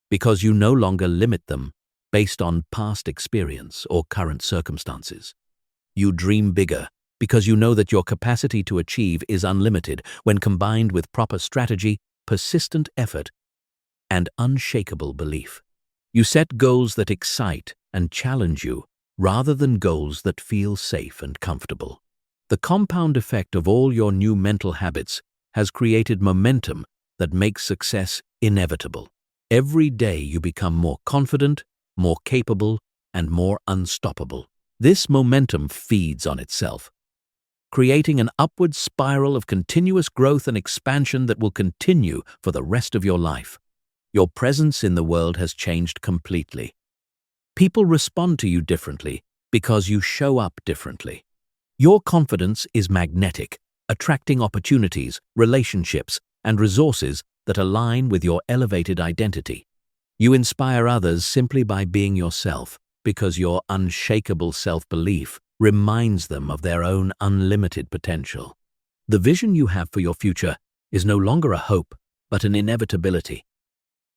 because you no longer limit them based on past experience or current circumstances. You dream bigger because you know that your capacity to achieve is unlimited when combined with proper strategy persistent effort, and unshakable belief. You set goals that excite and challenge you rather than goals that feel safe and comfortable. The compound effect of all your new mental habits has created momentum that makes success inevitable. Every day you become more confident, more capable, and more unstoppable. This momentum feeds on itself, creating an upward spiral of continuous growth and expansion that will continue for the rest of your life. Your presence in the world has changed completely. People respond to you differently because you show up differently. Your confidence is magnetic, attracting opportunities, relationships, and resources that align with your elevated identity. You inspire others simply by being yourself, because your unshakable self-belief reminds them of their own unlimited potential. The vision you have for your future is no longer a hope, but an inevitability.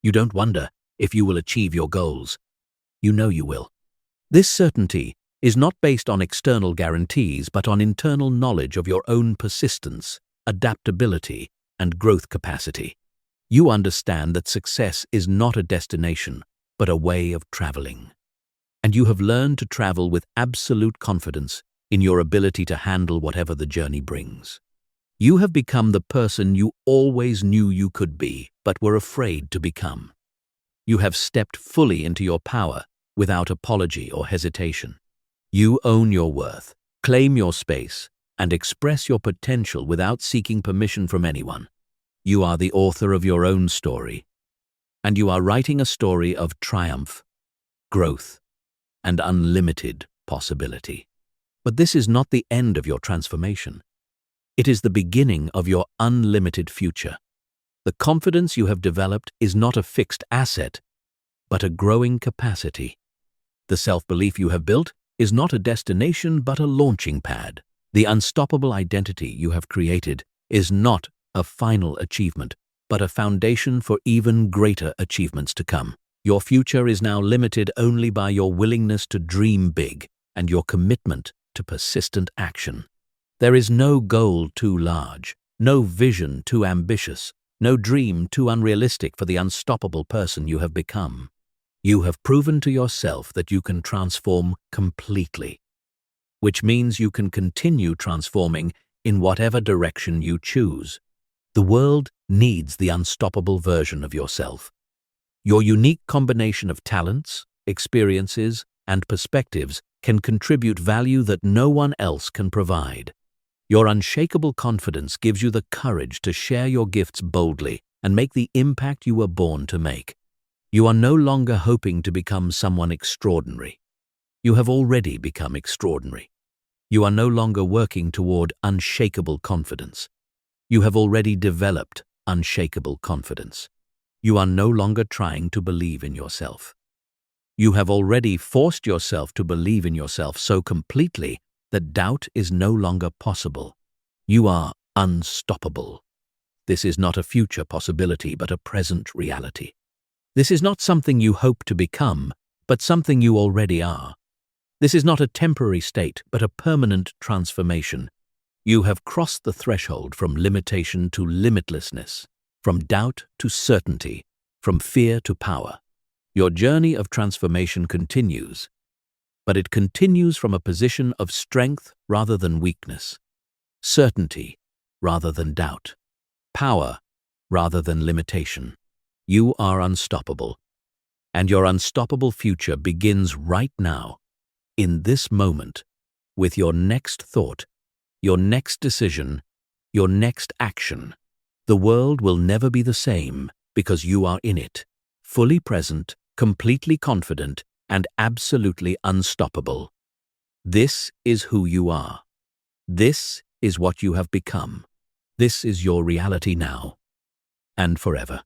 You don't wonder if you will achieve your goals. You know you will. This certainty is not based on external guarantees, but on internal knowledge of your own persistence, adaptability, and growth capacity. You understand that success is not a destination, but a way of traveling. And you have learned to travel with absolute confidence in your ability to handle whatever the journey brings. You have become the person you always knew you could be, but were afraid to become. You have stepped fully into your power without apology or hesitation. You own your worth, claim your space, and express your potential without seeking permission from anyone. You are the author of your own story, and you are writing a story of triumph, growth, and unlimited possibility. But this is not the end of your transformation. It is the beginning of your unlimited future. The confidence you have developed is not a fixed asset, but a growing capacity. The self-belief you have built is not a destination, but a launching pad. The unstoppable identity you have created is not a final achievement, but a foundation for even greater achievements to come. Your future is now limited only by your willingness to dream big and your commitment to persistent action. There is no goal too large, no vision too ambitious, no dream too unrealistic for the unstoppable person you have become. You have proven to yourself that you can transform completely, which means you can continue transforming in whatever direction you choose. The world needs the unstoppable version of yourself. Your unique combination of talents, experiences, and perspectives can contribute value that no one else can provide. Your unshakable confidence gives you the courage to share your gifts boldly and make the impact you were born to make. You are no longer hoping to become someone extraordinary. You have already become extraordinary. You are no longer working toward unshakable confidence. You have already developed unshakable confidence. You are no longer trying to believe in yourself. You have already forced yourself to believe in yourself so completely that doubt is no longer possible. You are unstoppable. This is not a future possibility, but a present reality. This is not something you hope to become, but something you already are. This is not a temporary state, but a permanent transformation. You have crossed the threshold from limitation to limitlessness, from doubt to certainty, from fear to power. Your journey of transformation continues, but it continues from a position of strength rather than weakness, certainty rather than doubt, power rather than limitation. You are unstoppable, and your unstoppable future begins right now, in this moment, with your next thought, your next decision, your next action. The world will never be the same because you are in it, fully present, completely confident, and absolutely unstoppable. This is who you are. This is what you have become. This is your reality now and forever.